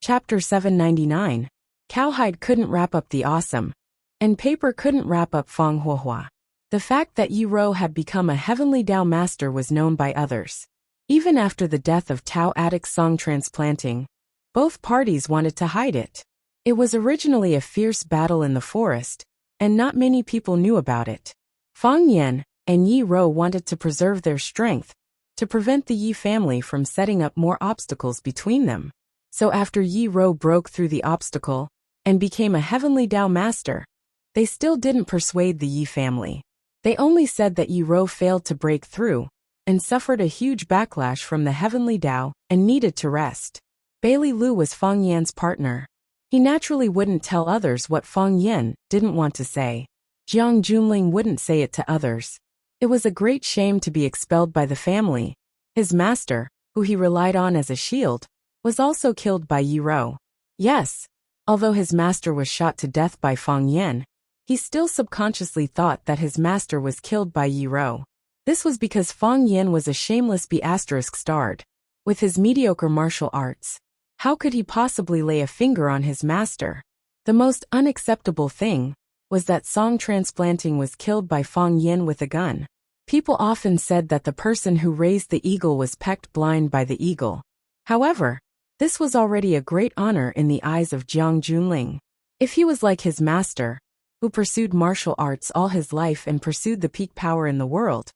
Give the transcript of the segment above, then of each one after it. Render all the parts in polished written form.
Chapter 799. Cowhide couldn't wrap up the awesome, and paper couldn't wrap up Feng Huohua. The fact that Yi Rou had become a heavenly Tao master was known by others. Even after the death of Tao Addict's song transplanting, both parties wanted to hide it. It was originally a fierce battle in the forest, and not many people knew about it. Feng Yan and Yi Rou wanted to preserve their strength, to prevent the Yi family from setting up more obstacles between them. So after Yi Rou broke through the obstacle and became a heavenly Tao master, they still didn't persuade the Yi family. They only said that Yi Rou failed to break through and suffered a huge backlash from the heavenly Tao and needed to rest. Bailey Lu was Feng Yan's partner. He naturally wouldn't tell others what Feng Yan didn't want to say. Jiang Junling wouldn't say it to others. It was a great shame to be expelled by the family. His master, who he relied on as a shield, was also killed by Yi Rou. Yes, although his master was shot to death by Feng Yan, he still subconsciously thought that his master was killed by Yi Rou. This was because Feng Yan was a shameless B****starred. With his mediocre martial arts, how could he possibly lay a finger on his master? The most unacceptable thing was that song transplanting was killed by Feng Yan with a gun. People often said that the person who raised the eagle was pecked blind by the eagle. However, this was already a great honor in the eyes of Jiang Junling. If he was like his master, who pursued martial arts all his life and pursued the peak power in the world,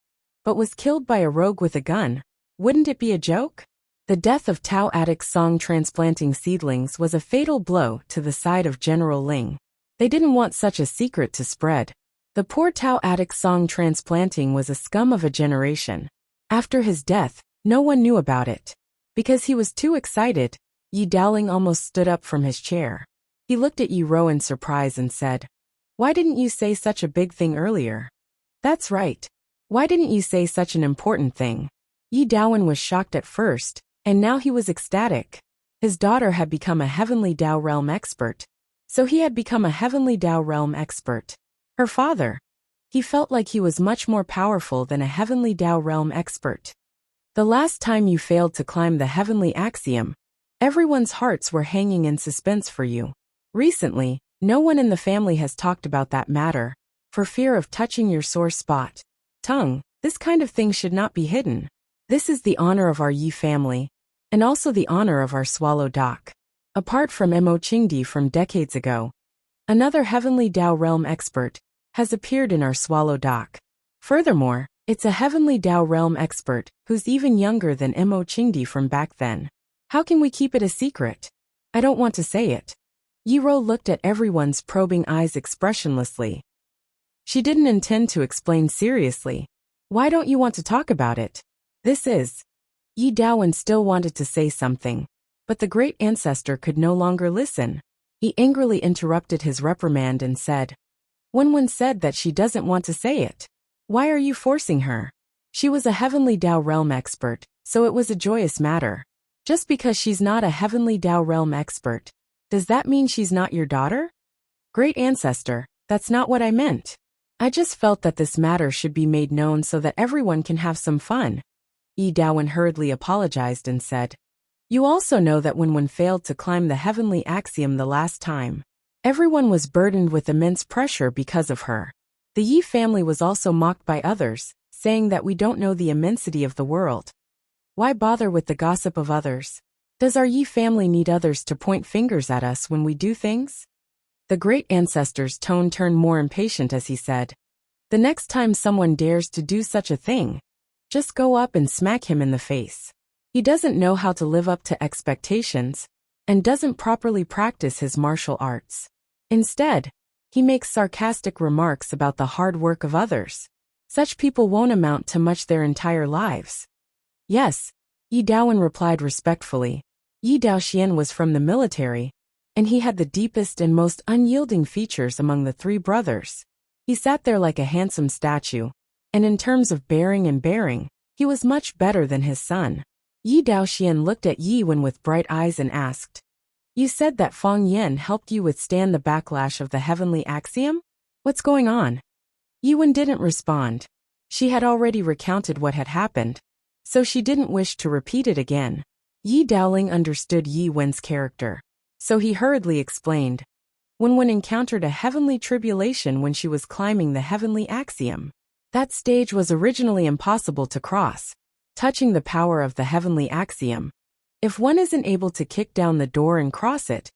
but was killed by a rogue with a gun, wouldn't it be a joke? The death of Tao Addict's song transplanting seedlings was a fatal blow to the side of General Ling. They didn't want such a secret to spread. The poor Tao Addict's song transplanting was a scum of a generation. After his death, no one knew about it. Because he was too excited, Yi Daoling almost stood up from his chair. He looked at Yi Rou in surprise and said, "Why didn't you say such a big thing earlier?" "That's right. Why didn't you say such an important thing?" Yi Daowen was shocked at first, and now he was ecstatic. His daughter had become a heavenly Tao realm expert, so he had become a heavenly Tao realm expert. Her father. He felt like he was much more powerful than a heavenly Tao realm expert. The last time you failed to climb the heavenly axiom, everyone's hearts were hanging in suspense for you. Recently, no one in the family has talked about that matter, for fear of touching your sore spot. Tongue, this kind of thing should not be hidden. This is the honor of our Yi family, and also the honor of our Swallow Dock. Apart from Mo Qingdi from decades ago, another heavenly Tao realm expert has appeared in our Swallow Dock. Furthermore, it's a heavenly Tao realm expert who's even younger than Mo Qingdi from back then. How can we keep it a secret? I don't want to say it. Yi Rou looked at everyone's probing eyes expressionlessly. She didn't intend to explain seriously. Why don't you want to talk about it? This is. Yi Daowen still wanted to say something, but the great ancestor could no longer listen. He angrily interrupted his reprimand and said, "Wenwen said that she doesn't want to say it. Why are you forcing her? She was a heavenly Tao realm expert, so it was a joyous matter. Just because she's not a heavenly Tao realm expert, does that mean she's not your daughter?" "Great ancestor, that's not what I meant. I just felt that this matter should be made known so that everyone can have some fun." Yi Daowen hurriedly apologized and said, "You also know that when one failed to climb the heavenly axiom the last time, everyone was burdened with immense pressure because of her. The Yi family was also mocked by others, saying that we don't know the immensity of the world. Why bother with the gossip of others? Does our Yi family need others to point fingers at us when we do things?" The great ancestor's tone turned more impatient as he said, "The next time someone dares to do such a thing, just go up and smack him in the face. He doesn't know how to live up to expectations, and doesn't properly practice his martial arts. Instead, he makes sarcastic remarks about the hard work of others. Such people won't amount to much their entire lives." "Yes," Yi Daowen replied respectfully. Yi Daoxian was from the military, and he had the deepest and most unyielding features among the three brothers. He sat there like a handsome statue, and in terms of bearing, he was much better than his son. Yi Daoxian looked at Yi Wen with bright eyes and asked, "You said that Feng Yan helped you withstand the backlash of the heavenly axiom? What's going on?" Yi Wen didn't respond. She had already recounted what had happened, so she didn't wish to repeat it again. Yi Daoling understood Yi Wen's character. So he hurriedly explained. When encountered a heavenly tribulation when she was climbing the heavenly axiom. That stage was originally impossible to cross, touching the power of the heavenly axiom. If one isn't able to kick down the door and cross it,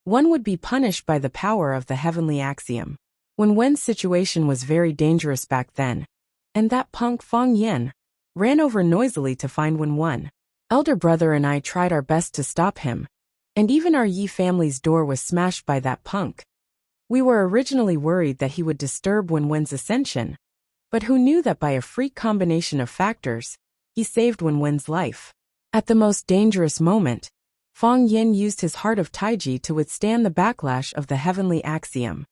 one would be punished by the power of the heavenly axiom. Wen's situation was very dangerous back then, and that punk Fang Yen ran over noisily to find Wen. Elder brother and I tried our best to stop him, and even our Yi family's door was smashed by that punk. We were originally worried that he would disturb Wen's ascension, but who knew that by a freak combination of factors, he saved Wen's life. At the most dangerous moment, Fang Yen used his heart of Taiji to withstand the backlash of the heavenly axiom.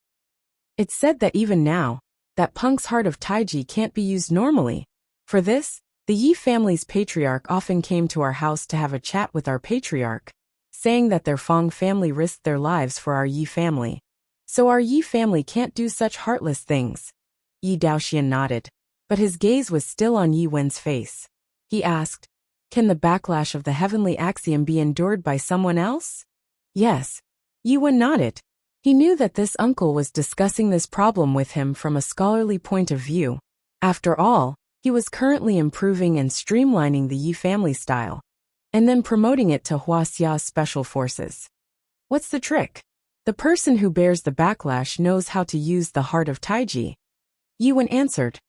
It's said that even now, that punk's heart of Taiji can't be used normally. For this, the Yi family's patriarch often came to our house to have a chat with our patriarch, saying that their Fang family risked their lives for our Yi family. So our Yi family can't do such heartless things. Yi Daoxian nodded, but his gaze was still on Yi Wen's face. He asked, "Can the backlash of the heavenly axiom be endured by someone else?" Yes. Yi Wen nodded. He knew that this uncle was discussing this problem with him from a scholarly point of view. After all, he was currently improving and streamlining the Yi family style, and then promoting it to Huaxia's special forces. What's the trick? The person who bears the backlash knows how to use the heart of Taiji. Yi Wen answered.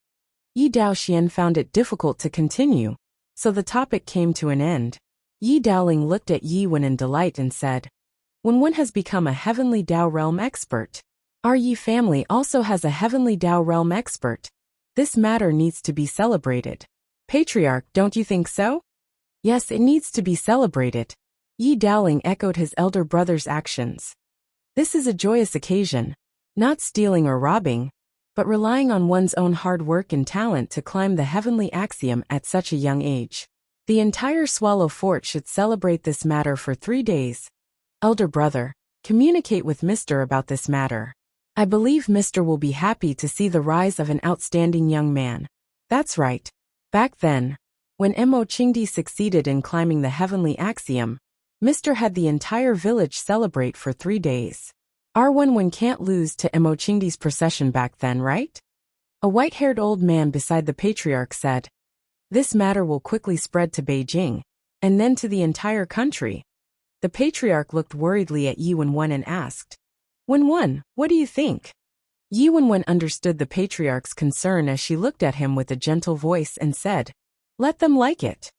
Yi Daoxian found it difficult to continue, so the topic came to an end. Yi Daoling looked at Yi Wen in delight and said, Wen has become a heavenly Dao realm expert. Our Yi family also has a heavenly Dao realm expert. This matter needs to be celebrated. Patriarch, don't you think so? Yes, it needs to be celebrated. Yi Daoling echoed his elder brother's actions. This is a joyous occasion, not stealing or robbing, but relying on one's own hard work and talent to climb the heavenly axiom at such a young age. The entire Swallow Fort should celebrate this matter for 3 days. Elder brother, communicate with Mr. about this matter. I believe Mr. will be happy to see the rise of an outstanding young man. That's right. Back then, when Mo Qingdi succeeded in climbing the heavenly axiom, Mr. had the entire village celebrate for 3 days. Our Wen can't lose to Mo Qingdi's procession back then, right? A white-haired old man beside the patriarch said. This matter will quickly spread to Beijing, and then to the entire country. The patriarch looked worriedly at Yi Wen and asked, Wen, what do you think? Yi Wen understood the patriarch's concern as she looked at him with a gentle voice and said, Let them like it.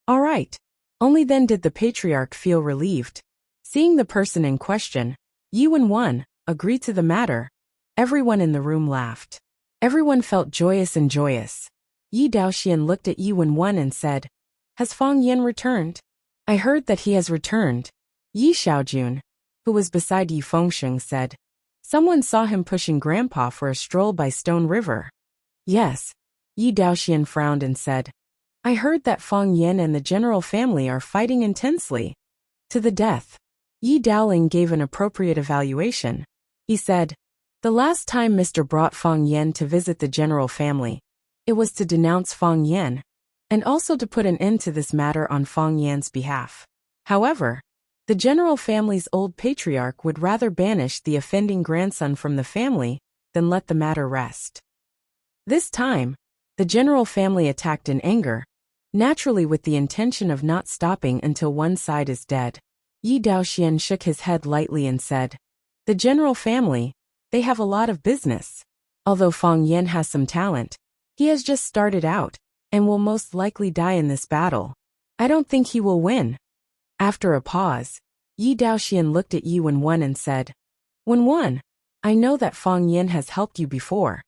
All right. Only then did the patriarch feel relieved. Seeing the person in question, Yi Wen agreed to the matter. Everyone in the room laughed. Everyone felt joyous. Yi Daoxian looked at Yi Wen and said, Has Fang Yen returned? I heard that he has returned. Yi Xiaojun, who was beside Yi Fengsheng, said, Someone saw him pushing Grandpa for a stroll by Stone River. Yes. Yi Daoxian frowned and said, I heard that Fang Yen and the general family are fighting intensely. To the death. Yi Daoling gave an appropriate evaluation. He said, The last time Mr. brought Fang Yen to visit the general family, it was to denounce Fang Yen, and also to put an end to this matter on Fang Yan's behalf. However, the general family's old patriarch would rather banish the offending grandson from the family than let the matter rest. This time, the general family attacked in anger, naturally with the intention of not stopping until one side is dead. Yi Daoxian shook his head lightly and said, The general family, they have a lot of business. Although Fang Yen has some talent, he has just started out, and will most likely die in this battle. I don't think he will win. After a pause, Yi Daoxian looked at Yi Wen and said, Wen, I know that Fang Yen has helped you before,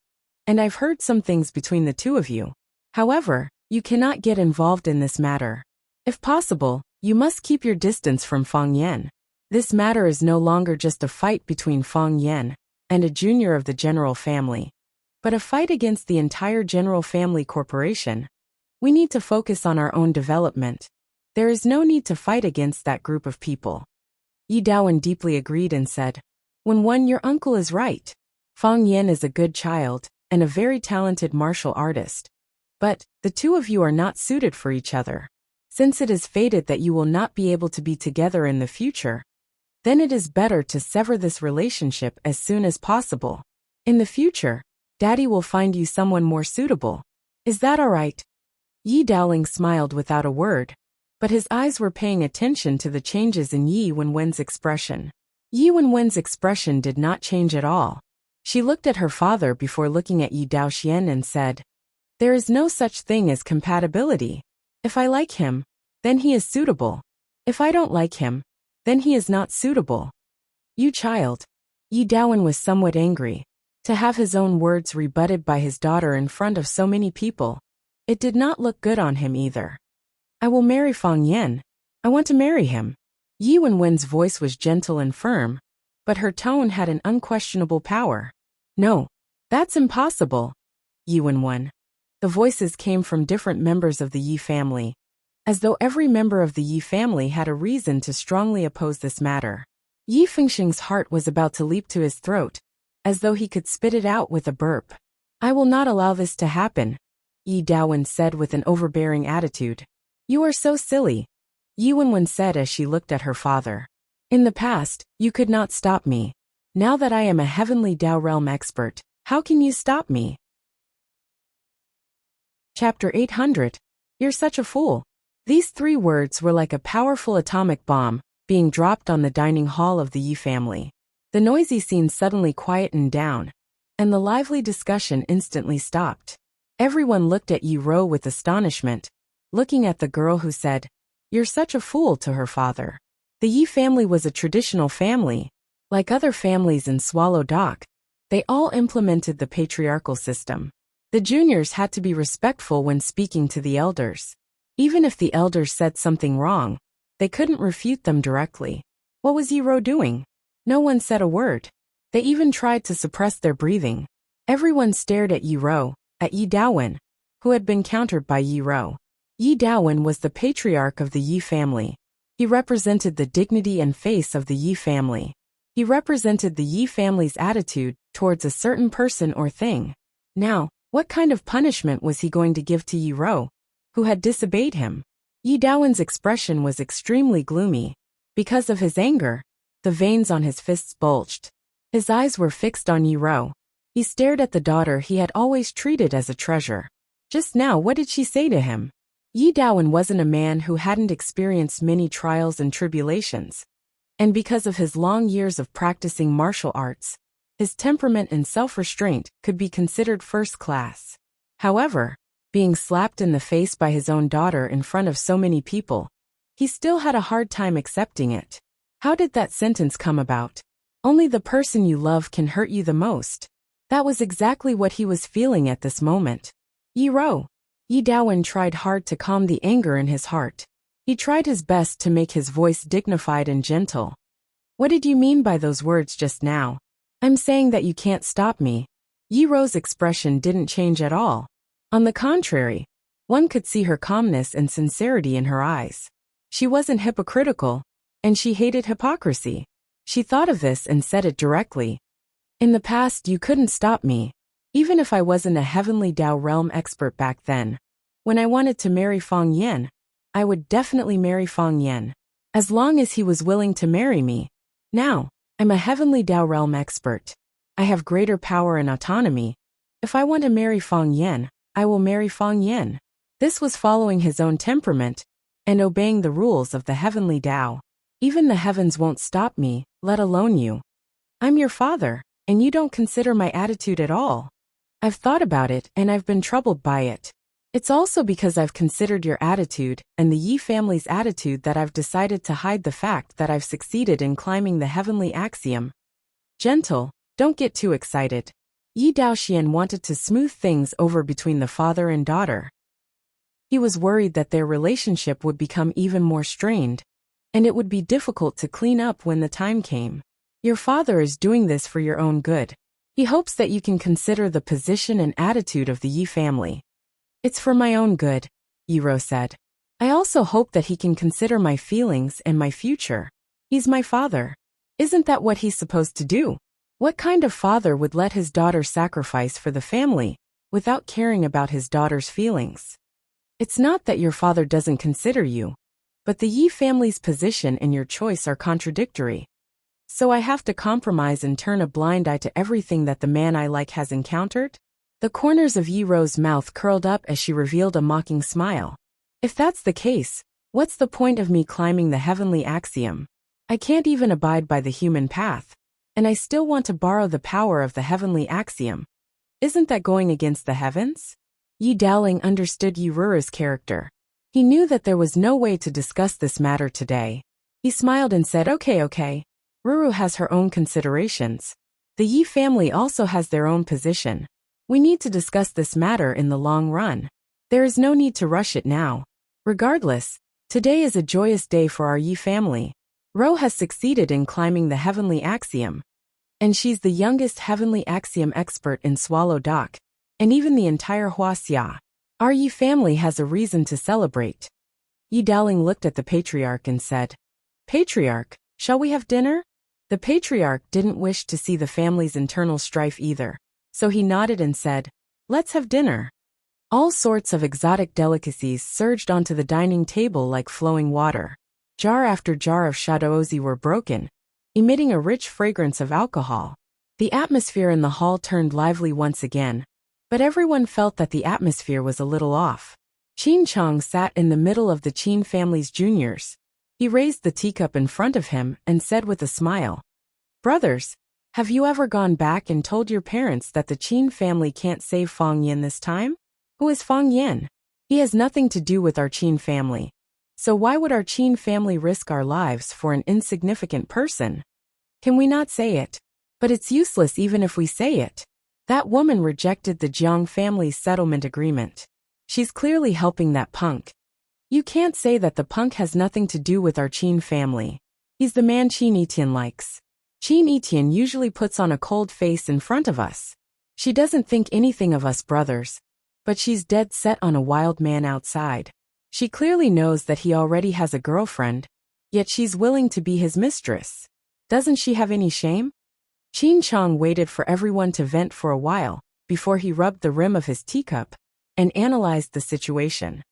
and I've heard some things between the two of you. However, you cannot get involved in this matter. If possible, you must keep your distance from Fang Yen. This matter is no longer just a fight between Fang Yen and a junior of the general family, but a fight against the entire general family corporation. We need to focus on our own development. There is no need to fight against that group of people. Yi Daowen deeply agreed and said, Wen, your uncle is right. Fang Yen is a good child and a very talented martial artist. But the two of you are not suited for each other. Since it is fated that you will not be able to be together in the future, then it is better to sever this relationship as soon as possible. In the future, Daddy will find you someone more suitable. Is that all right? Yi Daoling smiled without a word, but his eyes were paying attention to the changes in Yi Wenwen's expression. Yi Wenwen's expression did not change at all. She looked at her father before looking at Yi Daoxian and said, "There is no such thing as compatibility. If I like him, then he is suitable. If I don't like him, then he is not suitable." "You child." Yi Daowen was somewhat angry. To have his own words rebutted by his daughter in front of so many people, it did not look good on him either. "I will marry Fang Yan. I want to marry him." Yi Wenwen's voice was gentle and firm, but her tone had an unquestionable power. "No, that's impossible, Yi Wenwen." The voices came from different members of the Yi family, as though every member of the Yi family had a reason to strongly oppose this matter. Yi Fengxing's heart was about to leap to his throat, as though he could spit it out with a burp. "I will not allow this to happen," Yi Daowen said with an overbearing attitude. "You are so silly," Yi Wenwen said as she looked at her father. "In the past, you could not stop me. Now that I am a heavenly Dao realm expert, how can you stop me?" Chapter 800. You're such a fool. These 3 words were like a powerful atomic bomb being dropped on the dining hall of the Yi family. The noisy scene suddenly quietened down, and the lively discussion instantly stopped. Everyone looked at Yi Ro with astonishment, looking at the girl who said, "You're such a fool," to her father. The Yi family was a traditional family. Like other families in Swallow Dock, they all implemented the patriarchal system. The juniors had to be respectful when speaking to the elders. Even if the elders said something wrong, they couldn't refute them directly. What was Yi Ro doing? No one said a word. They even tried to suppress their breathing. Everyone stared at Yi Ro, at Yi Daowen, who had been countered by Yi Ro. Yi Daowen was the patriarch of the Yi family. He represented the dignity and face of the Yi family. He represented the Yi family's attitude towards a certain person or thing. Now, what kind of punishment was he going to give to Yi Ro, who had disobeyed him? Yi Daowen's expression was extremely gloomy. Because of his anger, the veins on his fists bulged. His eyes were fixed on Yi Ro. He stared at the daughter he had always treated as a treasure. Just now, what did she say to him? Yi Daowen wasn't a man who hadn't experienced many trials and tribulations. And because of his long years of practicing martial arts, his temperament and self-restraint could be considered first class. However, being slapped in the face by his own daughter in front of so many people, he still had a hard time accepting it. How did that sentence come about? Only the person you love can hurt you the most. That was exactly what he was feeling at this moment. Yi Ro. Yi Daowen tried hard to calm the anger in his heart. He tried his best to make his voice dignified and gentle. "What did you mean by those words just now?" "I'm saying that you can't stop me." Yi Ro's expression didn't change at all. On the contrary, one could see her calmness and sincerity in her eyes. She wasn't hypocritical, and she hated hypocrisy. She thought of this and said it directly. "In the past you couldn't stop me. Even if I wasn't a heavenly Dao realm expert back then. When I wanted to marry Fang Yan, I would definitely marry Fang Yan, as long as he was willing to marry me. Now, I'm a heavenly Dao realm expert. I have greater power and autonomy. If I want to marry Fang Yan, I will marry Fang Yan." This was following his own temperament and obeying the rules of the heavenly Dao. "Even the heavens won't stop me, let alone you. I'm your father, and you don't consider my attitude at all. I've thought about it and I've been troubled by it. It's also because I've considered your attitude and the Yi family's attitude that I've decided to hide the fact that I've succeeded in climbing the heavenly axiom." Gentle, don't get too excited. Yi Daoxian wanted to smooth things over between the father and daughter. He was worried that their relationship would become even more strained, and it would be difficult to clean up when the time came. Your father is doing this for your own good. He hopes that you can consider the position and attitude of the Yi family. It's for my own good, Yi Ro said. I also hope that he can consider my feelings and my future. He's my father. Isn't that what he's supposed to do? What kind of father would let his daughter sacrifice for the family without caring about his daughter's feelings? It's not that your father doesn't consider you, but the Yi family's position and your choice are contradictory. So I have to compromise and turn a blind eye to everything that the man I like has encountered? The corners of Yi Ro's mouth curled up as she revealed a mocking smile. If that's the case, what's the point of me climbing the heavenly axiom? I can't even abide by the human path, and I still want to borrow the power of the heavenly axiom. Isn't that going against the heavens? Yi Dowling understood Yi Ruru's character. He knew that there was no way to discuss this matter today. He smiled and said, Okay. Ruru has her own considerations. The Yi family also has their own position. We need to discuss this matter in the long run. There is no need to rush it now. Regardless, today is a joyous day for our Yi family. Ro has succeeded in climbing the heavenly axiom. And she's the youngest heavenly axiom expert in Swallow Dock, and even the entire Huaxia. Our Yi family has a reason to celebrate. Yi Dowling looked at the patriarch and said, Patriarch, shall we have dinner? The patriarch didn't wish to see the family's internal strife either, so he nodded and said, Let's have dinner. All sorts of exotic delicacies surged onto the dining table like flowing water. Jar after jar of shadozi were broken, emitting a rich fragrance of alcohol. The atmosphere in the hall turned lively once again, but everyone felt that the atmosphere was a little off. Qin Chong sat in the middle of the Qin family's juniors. He raised the teacup in front of him and said with a smile, Brothers, have you ever gone back and told your parents that the Qin family can't save Fang Yin this time? Who is Fang Yin? He has nothing to do with our Qin family. So why would our Qin family risk our lives for an insignificant person? Can we not say it? But it's useless even if we say it. That woman rejected the Jiang family's settlement agreement. She's clearly helping that punk. You can't say that the punk has nothing to do with our Qin family. He's the man Qin Etian likes. Qin Etian usually puts on a cold face in front of us. She doesn't think anything of us brothers, but she's dead set on a wild man outside. She clearly knows that he already has a girlfriend, yet she's willing to be his mistress. Doesn't she have any shame? Qin Chong waited for everyone to vent for a while, before he rubbed the rim of his teacup, and analyzed the situation.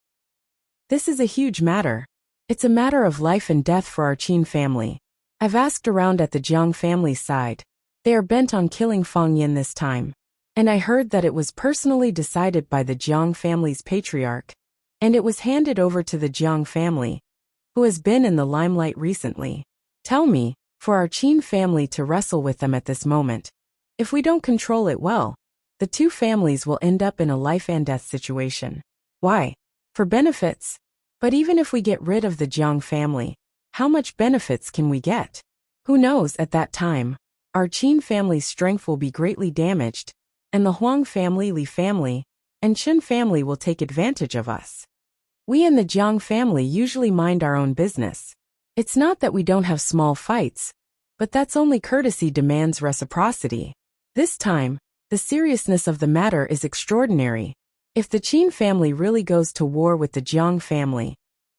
This is a huge matter. It's a matter of life and death for our Qin family. I've asked around at the Jiang family's side. They are bent on killing Fang Yin this time. And I heard that it was personally decided by the Jiang family's patriarch, and it was handed over to the Jiang family, who has been in the limelight recently. Tell me, for our Qin family to wrestle with them at this moment. If we don't control it well, the two families will end up in a life and death situation. Why? For benefits. But even if we get rid of the Jiang family, how much benefits can we get? Who knows at that time? Our Qin family's strength will be greatly damaged, and the Huang family, Li family, and Chen family will take advantage of us. We and the Jiang family usually mind our own business. It's not that we don't have small fights, but that's only courtesy demands reciprocity. This time, the seriousness of the matter is extraordinary. If the Qin family really goes to war with the Jiang family,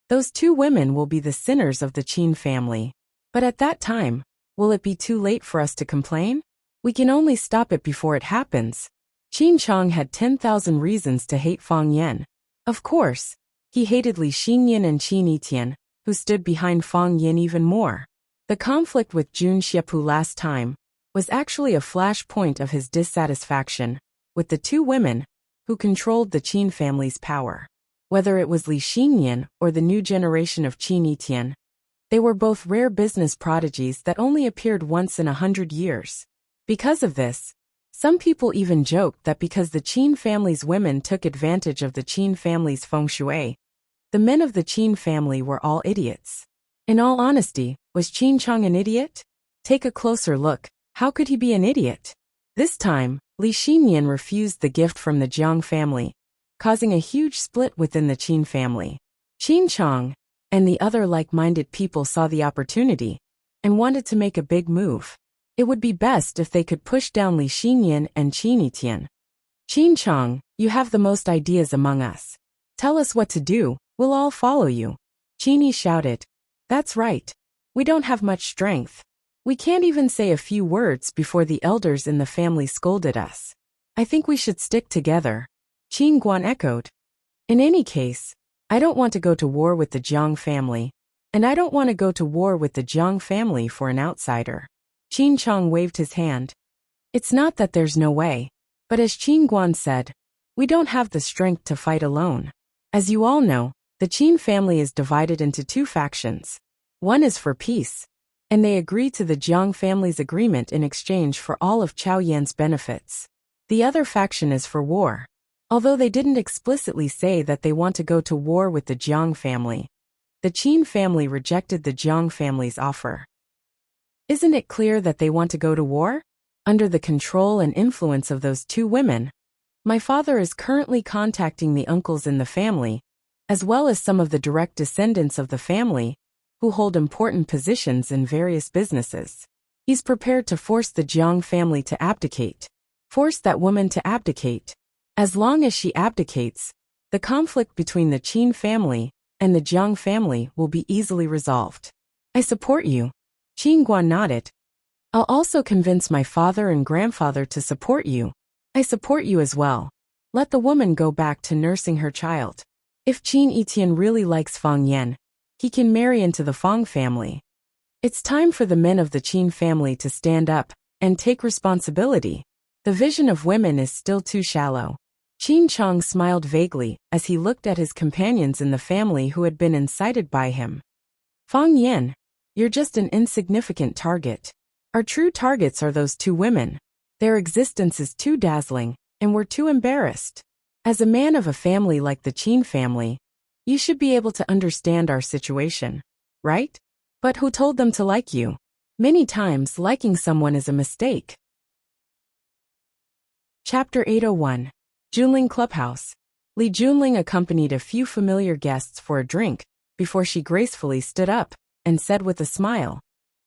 those two women will be the sinners of the Qin family. But at that time, will it be too late for us to complain? We can only stop it before it happens. Qin Chong had 10,000 reasons to hate Fang Yin. Of course, he hated Li Xingyin and Qin Etian, who stood behind Fang Yin even more. The conflict with Jun Xiepu last time was actually a flashpoint of his dissatisfaction with the two women who controlled the Qin family's power. Whether it was Li Xingyin or the new generation of Qin Etian, they were both rare business prodigies that only appeared once in 100 years. Because of this, some people even joked that because the Qin family's women took advantage of the Qin family's feng shui, the men of the Qin family were all idiots. In all honesty, was Qin Chong an idiot? Take a closer look. How could he be an idiot? This time, Li Xingyin refused the gift from the Jiang family, causing a huge split within the Qin family. Qin Chong and the other like-minded people saw the opportunity and wanted to make a big move. It would be best if they could push down Li Xingyin and Qin Etian. Qin Chong, you have the most ideas among us. Tell us what to do, we'll all follow you. Qin Yi shouted. That's right. We don't have much strength. We can't even say a few words before the elders in the family scolded us. I think we should stick together. Qin Guan echoed. In any case, I don't want to go to war with the Jiang family, and I don't want to go to war with the Jiang family for an outsider. Qin Chong waved his hand. It's not that there's no way. But as Qin Guan said, we don't have the strength to fight alone. As you all know, the Qin family is divided into two factions. One is for peace, and they agree to the Jiang family's agreement in exchange for all of Chao Yan's benefits. The other faction is for war. Although they didn't explicitly say that they want to go to war with the Jiang family, the Qin family rejected the Jiang family's offer. Isn't it clear that they want to go to war? Under the control and influence of those two women, my father is currently contacting the uncles in the family, as well as some of the direct descendants of the family, who hold important positions in various businesses. He's prepared to force the Jiang family to abdicate. Force that woman to abdicate. As long as she abdicates, the conflict between the Qin family and the Jiang family will be easily resolved. I support you. Qin Guan nodded. I'll also convince my father and grandfather to support you. I support you as well. Let the woman go back to nursing her child. If Qin Etian really likes Fang Yan, he can marry into the Fang family. It's time for the men of the Qin family to stand up and take responsibility. The vision of women is still too shallow. Qin Chong smiled vaguely as he looked at his companions in the family who had been incited by him. Fang Yan, you're just an insignificant target. Our true targets are those two women. Their existence is too dazzling, and we're too embarrassed. As a man of a family like the Qin family, you should be able to understand our situation, right? But who told them to like you? Many times liking someone is a mistake. Chapter 801. Junling Clubhouse. Li Junling accompanied a few familiar guests for a drink, before she gracefully stood up and said with a smile,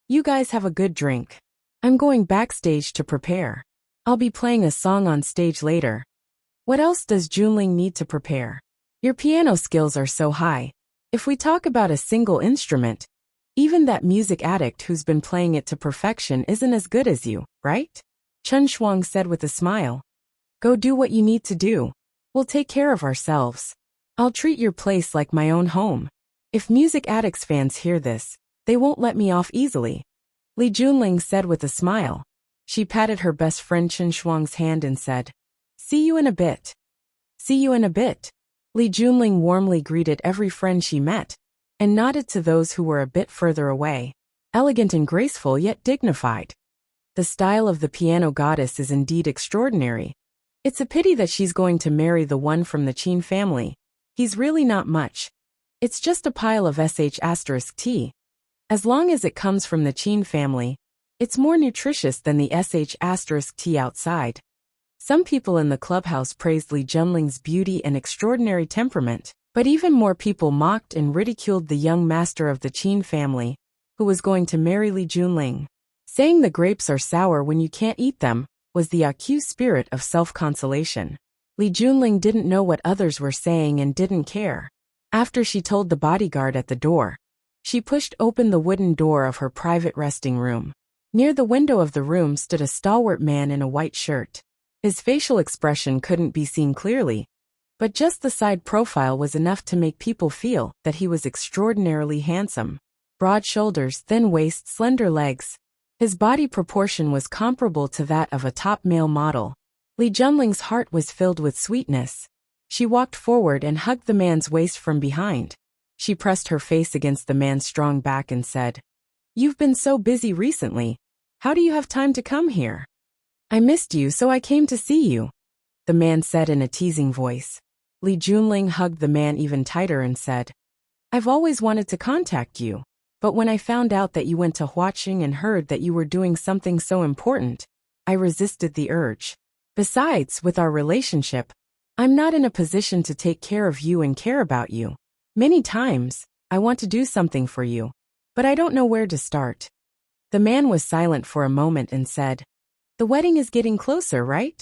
"You guys have a good drink. I'm going backstage to prepare. I'll be playing a song on stage later." What else does Junling need to prepare? Your piano skills are so high. If we talk about a single instrument, even that music addict who's been playing it to perfection isn't as good as you, right? Chen Shuang said with a smile. Go do what you need to do. We'll take care of ourselves. I'll treat your place like my own home. If Music Addicts fans hear this, they won't let me off easily. Li Junling said with a smile. She patted her best friend Chen Shuang's hand and said, "See you in a bit." "See you in a bit." Li Junling warmly greeted every friend she met, and nodded to those who were a bit further away. Elegant and graceful yet dignified. The style of the piano goddess is indeed extraordinary. It's a pity that she's going to marry the one from the Qin family. He's really not much. It's just a pile of sh*t. As long as it comes from the Qin family, it's more nutritious than the sh*t outside. Some people in the clubhouse praised Li Junling's beauty and extraordinary temperament, but even more people mocked and ridiculed the young master of the Qin family, who was going to marry Li Junling. Saying the grapes are sour when you can't eat them was the accused spirit of self-consolation. Li Junling didn't know what others were saying and didn't care. After she told the bodyguard at the door, she pushed open the wooden door of her private resting room. Near the window of the room stood a stalwart man in a white shirt. His facial expression couldn't be seen clearly, but just the side profile was enough to make people feel that he was extraordinarily handsome. Broad shoulders, thin waist, slender legs. His body proportion was comparable to that of a top male model. Li Junling's heart was filled with sweetness. She walked forward and hugged the man's waist from behind. She pressed her face against the man's strong back and said, "You've been so busy recently. How do you have time to come here?" "I missed you, so I came to see you," the man said in a teasing voice. Li Junling hugged the man even tighter and said, "I've always wanted to contact you, but when I found out that you went to Huaqing and heard that you were doing something so important, I resisted the urge. Besides, with our relationship, I'm not in a position to take care of you and care about you. Many times, I want to do something for you, but I don't know where to start." The man was silent for a moment and said, "The wedding is getting closer, right?"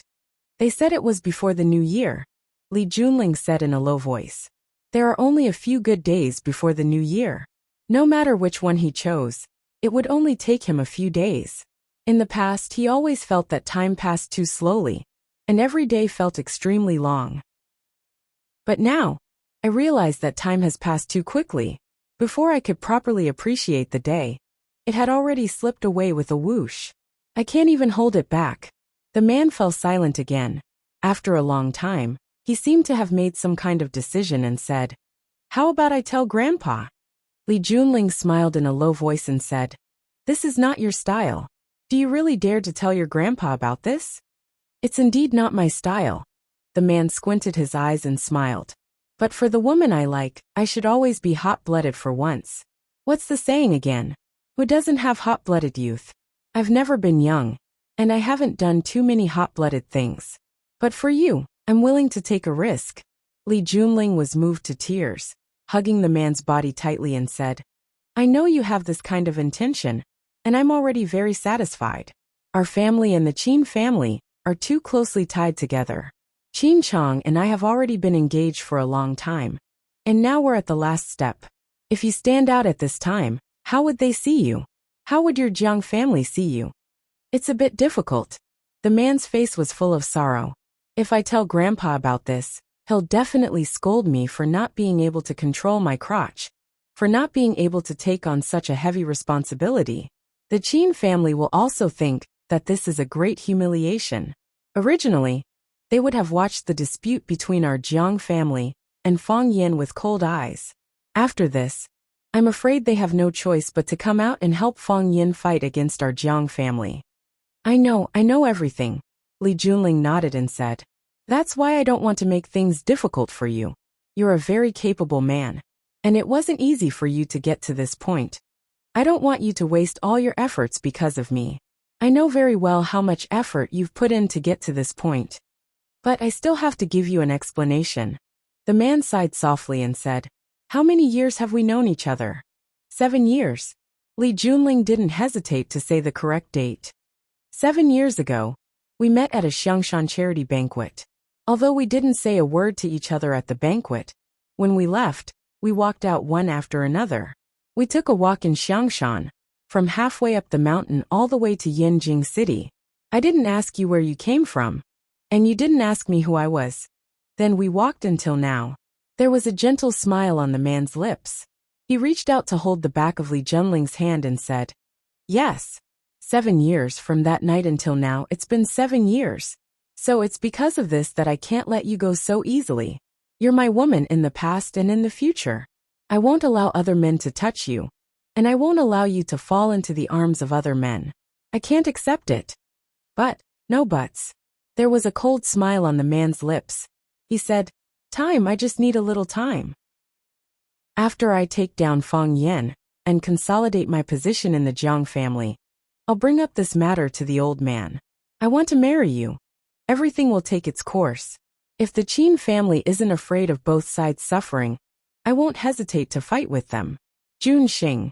"They said it was before the new year," Li Junling said in a low voice. "There are only a few good days before the new year." No matter which one he chose, it would only take him a few days. In the past, he always felt that time passed too slowly, and every day felt extremely long. But now, I realize that time has passed too quickly. Before I could properly appreciate the day, It had already slipped away with a whoosh. I can't even hold it back. The man fell silent again. After a long time, he seemed to have made some kind of decision and said, "How about I tell Grandpa?" Li Junling smiled in a low voice and said, "This is not your style. Do you really dare to tell your grandpa about this?" "It's indeed not my style." The man squinted his eyes and smiled. "But for the woman I like, I should always be hot-blooded for once. What's the saying again? Who doesn't have hot-blooded youth? I've never been young, and I haven't done too many hot-blooded things. But for you, I'm willing to take a risk." Li Junling was moved to tears, hugging the man's body tightly and said, "I know you have this kind of intention, and I'm already very satisfied. Our family and the Qin family are too closely tied together. Qin Chong and I have already been engaged for a long time, and now we're at the last step. If you stand out at this time, how would they see you? How would your Jiang family see you? It's a bit difficult." The man's face was full of sorrow. "If I tell Grandpa about this, he'll definitely scold me for not being able to control my crotch, for not being able to take on such a heavy responsibility. The Qin family will also think that this is a great humiliation. Originally, they would have watched the dispute between our Jiang family and Fang Yin with cold eyes. After this, I'm afraid they have no choice but to come out and help Fang Yin fight against our Jiang family." I know everything," Li Junling nodded and said. "That's why I don't want to make things difficult for you. You're a very capable man, and it wasn't easy for you to get to this point. I don't want you to waste all your efforts because of me. I know very well how much effort you've put in to get to this point. But I still have to give you an explanation." The man sighed softly and said, "How many years have we known each other?" 7 years. Li Junling didn't hesitate to say the correct date. 7 years ago, we met at a Xiangshan charity banquet. Although we didn't say a word to each other at the banquet, when we left, we walked out one after another. We took a walk in Xiangshan, from halfway up the mountain all the way to Yanjing City. I didn't ask you where you came from, and you didn't ask me who I was. Then we walked until now." There was a gentle smile on the man's lips. He reached out to hold the back of Li Junling's hand and said, "Yes. 7 years from that night until now, it's been 7 years. So it's because of this that I can't let you go so easily. You're my woman in the past and in the future. I won't allow other men to touch you, and I won't allow you to fall into the arms of other men. I can't accept it." "But, no buts." There was a cold smile on the man's lips. He said, "Time, I just need a little time. After I take down Fang Yin and consolidate my position in the Jiang family, I'll bring up this matter to the old man. I want to marry you. Everything will take its course. If the Qin family isn't afraid of both sides suffering, I won't hesitate to fight with them." Jun Xing.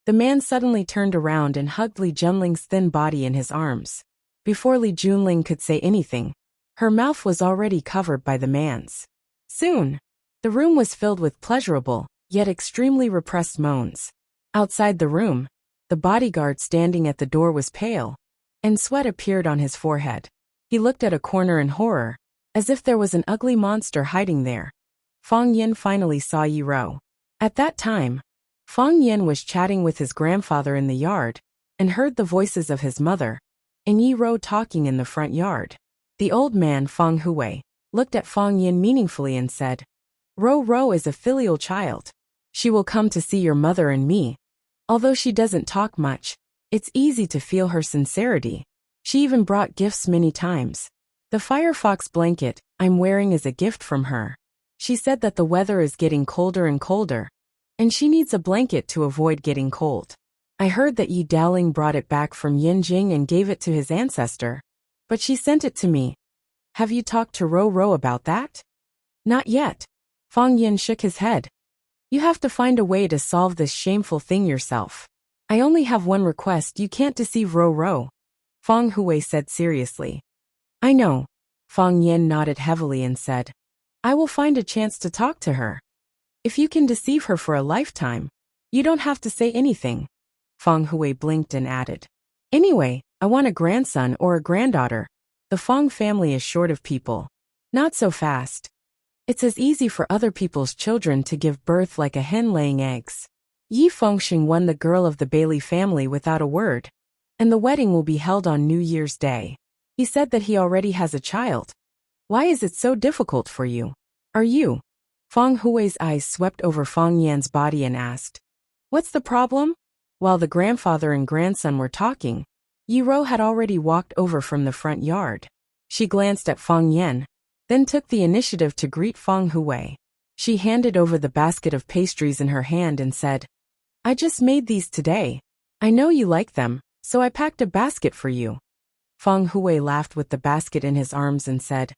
The man suddenly turned around and hugged Li Junling's thin body in his arms. Before Li Junling could say anything, her mouth was already covered by the man's. Soon, the room was filled with pleasurable, yet extremely repressed moans. Outside the room, the bodyguard standing at the door was pale, and sweat appeared on his forehead. He looked at a corner in horror, as if there was an ugly monster hiding there. Fang Yin finally saw Yi Ro. At that time, Fang Yin was chatting with his grandfather in the yard, and heard the voices of his mother and Yi Ro talking in the front yard. The old man, Fang Hui, looked at Fang Yin meaningfully and said, Ro is a filial child. She will come to see your mother and me. Although she doesn't talk much, it's easy to feel her sincerity. She even brought gifts many times. The Firefox blanket I'm wearing is a gift from her. She said that the weather is getting colder and colder, and she needs a blanket to avoid getting cold. I heard that Yi Daoling brought it back from Yanjing and gave it to his ancestor, but she sent it to me. Have you talked to Ro about that? Not yet. Fang Yin shook his head. You have to find a way to solve this shameful thing yourself. I only have one request: you can't deceive Ro. Fang Hui said seriously. I know. Fang Yin nodded heavily and said, I will find a chance to talk to her. If you can deceive her for a lifetime, you don't have to say anything. Fang Hui blinked and added, Anyway, I want a grandson or a granddaughter. The Fang family is short of people. Not so fast. It's as easy for other people's children to give birth like a hen laying eggs. Yi Fengxing won the girl of the Bailey family without a word, and the wedding will be held on New Year's Day. He said that he already has a child. Why is it so difficult for you? Are you? Feng Hui's eyes swept over Feng Yan's body and asked, "What's the problem?" While the grandfather and grandson were talking, Yi Rou had already walked over from the front yard. She glanced at Feng Yan, then took the initiative to greet Feng Hui. She handed over the basket of pastries in her hand and said, "I just made these today. I know you like them, so I packed a basket for you." Feng Hui laughed with the basket in his arms and said,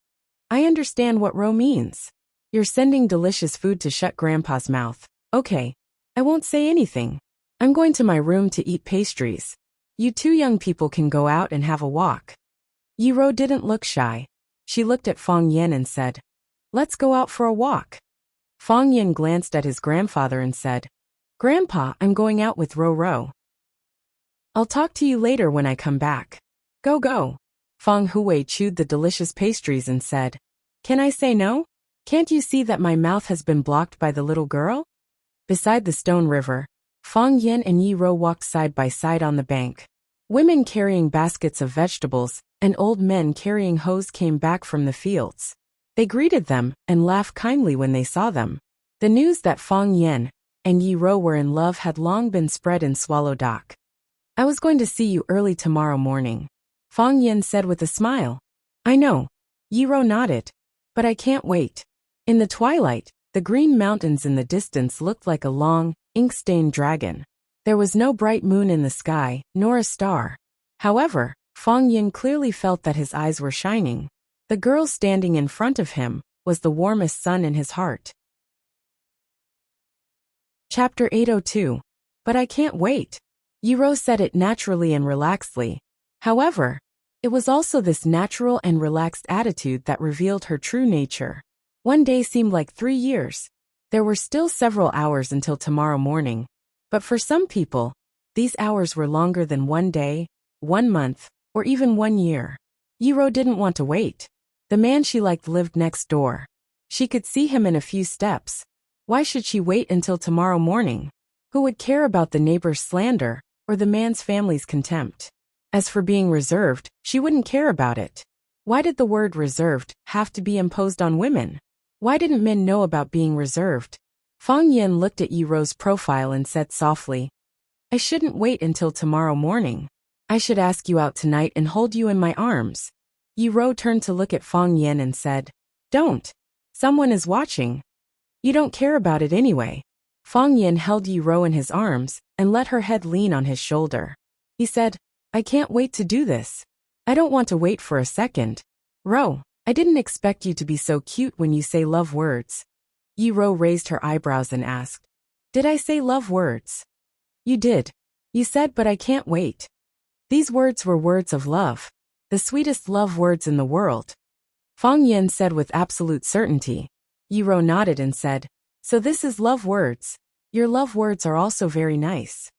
"I understand what Rou means. You're sending delicious food to shut Grandpa's mouth. Okay, I won't say anything. I'm going to my room to eat pastries. You two young people can go out and have a walk." Yi Rou didn't look shy. She looked at Feng Yan and said, "Let's go out for a walk." Feng Yan glanced at his grandfather and said, "Grandpa, I'm going out with Rou. I'll talk to you later when I come back. Go. Feng Hui chewed the delicious pastries and said, "Can I say no? Can't you see that my mouth has been blocked by the little girl?" Beside the stone river, Feng Yan and Yi Rou walked side by side on the bank. Women carrying baskets of vegetables and old men carrying hoes came back from the fields. They greeted them and laughed kindly when they saw them. The news that Feng Yan and Yi Rou were in love had long been spread in Swallow Dock. "I was going to see you early tomorrow morning," Feng Yan said with a smile. "I know." Yi Rou nodded. "But I can't wait." In the twilight, the green mountains in the distance looked like a long, ink-stained dragon. There was no bright moon in the sky, nor a star. However, Feng Yan clearly felt that his eyes were shining. The girl standing in front of him was the warmest sun in his heart. Chapter 802. But I can't wait. Yi Rou said it naturally and relaxedly. However, it was also this natural and relaxed attitude that revealed her true nature. One day seemed like 3 years. There were still several hours until tomorrow morning, but for some people, these hours were longer than 1 day, 1 month, or even 1 year. Yi Rou didn't want to wait. The man she liked lived next door. She could see him in a few steps. Why should she wait until tomorrow morning? Who would care about the neighbor's slander or the man's family's contempt? As for being reserved, she wouldn't care about it. Why did the word reserved have to be imposed on women? Why didn't men know about being reserved? Feng Yan looked at Yi Rou's profile and said softly, "I shouldn't wait until tomorrow morning. I should ask you out tonight and hold you in my arms." Yi Rou turned to look at Feng Yan and said, "Don't. Someone is watching. You don't care about it anyway." Feng Yan held Yi Rou in his arms and let her head lean on his shoulder. He said, "I can't wait to do this. I don't want to wait for a second. Rou, I didn't expect you to be so cute when you say love words." Yi Rou raised her eyebrows and asked, "Did I say love words?" "You did. You said, but I can't wait." These words were words of love, the sweetest love words in the world. Feng Yan said with absolute certainty. Yi Rou nodded and said, "So this is love words. Your love words are also very nice."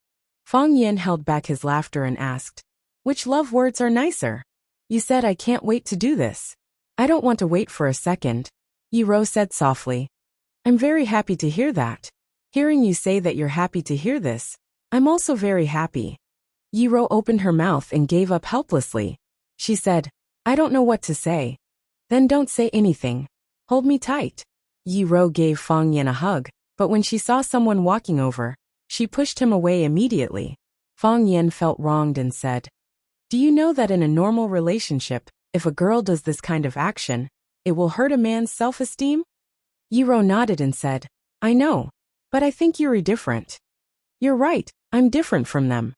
Feng Yan held back his laughter and asked, "Which love words are nicer?" "You said I can't wait to do this. I don't want to wait for a second," Yi Rou said softly. "I'm very happy to hear that. Hearing you say that you're happy to hear this, I'm also very happy." Yi Rou opened her mouth and gave up helplessly. She said, "I don't know what to say." "Then don't say anything. Hold me tight." Yi Rou gave Feng Yan a hug, but when she saw someone walking over, she pushed him away immediately. Feng Yan felt wronged and said, "Do you know that in a normal relationship, if a girl does this kind of action, it will hurt a man's self-esteem?" Yi Rou nodded and said, "I know, but I think you're different." "You're right, I'm different from them."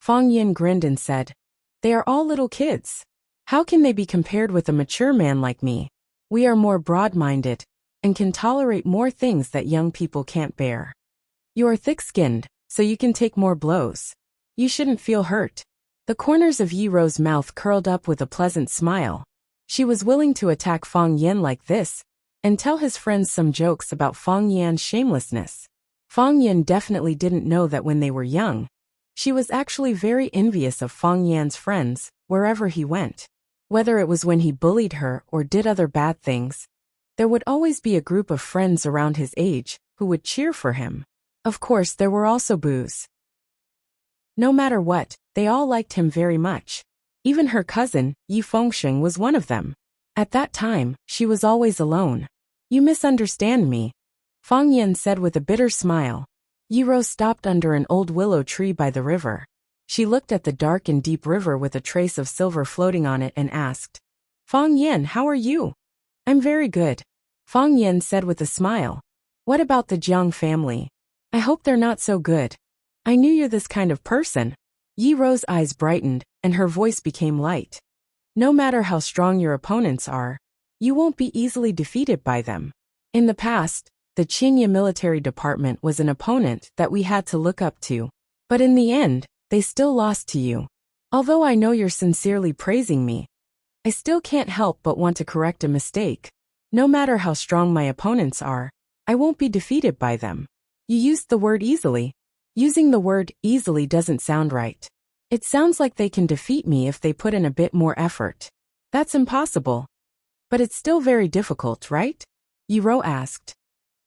Feng Yan grinned and said, "They are all little kids. How can they be compared with a mature man like me? We are more broad-minded and can tolerate more things that young people can't bear. You are thick-skinned, so you can take more blows. You shouldn't feel hurt." The corners of Yi Rou's mouth curled up with a pleasant smile. She was willing to attack Feng Yan like this and tell his friends some jokes about Feng Yan's shamelessness. Feng Yan definitely didn't know that when they were young, she was actually very envious of Feng Yan's friends wherever he went. Whether it was when he bullied her or did other bad things, there would always be a group of friends around his age who would cheer for him. Of course, there were also boos. No matter what, they all liked him very much. Even her cousin, Yi Fengsheng, was one of them. At that time, she was always alone. You misunderstand me, Fang Yan said with a bitter smile. Yi Rou stopped under an old willow tree by the river. She looked at the dark and deep river with a trace of silver floating on it and asked, Fang Yan, how are you? I'm very good, Fang Yan said with a smile. What about the Jiang family? I hope they're not so good. I knew you're this kind of person. Yi Rou's eyes brightened, and her voice became light. No matter how strong your opponents are, you won't be easily defeated by them. In the past, the Qinya military department was an opponent that we had to look up to. But in the end, they still lost to you. Although I know you're sincerely praising me, I still can't help but want to correct a mistake. No matter how strong my opponents are, I won't be defeated by them. You used the word easily. Using the word easily doesn't sound right. It sounds like they can defeat me if they put in a bit more effort. That's impossible. But it's still very difficult, right? Yi Rou asked.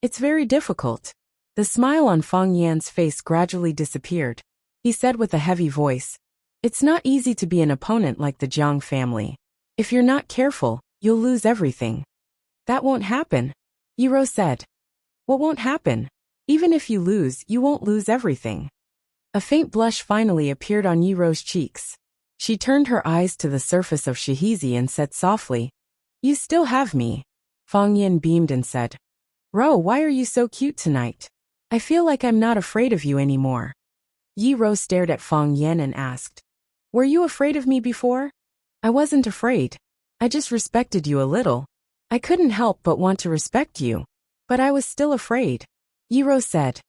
It's very difficult. The smile on Fang Yan's face gradually disappeared. He said with a heavy voice, It's not easy to be an opponent like the Jiang family. If you're not careful, you'll lose everything. That won't happen, Yi Rou said. What won't happen? Even if you lose, you won't lose everything. A faint blush finally appeared on Yi Rou's cheeks. She turned her eyes to the surface of Shahizi and said softly, You still have me. Fang Yan beamed and said, Rou, why are you so cute tonight? I feel like I'm not afraid of you anymore. Yi Rou stared at Fang Yan and asked, Were you afraid of me before? I wasn't afraid. I just respected you a little. I couldn't help but want to respect you. But I was still afraid. Yi Rou said,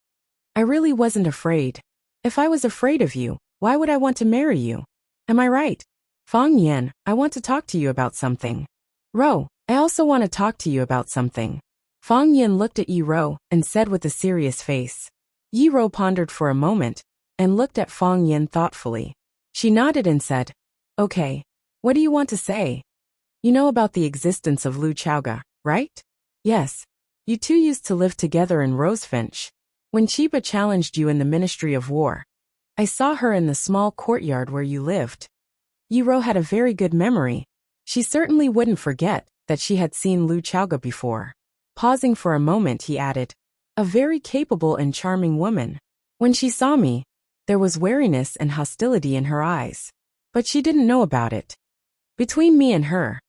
I really wasn't afraid. If I was afraid of you, why would I want to marry you? Am I right? Fang Yan, I want to talk to you about something. Rou, I also want to talk to you about something. Fang Yan looked at Yi Rou and said with a serious face. Yi Rou pondered for a moment and looked at Fang Yan thoughtfully. She nodded and said, Okay. What do you want to say? You know about the existence of Lu Chaoga, right? Yes. You two used to live together in Rosefinch. When Chiba challenged you in the Ministry of War, I saw her in the small courtyard where you lived. Yi Rou had a very good memory. She certainly wouldn't forget that she had seen Lu Chaoga before. Pausing for a moment, he added, A very capable and charming woman. When she saw me, there was wariness and hostility in her eyes. But she didn't know about it. Between me and her,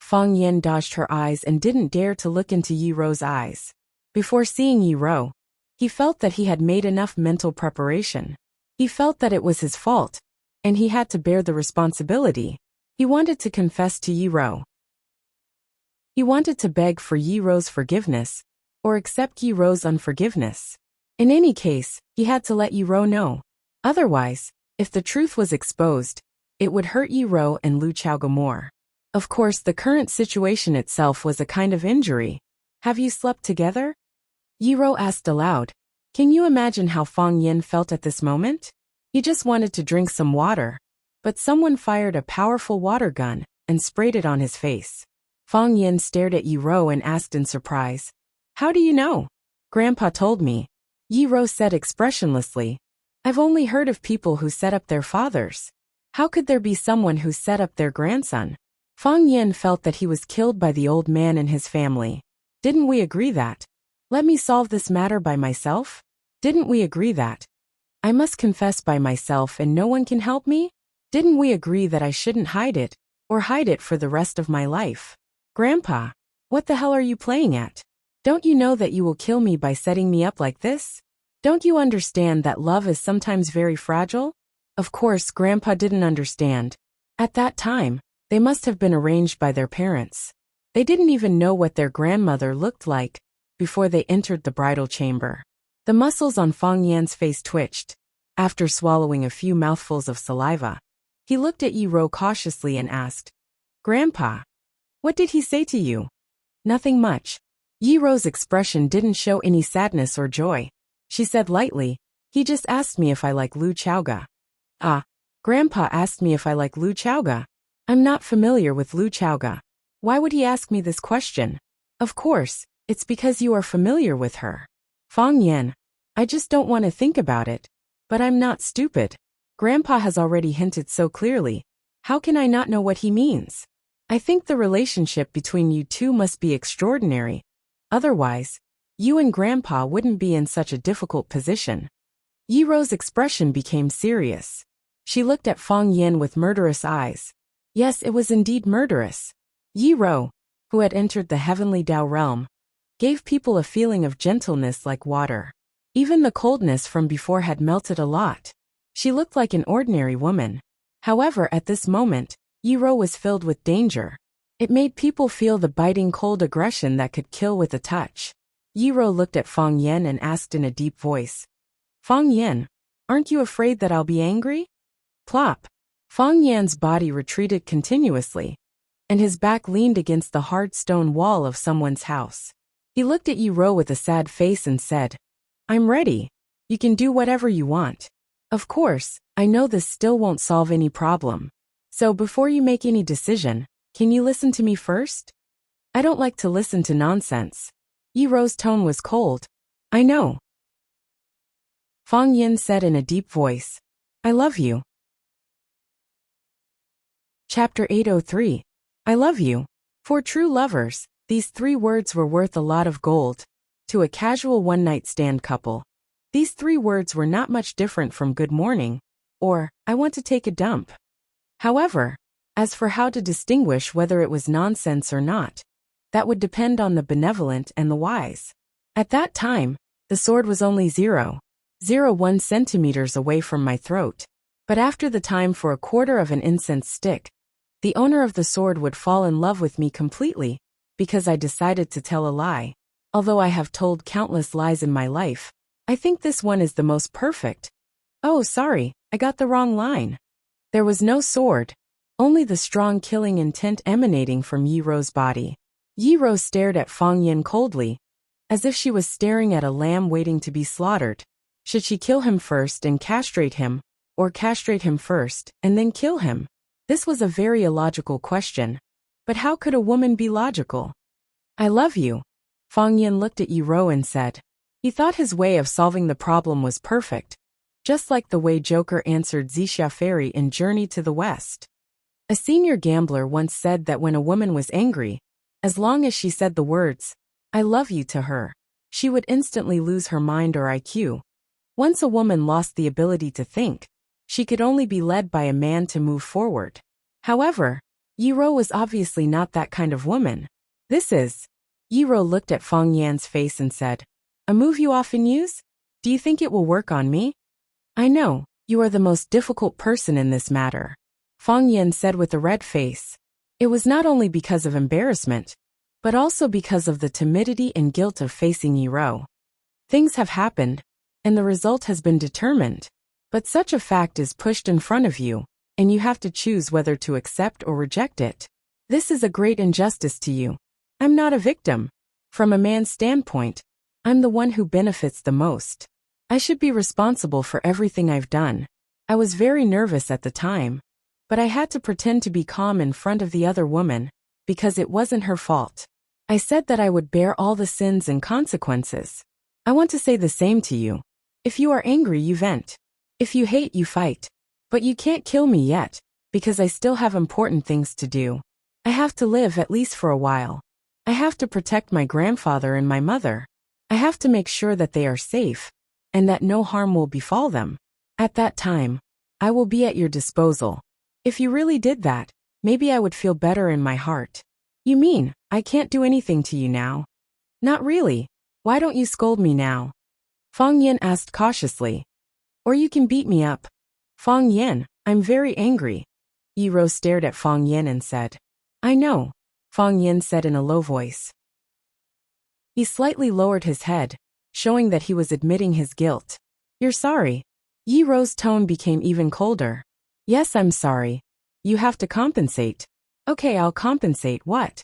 Fang Yan dodged her eyes and didn't dare to look into Yi Rou's eyes. Before seeing Yi Rou, he felt that he had made enough mental preparation. He felt that it was his fault, and he had to bear the responsibility. He wanted to confess to Yi Rou. He wanted to beg for Yi Rou's forgiveness, or accept Yi Rou's unforgiveness. In any case, he had to let Yi Rou know. Otherwise, if the truth was exposed, it would hurt Yi Rou and Lu Chaoga more. Of course, the current situation itself was a kind of injury. Have you slept together? Yi Rou asked aloud. Can you imagine how Fang Yan felt at this moment? He just wanted to drink some water. But someone fired a powerful water gun and sprayed it on his face. Fang Yan stared at Yi Rou and asked in surprise, How do you know? Grandpa told me. Yi Rou said expressionlessly, I've only heard of people who set up their fathers. How could there be someone who set up their grandson? Fang Yan felt that he was killed by the old man and his family. Didn't we agree that? Let me solve this matter by myself? Didn't we agree that? I must confess by myself and no one can help me? Didn't we agree that I shouldn't hide it, or hide it for the rest of my life? Grandpa, what the hell are you playing at? Don't you know that you will kill me by setting me up like this? Don't you understand that love is sometimes very fragile? Of course, Grandpa didn't understand. At that time, they must have been arranged by their parents. They didn't even know what their grandmother looked like before they entered the bridal chamber. The muscles on Fang Yan's face twitched. After swallowing a few mouthfuls of saliva, he looked at Yi Rou cautiously and asked, Grandpa, what did he say to you? Nothing much. Yi Rou's expression didn't show any sadness or joy. She said lightly, He just asked me if I like Lu Chaoga. Ah, Grandpa asked me if I like Lu Chaoga. I'm not familiar with Lu Chaoga. Why would he ask me this question? Of course, it's because you are familiar with her. Fang Yan, I just don't want to think about it. But I'm not stupid. Grandpa has already hinted so clearly. How can I not know what he means? I think the relationship between you two must be extraordinary. Otherwise, you and Grandpa wouldn't be in such a difficult position. Yiro's expression became serious. She looked at Fang Yin with murderous eyes. Yes, it was indeed murderous. Yiro, who had entered the heavenly Dao realm, gave people a feeling of gentleness like water. Even the coldness from before had melted a lot. She looked like an ordinary woman. However, at this moment, Yiro was filled with danger. It made people feel the biting cold aggression that could kill with a touch. Yiro looked at Fang Yin and asked in a deep voice, Fang Yin, aren't you afraid that I'll be angry? Plop. Fang Yan's body retreated continuously, and his back leaned against the hard stone wall of someone's house. He looked at Yiro with a sad face and said, I'm ready. You can do whatever you want. Of course, I know this still won't solve any problem. So before you make any decision, can you listen to me first? I don't like to listen to nonsense. Yiro's tone was cold. I know. Fang Yin said in a deep voice, I love you. Chapter 803. I love you. For true lovers, these 3 words were worth a lot of gold. To a casual one-night stand couple, these 3 words were not much different from good morning, or I want to take a dump. However, as for how to distinguish whether it was nonsense or not, that would depend on the benevolent and the wise. At that time, the sword was only 0.01 centimeters away from my throat. But after the time for a quarter of an incense stick, the owner of the sword would fall in love with me completely, because I decided to tell a lie. Although I have told countless lies in my life, I think this one is the most perfect. Oh, sorry, I got the wrong line. There was no sword, only the strong killing intent emanating from Yiro's body. Yiro stared at Fang Yin coldly, as if she was staring at a lamb waiting to be slaughtered. Should she kill him first and castrate him, or castrate him first and then kill him? This was a very illogical question. But how could a woman be logical? I love you. Fang Yin looked at Yiro and said. He thought his way of solving the problem was perfect, just like the way Joker answered Xixia Fairy in Journey to the West. A senior gambler once said that when a woman was angry, as long as she said the words, I love you to her, she would instantly lose her mind or IQ. Once a woman lost the ability to think, she could only be led by a man to move forward. However, Yiro was obviously not that kind of woman. Yiro looked at Fang Yan's face and said, a move you often use? Do you think it will work on me? I know, you are the most difficult person in this matter. Fang Yan said with a red face. It was not only because of embarrassment, but also because of the timidity and guilt of facing Yiro. Things have happened, and the result has been determined. But such a fact is pushed in front of you, and you have to choose whether to accept or reject it. This is a great injustice to you. I'm not a victim. From a man's standpoint, I'm the one who benefits the most. I should be responsible for everything I've done. I was very nervous at the time, but I had to pretend to be calm in front of the other woman, because it wasn't her fault. I said that I would bear all the sins and consequences. I want to say the same to you. If you are angry, you vent. If you hate, you fight. But you can't kill me yet, because I still have important things to do. I have to live at least for a while. I have to protect my grandfather and my mother. I have to make sure that they are safe, and that no harm will befall them. At that time, I will be at your disposal. If you really did that, maybe I would feel better in my heart. You mean, I can't do anything to you now? Not really. Why don't you scold me now? Fang Yin asked cautiously. Or you can beat me up. Fang Yin, I'm very angry. Yiro stared at Fang Yin and said. I know, Fang Yin said in a low voice. He slightly lowered his head, showing that he was admitting his guilt. You're sorry. Yiro's tone became even colder. Yes, I'm sorry. You have to compensate. Okay, I'll compensate. What?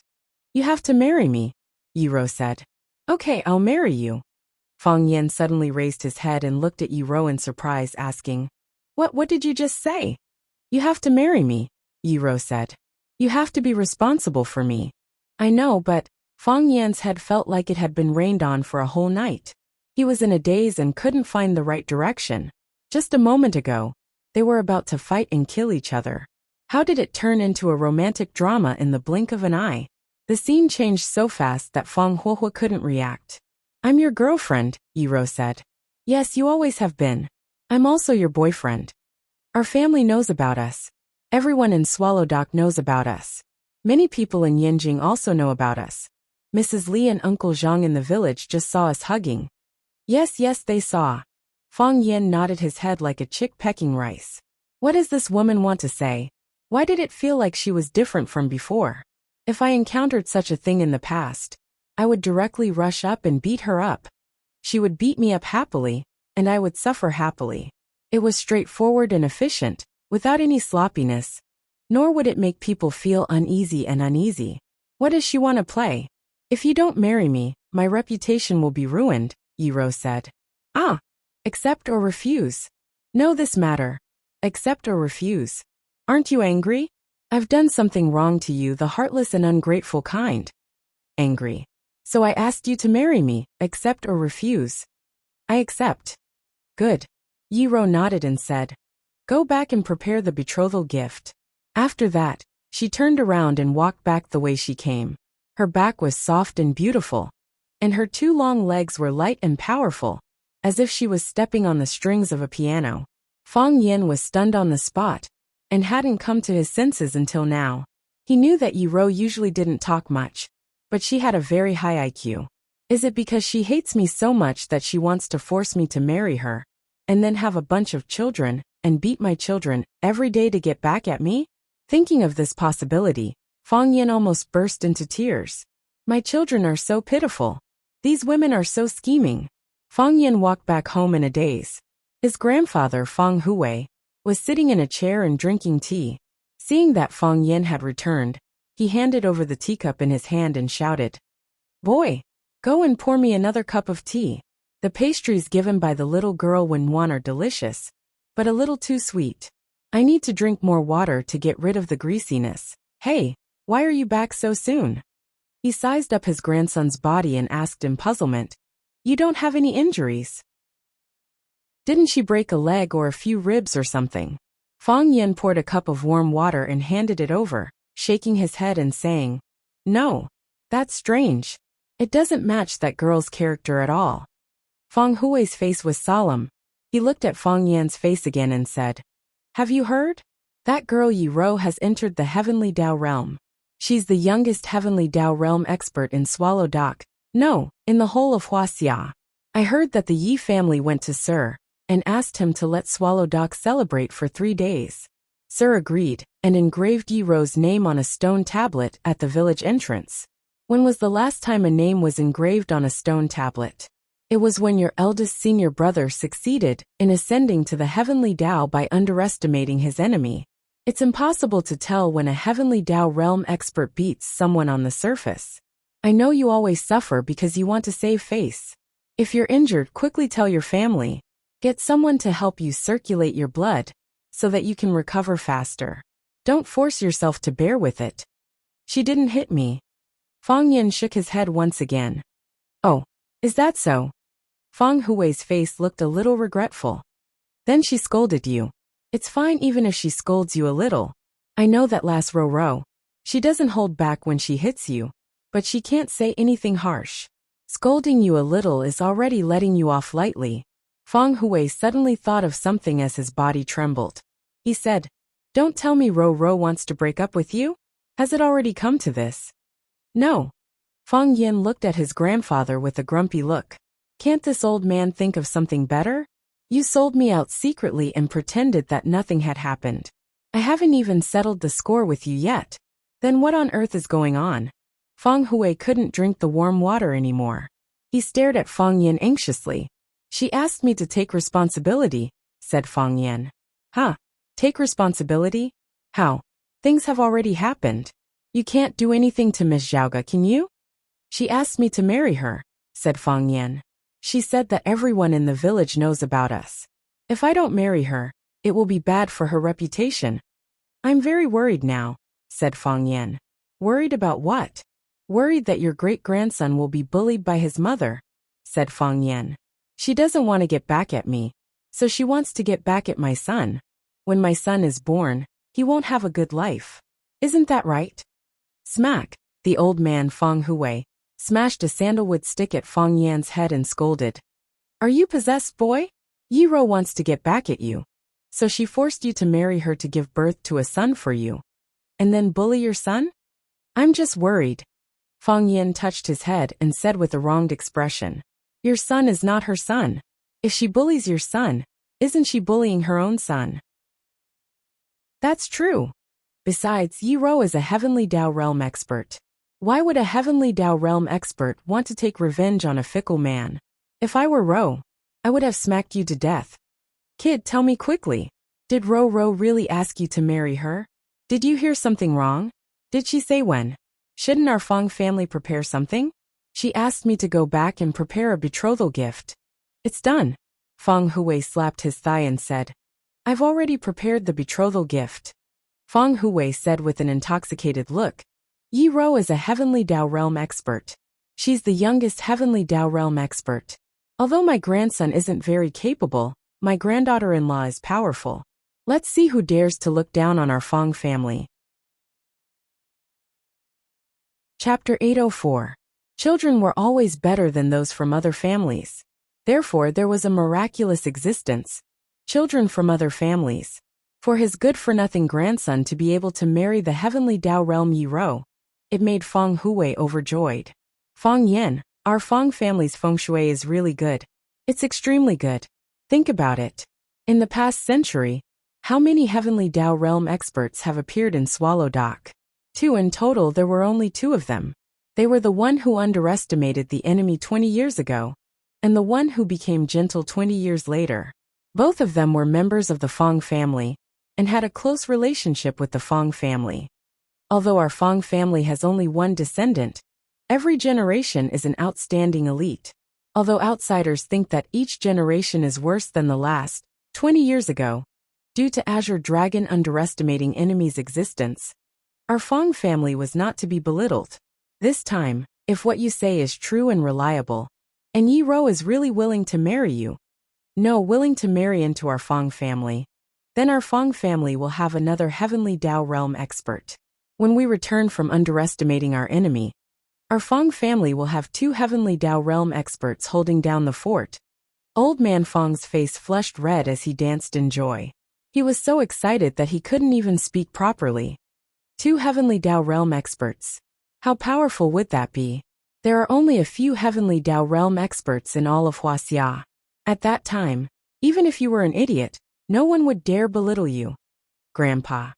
You have to marry me, Yiro said. Okay, I'll marry you. Fang Yin suddenly raised his head and looked at Yiro in surprise, asking, What did you just say? You have to marry me, Yiro said. You have to be responsible for me. I know, but Fang Yan's head felt like it had been rained on for a whole night. He was in a daze and couldn't find the right direction. Just a moment ago, they were about to fight and kill each other. How did it turn into a romantic drama in the blink of an eye? The scene changed so fast that Fang Huohua couldn't react. I'm your girlfriend, Yiro said. Yes, you always have been. I'm also your boyfriend. Our family knows about us. Everyone in Swallow Dock knows about us. Many people in Yanjing also know about us. Mrs. Li and Uncle Zhang in the village just saw us hugging. Yes, they saw. Fang Yin nodded his head like a chick pecking rice. What does this woman want to say? Why did it feel like she was different from before? If I encountered such a thing in the past, I would directly rush up and beat her up. She would beat me up happily, and I would suffer happily. It was straightforward and efficient, without any sloppiness. Nor would it make people feel uneasy and uneasy. What does she want to play? If you don't marry me, my reputation will be ruined, Yiro said. Ah! Accept or refuse. Know this matter. Accept or refuse. Aren't you angry? I've done something wrong to you, the heartless and ungrateful kind. Angry. So I asked you to marry me, accept or refuse. I accept. Good. Yiro nodded and said, go back and prepare the betrothal gift. After that, she turned around and walked back the way she came. Her back was soft and beautiful, and her 2 long legs were light and powerful, as if she was stepping on the strings of a piano. Fang Yin was stunned on the spot, and hadn't come to his senses until now. He knew that Yiro usually didn't talk much, but she had a very high IQ. Is it because she hates me so much that she wants to force me to marry her, and then have a bunch of children, and beat my children every day to get back at me? Thinking of this possibility, Fang Yin almost burst into tears. My children are so pitiful. These women are so scheming. Fang Yin walked back home in a daze. His grandfather, Fang Hui, was sitting in a chair and drinking tea. Seeing that Fang Yin had returned, he handed over the teacup in his hand and shouted, Boy, go and pour me another cup of tea. The pastries given by the little girl when one are delicious, but a little too sweet. I need to drink more water to get rid of the greasiness. Hey, why are you back so soon? He sized up his grandson's body and asked in puzzlement, You don't have any injuries? Didn't she break a leg or a few ribs or something? Fang Yin poured a cup of warm water and handed it over, shaking his head and saying, No, that's strange. It doesn't match that girl's character at all. Fang Hui's face was solemn. He looked at Fang Yan's face again and said, Have you heard? That girl Yiro has entered the Heavenly Dao realm. She's the youngest Heavenly Dao realm expert in Swallow Dock. No, in the whole of Huaxia. I heard that the Yi family went to Sir and asked him to let Swallow Dock celebrate for 3 days. Sir agreed and engraved Yiro's name on a stone tablet at the village entrance. When was the last time a name was engraved on a stone tablet? It was when your eldest senior brother succeeded in ascending to the Heavenly Dao by underestimating his enemy. It's impossible to tell when a Heavenly Dao realm expert beats someone on the surface. I know you always suffer because you want to save face. If you're injured, quickly tell your family. Get someone to help you circulate your blood, so that you can recover faster. Don't force yourself to bear with it. She didn't hit me. Fang Yin shook his head once again. Oh, is that so? Fang Hui's face looked a little regretful. Then she scolded you. It's fine even if she scolds you a little. I know that last Ro. She doesn't hold back when she hits you, but she can't say anything harsh. Scolding you a little is already letting you off lightly. Fang Hui suddenly thought of something as his body trembled. He said, Don't tell me Ro wants to break up with you? Has it already come to this? No. Fang Yin looked at his grandfather with a grumpy look. Can't this old man think of something better? You sold me out secretly and pretended that nothing had happened. I haven't even settled the score with you yet. Then what on earth is going on? Fang Hui couldn't drink the warm water anymore. He stared at Fang Yin anxiously. She asked me to take responsibility, said Fang Yin. Huh? Take responsibility? How? Things have already happened. You can't do anything to Miss Zhaoga, can you? She asked me to marry her, said Fang Yin. She said that everyone in the village knows about us. If I don't marry her, it will be bad for her reputation. I'm very worried now, said Fang Yin. Worried about what? Worried that your great-grandson will be bullied by his mother, said Fang Yin. She doesn't want to get back at me, so she wants to get back at my son. When my son is born, he won't have a good life. Isn't that right? Smack! The old man Feng Hui smashed a sandalwood stick at Feng Yan's head and scolded. Are you possessed, boy? Yi Rou wants to get back at you. So she forced you to marry her to give birth to a son for you. And then bully your son? I'm just worried. Feng Yan touched his head and said with a wronged expression. Your son is not her son. If she bullies your son, isn't she bullying her own son? That's true. Besides, Yi Rou is a Heavenly Dao Realm expert. Why would a Heavenly Dao Realm expert want to take revenge on a fickle man? If I were Rou, I would have smacked you to death. Kid, tell me quickly. Did Rou really ask you to marry her? Did you hear something wrong? Did she say when? Shouldn't our Feng family prepare something? She asked me to go back and prepare a betrothal gift. It's done. Feng Hui slapped his thigh and said. I've already prepared the betrothal gift. Feng Hui said with an intoxicated look. Yi Rou is a Heavenly Dao Realm expert. She's the youngest Heavenly Dao Realm expert. Although my grandson isn't very capable, my granddaughter-in-law is powerful. Let's see who dares to look down on our Feng family. Chapter 804. Children were always better than those from other families. Therefore, there was a miraculous existence. Children from other families. For his good-for-nothing grandson to be able to marry the Heavenly Dao Realm Yi Rou, it made Feng Hui overjoyed. Feng Yan, our Feng family's feng shui is really good. It's extremely good. Think about it. In the past century, how many Heavenly Dao Realm experts have appeared in Swallow Dock? 2 in total. There were only 2 of them. They were the one who underestimated the enemy 20 years ago, and the one who became gentle 20 years later. Both of them were members of the Feng family, and had a close relationship with the Feng family. Although our Feng family has only one descendant, every generation is an outstanding elite. Although outsiders think that each generation is worse than the last, 20 years ago, due to Azure Dragon underestimating enemy's existence, our Feng family was not to be belittled. This time, if what you say is true and reliable, and Yi Rou is really willing to marry you, willing to marry into our Feng family, then our Feng family will have another Heavenly Dao Realm expert. When we return from underestimating our enemy, our Feng family will have 2 Heavenly Dao Realm experts holding down the fort. Old Man Feng's face flushed red as he danced in joy. He was so excited that he couldn't even speak properly. 2 Heavenly Dao Realm experts. How powerful would that be? There are only a few Heavenly Dao Realm experts in all of Huaxia. At that time, even if you were an idiot, no one would dare belittle you. Grandpa.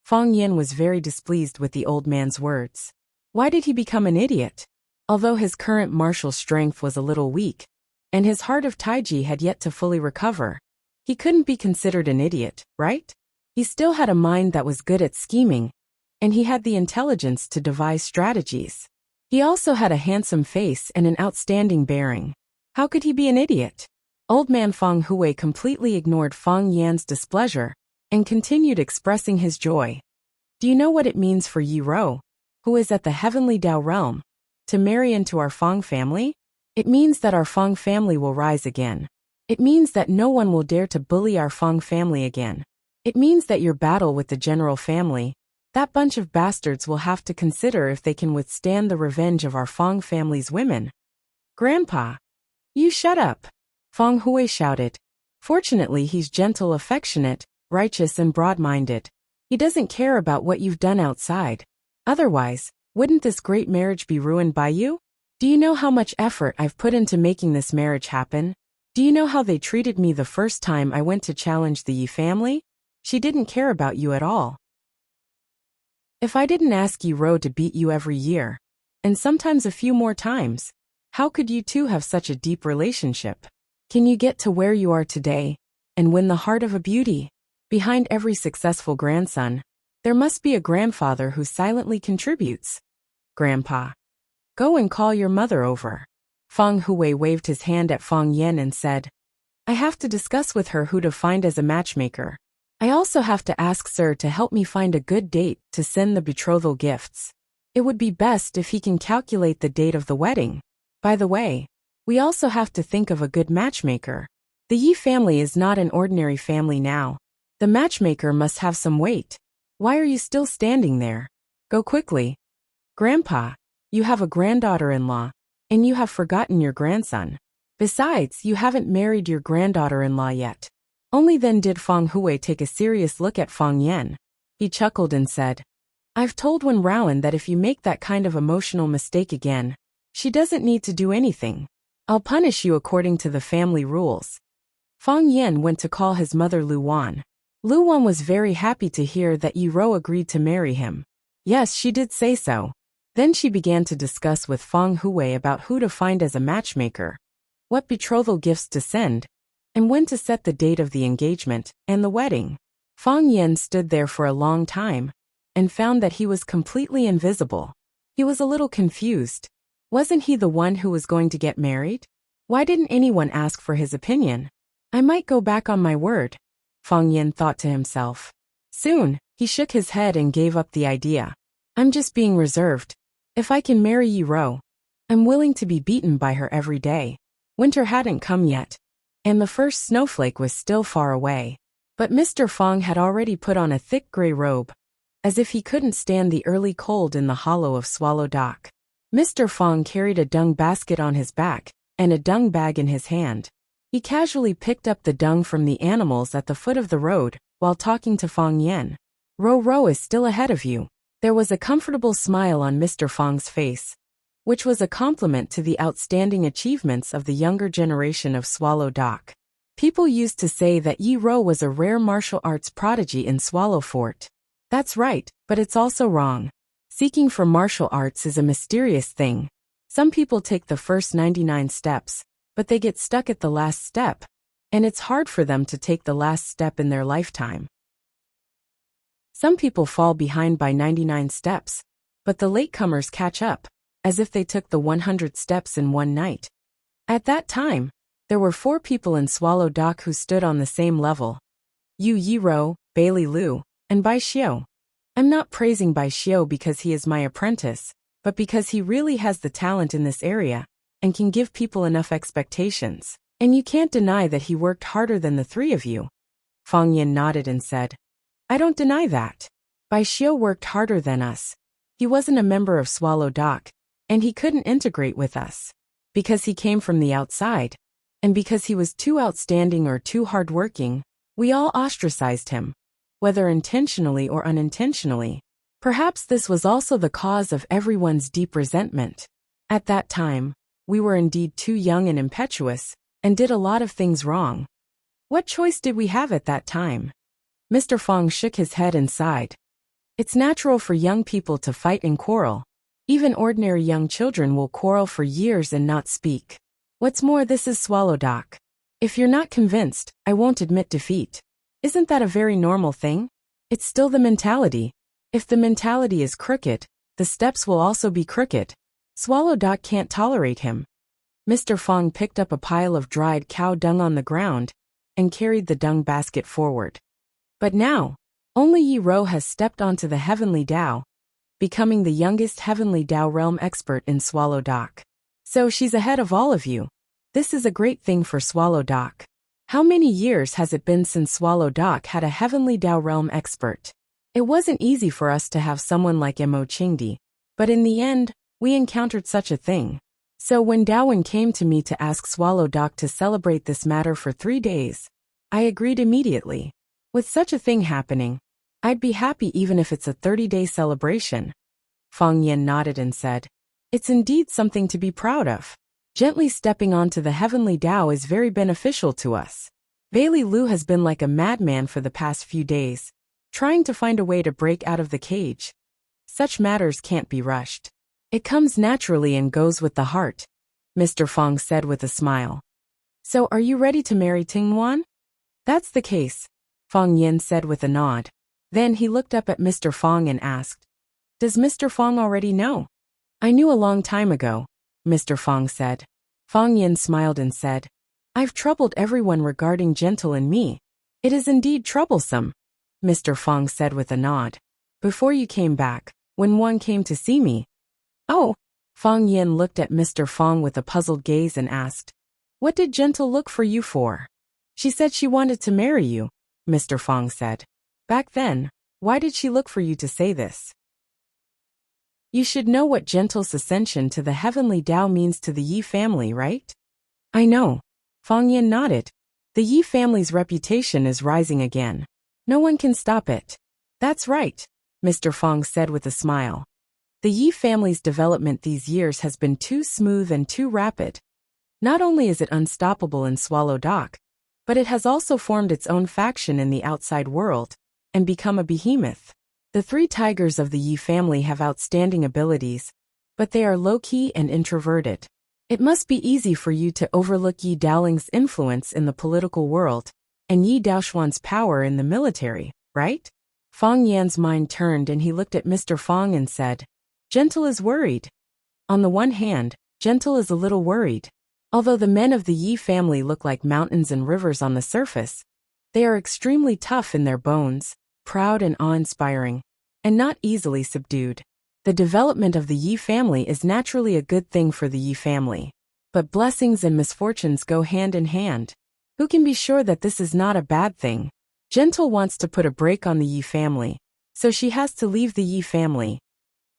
Feng Yan was very displeased with the old man's words. Why did he become an idiot? Although his current martial strength was a little weak, and his heart of Taiji had yet to fully recover, he couldn't be considered an idiot, right? He still had a mind that was good at scheming, and he had the intelligence to devise strategies. He also had a handsome face and an outstanding bearing. How could he be an idiot? Old Man Feng Hui completely ignored Feng Yan's displeasure and continued expressing his joy. Do you know what it means for Yi Rou, who is at the Heavenly Dao Realm, to marry into our Feng family? It means that our Feng family will rise again. It means that no one will dare to bully our Feng family again. It means that your battle with the general family, that bunch of bastards will have to consider if they can withstand the revenge of our Feng family's women. Grandpa! You shut up! Feng Hui shouted. Fortunately, he's gentle, affectionate, righteous and broad-minded. He doesn't care about what you've done outside. Otherwise, wouldn't this great marriage be ruined by you? Do you know how much effort I've put into making this marriage happen? Do you know how they treated me the first time I went to challenge the Yi family? She didn't care about you at all. If I didn't ask Yi Rou to beat you every year, and sometimes a few more times, how could you two have such a deep relationship? Can you get to where you are today, and win the heart of a beauty? Behind every successful grandson, there must be a grandfather who silently contributes. Grandpa. Go and call your mother over. Feng Hui waved his hand at Feng Yan and said, I have to discuss with her who to find as a matchmaker. I also have to ask Sir to help me find a good date to send the betrothal gifts. It would be best if he can calculate the date of the wedding. By the way, We also have to think of a good matchmaker. The Yi family is not an ordinary family now. The matchmaker must have some weight. Why are you still standing there? Go quickly. Grandpa, you have a granddaughter-in-law, and you have forgotten your grandson. Besides, you haven't married your granddaughter-in-law yet. Only then did Feng Hui take a serious look at Feng Yan. He chuckled and said, I've told Wen Rowan that if you make that kind of emotional mistake again, she doesn't need to do anything. I'll punish you according to the family rules. Feng Yan went to call his mother Lu Wan. Lu Wan was very happy to hear that Yi Rou agreed to marry him. Yes, she did say so. Then she began to discuss with Feng Hui about who to find as a matchmaker, what betrothal gifts to send, and when to set the date of the engagement and the wedding. Feng Yan stood there for a long time and found that he was completely invisible. He was a little confused. Wasn't he the one who was going to get married? Why didn't anyone ask for his opinion? I might go back on my word, Feng Yan thought to himself. Soon, he shook his head and gave up the idea. I'm just being reserved. If I can marry Yi Rou, I'm willing to be beaten by her every day. Winter hadn't come yet, and the first snowflake was still far away. But Mr. Feng had already put on a thick gray robe, as if he couldn't stand the early cold in the hollow of Swallow Dock. Mr. Feng carried a dung basket on his back and a dung bag in his hand. He casually picked up the dung from the animals at the foot of the road while talking to Feng Yan. Ro is still ahead of you. There was a comfortable smile on Mr. Feng's face, which was a compliment to the outstanding achievements of the younger generation of Swallow Dock. People used to say that Yi Rou was a rare martial arts prodigy in Swallow Fort. That's right, but it's also wrong. Seeking for martial arts is a mysterious thing. Some people take the first 99 steps, but they get stuck at the last step, and it's hard for them to take the last step in their lifetime. Some people fall behind by 99 steps, but the latecomers catch up, as if they took the 100 steps in one night. At that time, there were 4 people in Swallow Dock who stood on the same level. Yi Rou, Bailey Liu, and Bai Xiu. I'm not praising Bai Xiu because he is my apprentice, but because he really has the talent in this area and can give people enough expectations. And you can't deny that he worked harder than the 3 of you. Feng Yan nodded and said, I don't deny that. Bai Xiu worked harder than us. He wasn't a member of Swallow Dock, and he couldn't integrate with us. Because he came from the outside, and because he was too outstanding or too hardworking, we all ostracized him, whether intentionally or unintentionally. Perhaps this was also the cause of everyone's deep resentment. At that time, we were indeed too young and impetuous, and did a lot of things wrong. What choice did we have at that time? Mr. Feng shook his head and sighed. It's natural for young people to fight and quarrel. Even ordinary young children will quarrel for years and not speak. What's more, this is Swallow Dock. If you're not convinced, I won't admit defeat. Isn't that a very normal thing? It's still the mentality. If the mentality is crooked, the steps will also be crooked. Swallow Dock can't tolerate him. Mr. Feng picked up a pile of dried cow dung on the ground and carried the dung basket forward. But now, only Yi Rou has stepped onto the Heavenly Dao, becoming the youngest Heavenly Dao realm expert in Swallow Dock. So she's ahead of all of you. This is a great thing for Swallow Dock. How many years has it been since Swallow Dock had a Heavenly Dao realm expert? It wasn't easy for us to have someone like Mo Qingdi, but in the end, we encountered such a thing. So when Daowen came to me to ask Swallow Dock to celebrate this matter for 3 days, I agreed immediately. With such a thing happening, I'd be happy even if it's a 30-day celebration. Feng Yan nodded and said, It's indeed something to be proud of. Gently stepping onto the Heavenly Dao is very beneficial to us. Bailey Liu has been like a madman for the past few days, trying to find a way to break out of the cage. Such matters can't be rushed. It comes naturally and goes with the heart, Mr. Feng said with a smile. So are you ready to marry Tingwan? That's the case, Feng Yan said with a nod. Then he looked up at Mr. Feng and asked, Does Mr. Feng already know? I knew a long time ago, Mr. Feng said. Feng Yan smiled and said, I've troubled everyone regarding Gentle and me. It is indeed troublesome, Mr. Feng said with a nod. Before you came back, when one came to see me. Oh, Fang Yin looked at Mr. Fong with a puzzled gaze and asked, "What did Gentle look for you for?" "She said she wanted to marry you," Mr. Fong said. "Back then, why did she look for you to say this?" "You should know what Gentle's ascension to the heavenly Tao means to the Yi family, right?" "I know." Fang Yin nodded. "The Yi family's reputation is rising again. No one can stop it." "That's right," Mr. Fong said with a smile. "The Yi family's development these years has been too smooth and too rapid. Not only is it unstoppable in Swallow Dock, but it has also formed its own faction in the outside world and become a behemoth. The three tigers of the Yi family have outstanding abilities, but they are low-key and introverted. It must be easy for you to overlook Yi Daoling's influence in the political world and Yi Daoshuan's power in the military, right?" Fang Yan's mind turned and he looked at Mr. Fong and said, "Gentle is worried." On the one hand, Gentle is a little worried. Although the men of the Yi family look like mountains and rivers on the surface, they are extremely tough in their bones, proud and awe-inspiring, and not easily subdued. The development of the Yi family is naturally a good thing for the Yi family. But blessings and misfortunes go hand in hand. Who can be sure that this is not a bad thing? Gentle wants to put a break on the Yi family, so she has to leave the Yi family.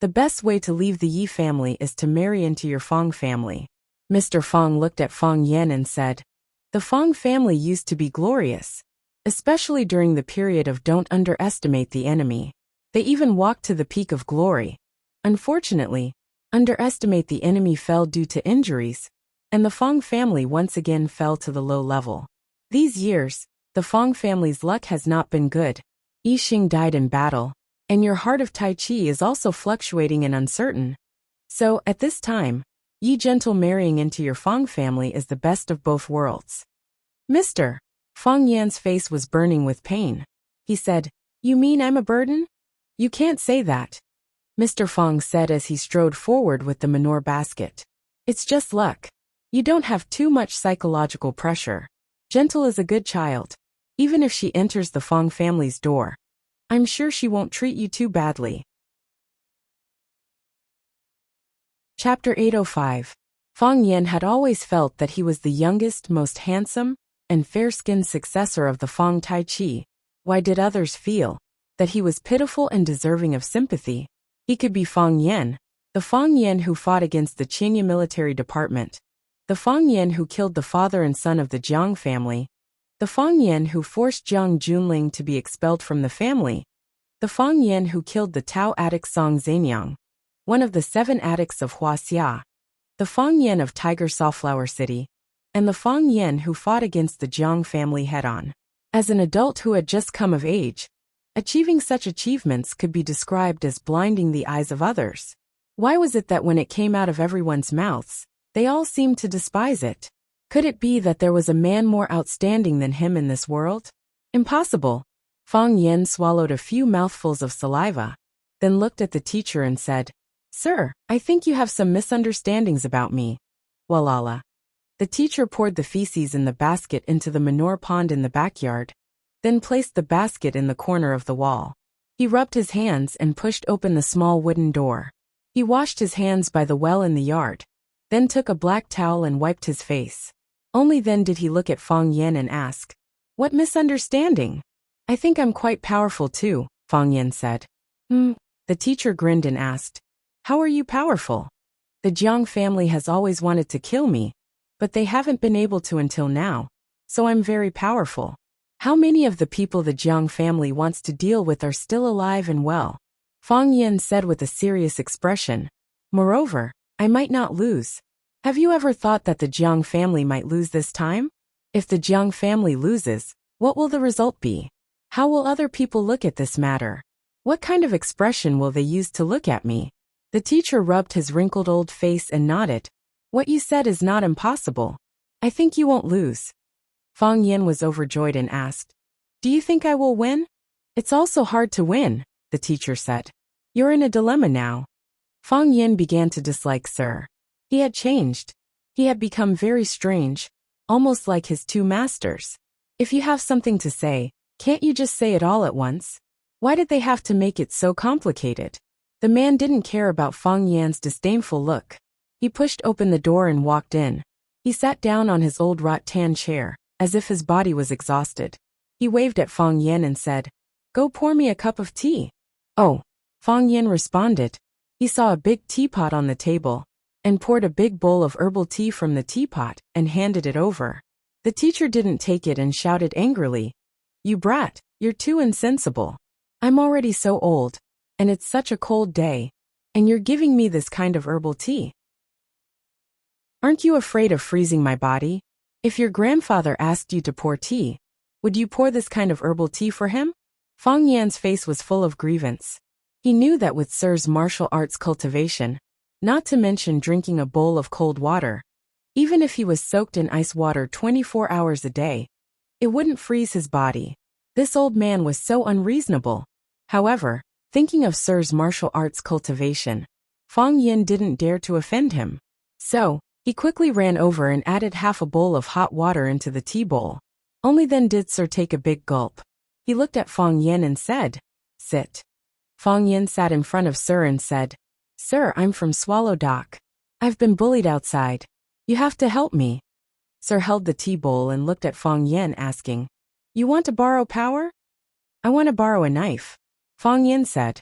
The best way to leave the Yi family is to marry into your Fong family. Mr. Fong looked at Fang Yen and said, "The Fong family used to be glorious, especially during the period of don't underestimate the enemy. They even walked to the peak of glory. Unfortunately, underestimate the enemy fell due to injuries, and the Fong family once again fell to the low level. These years, the Fong family's luck has not been good. Yi Xing died in battle, and your heart of Tai Chi is also fluctuating and uncertain. So, at this time, Yi Gentle marrying into your Fong family is the best of both worlds." "Mr. Fang Yan's face was burning with pain. He said, "You mean I'm a burden?" "You can't say that," Mr. Fong said as he strode forward with the manure basket. "It's just luck. You don't have too much psychological pressure. Gentle is a good child. Even if she enters the Fong family's door, I'm sure she won't treat you too badly." Chapter 805. Fang Yen had always felt that he was the youngest, most handsome, and fair-skinned successor of the Fong Tai Chi. Why did others feel that he was pitiful and deserving of sympathy? He could be Fang Yen, the Fang Yen who fought against the Qingye military department, the Fang Yen who killed the father and son of the Jiang family, the Fang Yen who forced Jiang Junling to be expelled from the family, the Fang Yen who killed the Tao addict Song Zhenyang, one of the 7 addicts of Huaxia, the Fang Yen of Tiger Sawflower City, and the Fang Yen who fought against the Jiang family head-on. As an adult who had just come of age, achieving such achievements could be described as blinding the eyes of others. Why was it that when it came out of everyone's mouths, they all seemed to despise it? Could it be that there was a man more outstanding than him in this world? Impossible. Fang Yen swallowed a few mouthfuls of saliva, then looked at the teacher and said, "Sir, I think you have some misunderstandings about me." Walala. The teacher poured the feces in the basket into the manure pond in the backyard, then placed the basket in the corner of the wall. He rubbed his hands and pushed open the small wooden door. He washed his hands by the well in the yard, then took a black towel and wiped his face. Only then did he look at Fang Yen and ask, "What misunderstanding?" "I think I'm quite powerful too," Fang Yen said. The teacher grinned and asked, "How are you powerful?" "The Jiang family has always wanted to kill me, but they haven't been able to until now, so I'm very powerful. How many of the people the Jiang family wants to deal with are still alive and well?" Fang Yen said with a serious expression. "Moreover, I might not lose. Have you ever thought that the Jiang family might lose this time? If the Jiang family loses, what will the result be? How will other people look at this matter? What kind of expression will they use to look at me?" The teacher rubbed his wrinkled old face and nodded. "What you said is not impossible. I think you won't lose." Fang Yen was overjoyed and asked, "Do you think I will win?" "It's also hard to win," the teacher said. "You're in a dilemma now." Fang Yen began to dislike Sir. He had changed. He had become very strange, almost like his 2 masters. If you have something to say, can't you just say it all at once? Why did they have to make it so complicated? The man didn't care about Fang Yan's disdainful look. He pushed open the door and walked in. He sat down on his old rattan chair, as if his body was exhausted. He waved at Fang Yen and said, "Go pour me a cup of tea." "Oh." Fang Yen responded. He saw a big teapot on the table, and poured a big bowl of herbal tea from the teapot and handed it over. The teacher didn't take it and shouted angrily, "You brat, you're too insensible. I'm already so old, and it's such a cold day, and you're giving me this kind of herbal tea. Aren't you afraid of freezing my body? If your grandfather asked you to pour tea, would you pour this kind of herbal tea for him?" Fang Yan's face was full of grievance. He knew that with Sir's martial arts cultivation, not to mention drinking a bowl of cold water, even if he was soaked in ice water 24 hours a day, it wouldn't freeze his body. This old man was so unreasonable. However, thinking of Sir's martial arts cultivation, Fang Yin didn't dare to offend him. So, he quickly ran over and added half a bowl of hot water into the tea bowl. Only then did Sir take a big gulp. He looked at Fang Yin and said, "Sit." Fang Yin sat in front of Sir and said, "Sir, I'm from Swallow Dock. I've been bullied outside. You have to help me." Sir held the tea bowl and looked at Fang Yin asking, "You want to borrow power?" "I want to borrow a knife," Fang Yin said.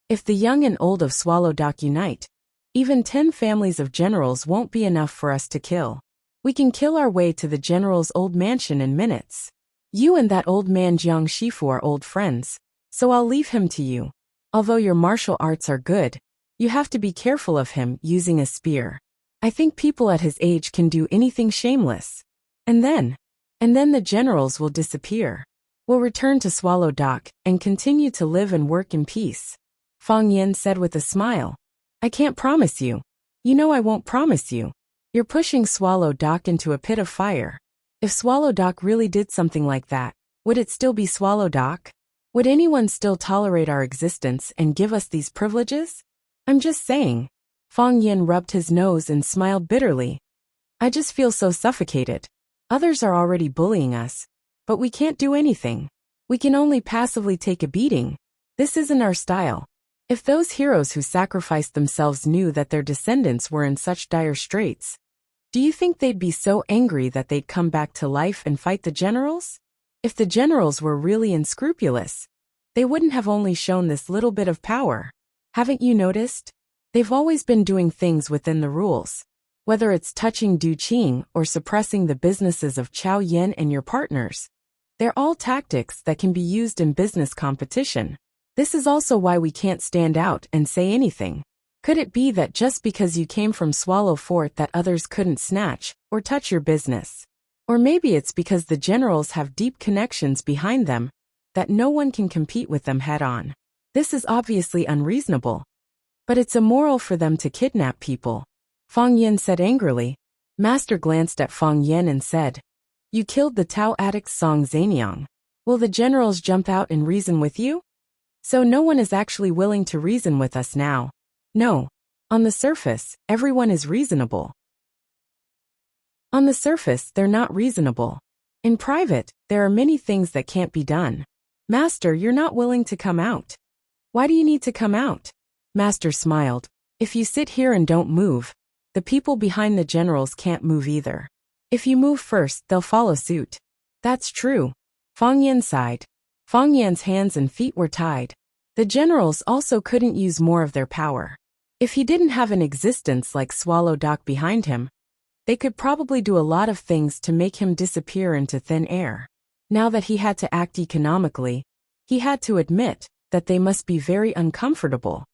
"If the young and old of Swallow Dock unite, even 10 families of generals won't be enough for us to kill. We can kill our way to the general's old mansion in minutes. You and that old man Jiang Shifu are old friends, so I'll leave him to you. Although your martial arts are good, you have to be careful of him using a spear. I think people at his age can do anything shameless. And then the generals will disappear. We'll return to Swallow Dock and continue to live and work in peace." Fang Yin said with a smile, "I can't promise you. You know I won't promise you. You're pushing Swallow Dock into a pit of fire. If Swallow Dock really did something like that, would it still be Swallow Dock? Would anyone still tolerate our existence and give us these privileges? I'm just saying." Fang Yin rubbed his nose and smiled bitterly. "I just feel so suffocated. Others are already bullying us, but we can't do anything. We can only passively take a beating. This isn't our style. If those heroes who sacrificed themselves knew that their descendants were in such dire straits, do you think they'd be so angry that they'd come back to life and fight the generals? If the generals were really unscrupulous, they wouldn't have only shown this little bit of power. Haven't you noticed? They've always been doing things within the rules. Whether it's touching Du Qing or suppressing the businesses of Chao Yen and your partners, they're all tactics that can be used in business competition. This is also why we can't stand out and say anything. Could it be that just because you came from Swallow Fort that others couldn't snatch or touch your business? Or maybe it's because the generals have deep connections behind them that no one can compete with them head-on. This is obviously unreasonable. But it's immoral for them to kidnap people," Fang Yin said angrily. Master glanced at Fang Yin and said, "You killed the Tao addict Song Zanyang. Will the generals jump out and reason with you? So no one is actually willing to reason with us now." "No. On the surface, everyone is reasonable. On the surface, they're not reasonable. In private, there are many things that can't be done. Master, you're not willing to come out. Why do you need to come out?" Master smiled. "If you sit here and don't move, the people behind the generals can't move either. If you move first, they'll follow suit." "That's true." Fang Yin sighed. Fang Yan's hands and feet were tied. The generals also couldn't use more of their power. If he didn't have an existence like Swallow Dock behind him, they could probably do a lot of things to make him disappear into thin air. Now that he had to act economically, he had to admit that they must be very uncomfortable.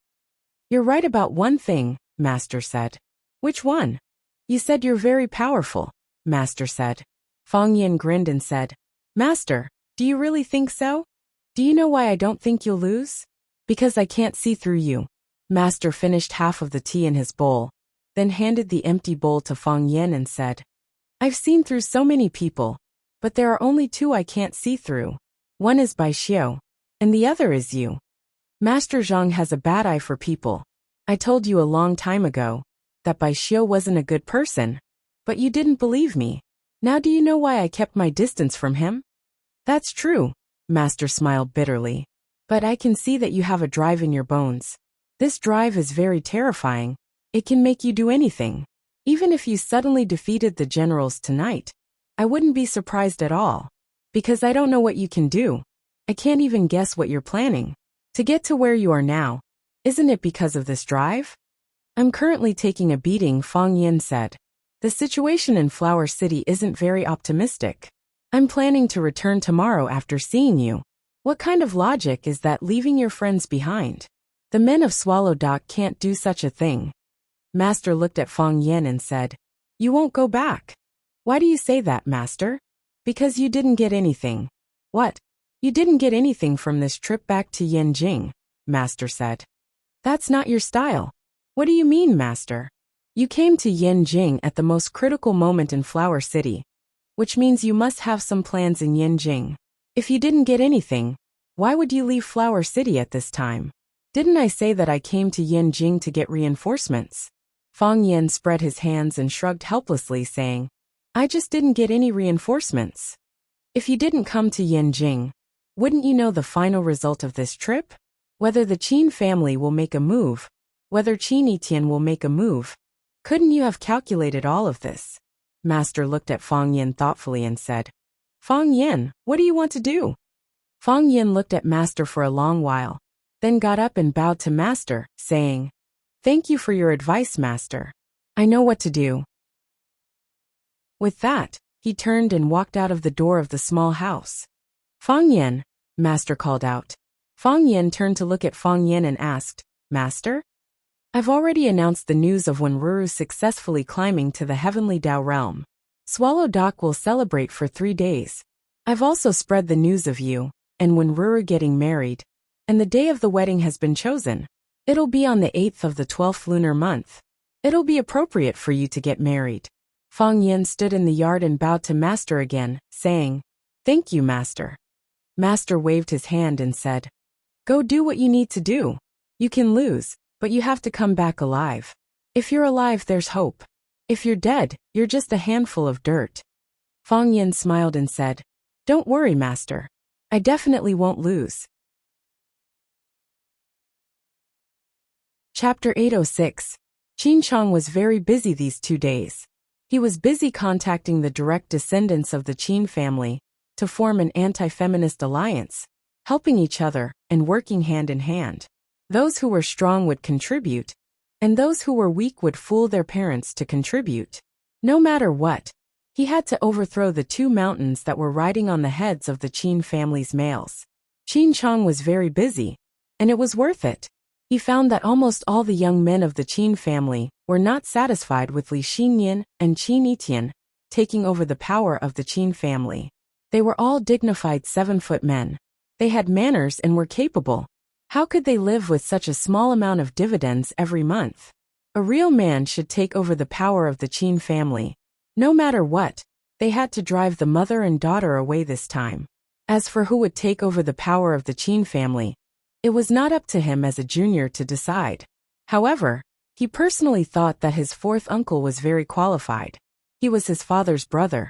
"You're right about one thing," Master said. "Which one?" "You said you're very powerful," Master said. Fang Yin grinned and said, "Master, do you really think so? Do you know why I don't think you'll lose? Because I can't see through you." Master finished half of the tea in his bowl, then handed the empty bowl to Fang Yin and said, "I've seen through so many people, but there are only 2 I can't see through. One is Bai Xiu, and the other is you. Master Zhang has a bad eye for people. I told you a long time ago that Bai Xiu wasn't a good person, but you didn't believe me. Now do you know why I kept my distance from him?" "That's true," Master smiled bitterly. "But I can see that you have a drive in your bones. This drive is very terrifying. It can make you do anything. Even if you suddenly defeated the generals tonight, I wouldn't be surprised at all. Because I don't know what you can do. I can't even guess what you're planning. To get to where you are now, isn't it because of this drive? I'm currently taking a beating, Fang Yin said. The situation in Flower City isn't very optimistic. I'm planning to return tomorrow after seeing you. What kind of logic is that, leaving your friends behind? The men of Swallow Dock can't do such a thing. Master looked at Fang Yin and said, You won't go back. Why do you say that, Master? Because you didn't get anything. What? You didn't get anything from this trip back to Yanjing, Master said. That's not your style. What do you mean, Master? You came to Yanjing at the most critical moment in Flower City, which means you must have some plans in Yanjing. If you didn't get anything, why would you leave Flower City at this time? Didn't I say that I came to Yanjing to get reinforcements? Fang Yin spread his hands and shrugged helplessly, saying, I just didn't get any reinforcements. If you didn't come to Yanjing, wouldn't you know the final result of this trip? Whether the Qin family will make a move, whether Qin Etienne will make a move. Couldn't you have calculated all of this? Master looked at Fang Yin thoughtfully and said, Fang Yin, what do you want to do? Fang Yin looked at Master for a long while, then got up and bowed to Master, saying, Thank you for your advice, Master. I know what to do. With that, he turned and walked out of the door of the small house. Fang Yin, Master called out. Fang Yin turned to look at Fang Yin and asked, Master? I've already announced the news of Wenruru successfully climbing to the Heavenly Dao realm. Swallow Dock will celebrate for 3 days. I've also spread the news of you and Wenruru getting married, and the day of the wedding has been chosen. It'll be on the 8th of the 12th lunar month. It'll be appropriate for you to get married. Fang Yin stood in the yard and bowed to Master again, saying, Thank you, Master. Master waved his hand and said, Go do what you need to do. You can lose, but you have to come back alive. If you're alive, there's hope. If you're dead, you're just a handful of dirt. Fang Yin smiled and said, Don't worry, Master. I definitely won't lose. Chapter 806. Qin Chang was very busy these 2 days. He was busy contacting the direct descendants of the Qin family to form an anti-feminist alliance, helping each other and working hand in hand. Those who were strong would contribute, and those who were weak would fool their parents to contribute. No matter what, he had to overthrow the 2 mountains that were riding on the heads of the Qin family's males. Qin Chang was very busy, and it was worth it. He found that almost all the young men of the Qin family were not satisfied with Li Xinyan and Qin Etienne taking over the power of the Qin family. They were all dignified 7-foot men. They had manners and were capable. How could they live with such a small amount of dividends every month? A real man should take over the power of the Qin family. No matter what, they had to drive the mother and daughter away this time. As for who would take over the power of the Qin family, it was not up to him as a junior to decide. However, he personally thought that his 4th uncle was very qualified. He was his father's brother,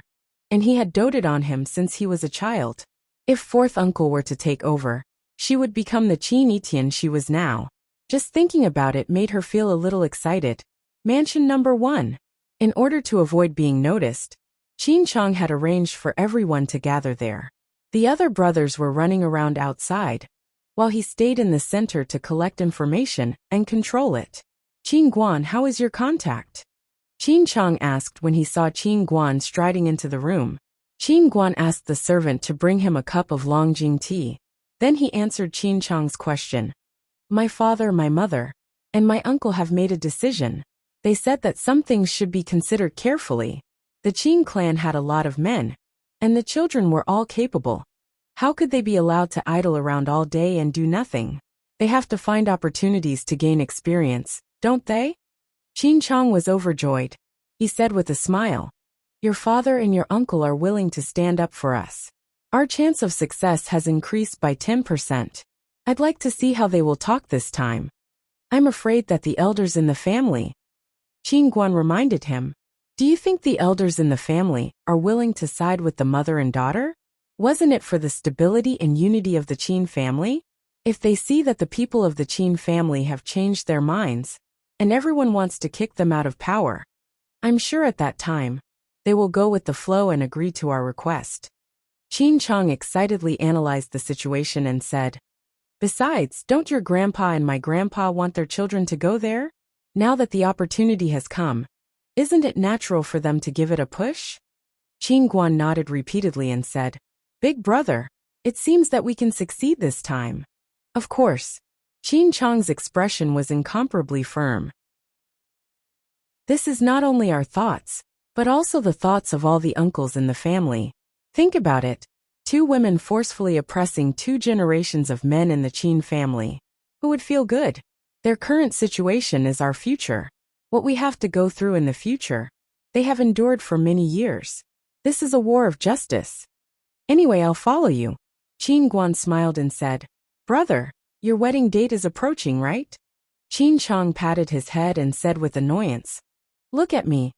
and he had doted on him since he was a child. If 4th uncle were to take over, she would become the Qin Etienne she was now. Just thinking about it made her feel a little excited. Mansion number 1. In order to avoid being noticed, Qin Chang had arranged for everyone to gather there. The other brothers were running around outside, while he stayed in the center to collect information and control it. Qin Guan, how is your contact? Qin Chang asked when he saw Qin Guan striding into the room. Qin Guan asked the servant to bring him a cup of Longjing tea. Then he answered Qin Chang's question. My father, my mother, and my uncle have made a decision. They said that some things should be considered carefully. The Qin clan had a lot of men, and the children were all capable. How could they be allowed to idle around all day and do nothing? They have to find opportunities to gain experience, don't they? Qin Chang was overjoyed. He said with a smile, Your father and your uncle are willing to stand up for us. Our chance of success has increased by 10%. I'd like to see how they will talk this time. I'm afraid that the elders in the family. Qin Guan reminded him. Do you think the elders in the family are willing to side with the mother and daughter? Wasn't it for the stability and unity of the Qin family? If they see that the people of the Qin family have changed their minds, and everyone wants to kick them out of power. I'm sure at that time, they will go with the flow and agree to our request. Qin Chang excitedly analyzed the situation and said, "Besides, don't your grandpa and my grandpa want their children to go there? Now that the opportunity has come, isn't it natural for them to give it a push?" Qin Guan nodded repeatedly and said, "Big brother, it seems that we can succeed this time." Of course. Qin Chang's expression was incomparably firm. This is not only our thoughts, but also the thoughts of all the uncles in the family. Think about it. 2 women forcefully oppressing 2 generations of men in the Qin family. Who would feel good? Their current situation is our future. What we have to go through in the future, they have endured for many years. This is a war of justice. Anyway, I'll follow you. Qin Guan smiled and said, "Brother, your wedding date is approaching, right?" Qin Chang patted his head and said with annoyance, "Look at me.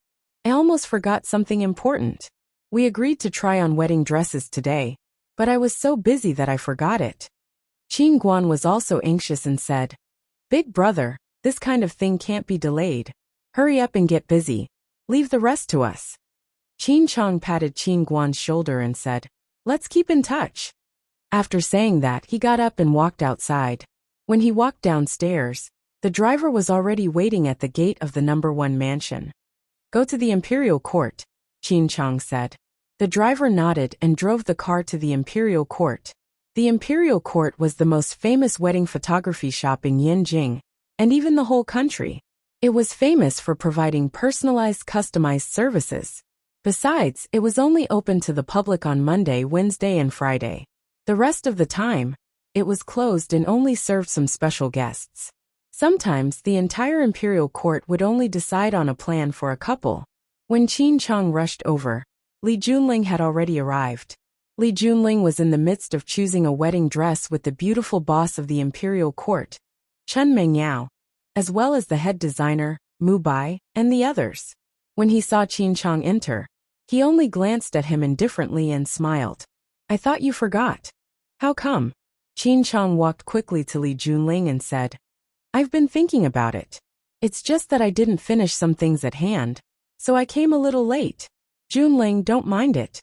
I almost forgot something important. We agreed to try on wedding dresses today, but I was so busy that I forgot it." Qin Guan was also anxious and said, "Big brother, this kind of thing can't be delayed. Hurry up and get busy. Leave the rest to us." Qin Chang patted Qin Guan's shoulder and said, "Let's keep in touch." After saying that, he got up and walked outside. When he walked downstairs, the driver was already waiting at the gate of the number 1 mansion. "Go to the Imperial Court," Qin Chang said. The driver nodded and drove the car to the Imperial Court. The Imperial Court was the most famous wedding photography shop in Yanjing, and even the whole country. It was famous for providing personalized, customized services. Besides, it was only open to the public on Monday, Wednesday, and Friday. The rest of the time, it was closed and only served some special guests. Sometimes, the entire Imperial Court would only decide on a plan for a couple. When Qin Chang rushed over, Li Junling had already arrived. Li Junling was in the midst of choosing a wedding dress with the beautiful boss of the Imperial Court, Chen Mengyao, as well as the head designer, Mu Bai, and the others. When he saw Qin Chang enter, he only glanced at him indifferently and smiled. "I thought you forgot. How come?" Qin Chang walked quickly to Li Junling and said, "I've been thinking about it. It's just that I didn't finish some things at hand, so I came a little late. Junling, don't mind it."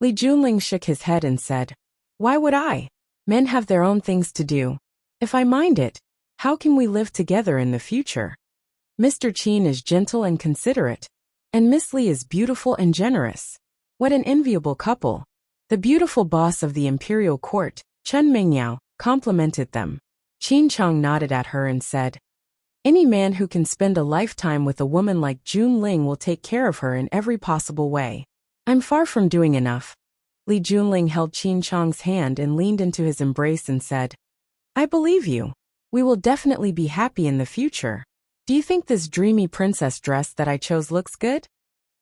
Li Junling shook his head and said, "Why would I? Men have their own things to do. If I mind it, how can we live together in the future? Mr. Qin is gentle and considerate, and Miss Li is beautiful and generous. What an enviable couple." The beautiful boss of the Imperial Court, Chen Mengyao, complimented them. Qin Chang nodded at her and said, "Any man who can spend a lifetime with a woman like Junling will take care of her in every possible way. I'm far from doing enough." Li Junling held Qin Chang's hand and leaned into his embrace and said, "I believe you. We will definitely be happy in the future. Do you think this dreamy princess dress that I chose looks good?"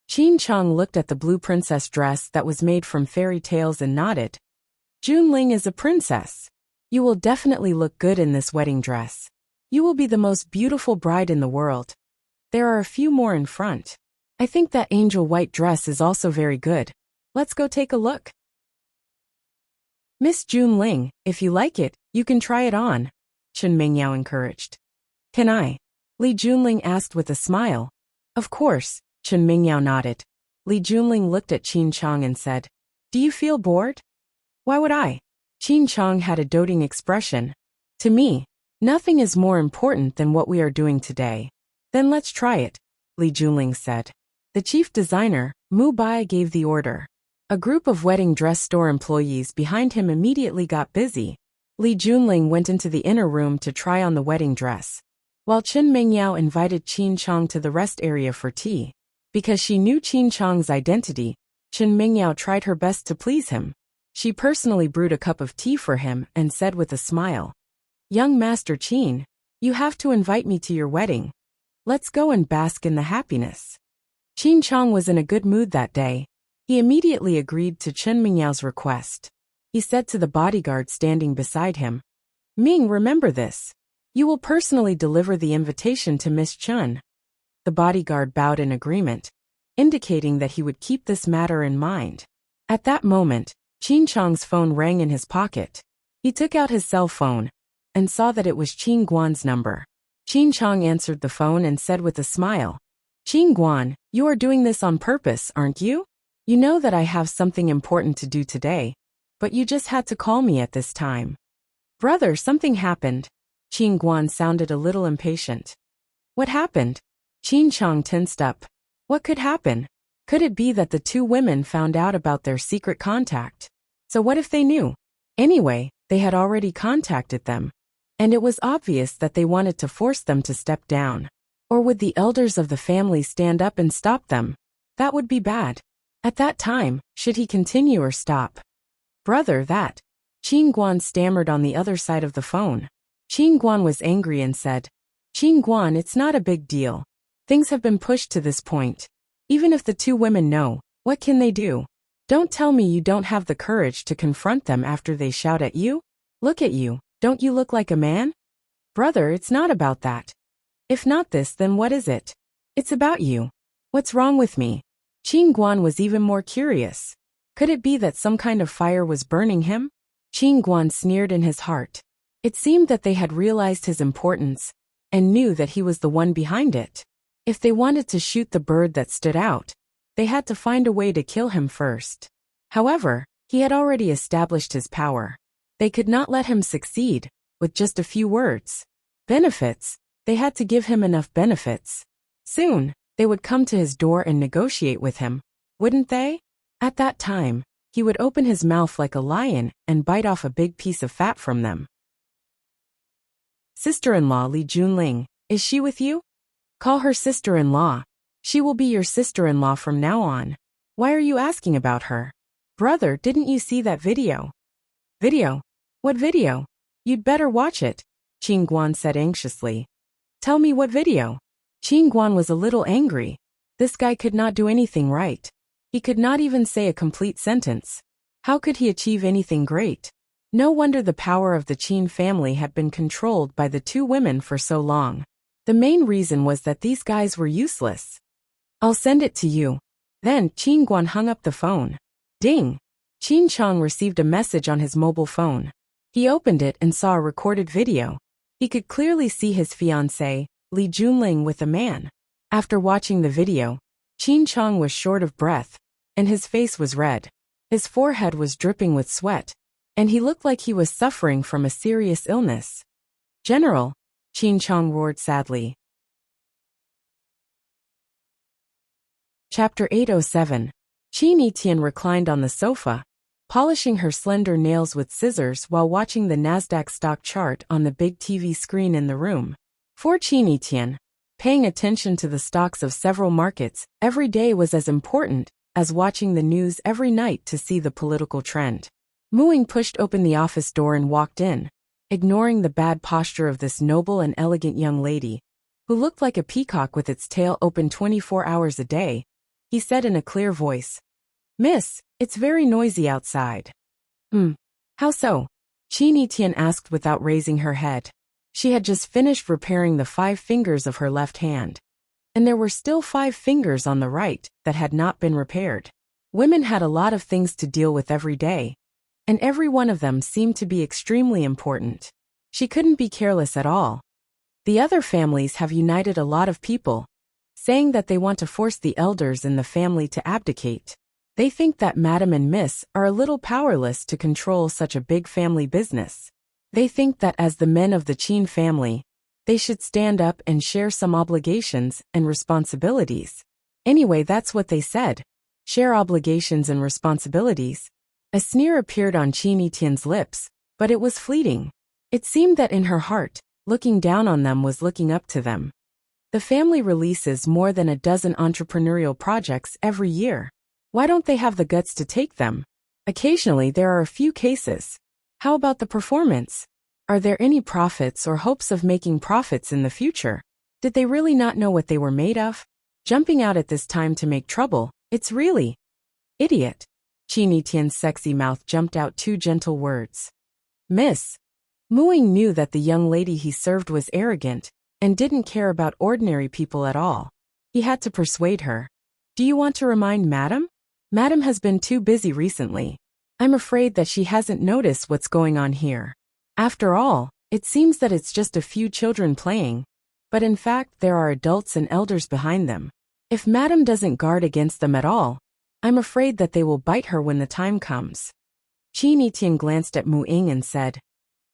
Qin Chang looked at the blue princess dress that was made from fairy tales and nodded. "Junling is a princess. You will definitely look good in this wedding dress. You will be the most beautiful bride in the world. There are a few more in front. I think that angel white dress is also very good. Let's go take a look." "Miss Junling, if you like it, you can try it on," Chen Mingyao encouraged. "Can I?" Li Junling asked with a smile. "Of course," Chen Mingyao nodded. Li Junling looked at Qin Chang and said, "Do you feel bored?" "Why would I?" Qin Chang had a doting expression. "To me, nothing is more important than what we are doing today." "Then let's try it," Li Junling said. The chief designer, Mu Bai, gave the order. A group of wedding dress store employees behind him immediately got busy. Li Junling went into the inner room to try on the wedding dress, while Chen Mengyao invited Qin Chang to the rest area for tea. Because she knew Qin Chang's identity, Chen Mengyao tried her best to please him. She personally brewed a cup of tea for him and said with a smile, "Young Master Qin, you have to invite me to your wedding. Let's go and bask in the happiness." Qin Chang was in a good mood that day. He immediately agreed to Chen Mingyao's request. He said to the bodyguard standing beside him, "Ming, remember this. You will personally deliver the invitation to Miss Chen." The bodyguard bowed in agreement, indicating that he would keep this matter in mind. At that moment, Qin Chang's phone rang in his pocket. He took out his cell phone and saw that it was Qin Guan's number. Qin Chong answered the phone and said with a smile, Qin Guan, you are doing this on purpose, aren't you? You know that I have something important to do today, but you just had to call me at this time. Brother, something happened. Qin Guan sounded a little impatient. What happened? Qin Chong tensed up. What could happen? Could it be that the two women found out about their secret contact? So what if they knew? Anyway, they had already contacted them, and it was obvious that they wanted to force them to step down. Or would the elders of the family stand up and stop them? That would be bad. At that time, should he continue or stop? Brother, that. Qin Guan stammered on the other side of the phone. Qin Guan was angry and said, Qin Guan, it's not a big deal. Things have been pushed to this point. Even if the two women know, what can they do? Don't tell me you don't have the courage to confront them after they shout at you? Look at you, don't you look like a man? Brother, it's not about that. If not this, then what is it? It's about you. What's wrong with me? Qin Guan was even more curious. Could it be that some kind of fire was burning him? Qin Guan sneered in his heart. It seemed that they had realized his importance, and knew that he was the one behind it. If they wanted to shoot the bird that stood out, they had to find a way to kill him first. However, he had already established his power. They could not let him succeed, with just a few words. Benefits, they had to give him enough benefits. Soon, they would come to his door and negotiate with him, wouldn't they? At that time, he would open his mouth like a lion and bite off a big piece of fat from them. Sister-in-law Li Junling, is she with you? Call her sister-in-law. She will be your sister-in-law from now on. Why are you asking about her? Brother, didn't you see that video? Video? What video? You'd better watch it, Qin Guan said anxiously. Tell me what video? Qin Guan was a little angry. This guy could not do anything right. He could not even say a complete sentence. How could he achieve anything great? No wonder the power of the Qin family had been controlled by the two women for so long. The main reason was that these guys were useless. I'll send it to you. Then, Qin Guan hung up the phone. Ding! Qin Chong received a message on his mobile phone. He opened it and saw a recorded video. He could clearly see his fiancée, Li Junling, with a man. After watching the video, Qin Chong was short of breath, and his face was red. His forehead was dripping with sweat, and he looked like he was suffering from a serious illness. General, Qin Chong roared sadly. Chapter 807. Qin Etienne reclined on the sofa, polishing her slender nails with scissors while watching the Nasdaq stock chart on the big TV screen in the room. For Qin Etienne, paying attention to the stocks of several markets every day was as important as watching the news every night to see the political trend. Muing pushed open the office door and walked in, ignoring the bad posture of this noble and elegant young lady, who looked like a peacock with its tail open 24 hours a day. He said in a clear voice, Miss, it's very noisy outside. How so? Qin Etienne asked without raising her head. She had just finished repairing the 5 fingers of her left hand, and there were still 5 fingers on the right that had not been repaired. Women had a lot of things to deal with every day, and every one of them seemed to be extremely important. She couldn't be careless at all. The other families have united a lot of people, saying that they want to force the elders in the family to abdicate. They think that Madam and Miss are a little powerless to control such a big family business. They think that as the men of the Qin family, they should stand up and share some obligations and responsibilities. Anyway, that's what they said. Share obligations and responsibilities. A sneer appeared on Qin Etienne's lips, but it was fleeting. It seemed that in her heart, looking down on them was looking up to them. The family releases more than a dozen entrepreneurial projects every year. Why don't they have the guts to take them? Occasionally there are a few cases. How about the performance? Are there any profits or hopes of making profits in the future? Did they really not know what they were made of? Jumping out at this time to make trouble, it's really idiot. Qin Etienne's sexy mouth jumped out 2 gentle words. Miss. Muing knew that the young lady he served was arrogant and didn't care about ordinary people at all. He had to persuade her. Do you want to remind Madam? Madam has been too busy recently. I'm afraid that she hasn't noticed what's going on here. After all, it seems that it's just a few children playing. but in fact there are adults and elders behind them. If Madam doesn't guard against them at all, I'm afraid that they will bite her when the time comes. Qin Yitian glanced at Mu Ying and said,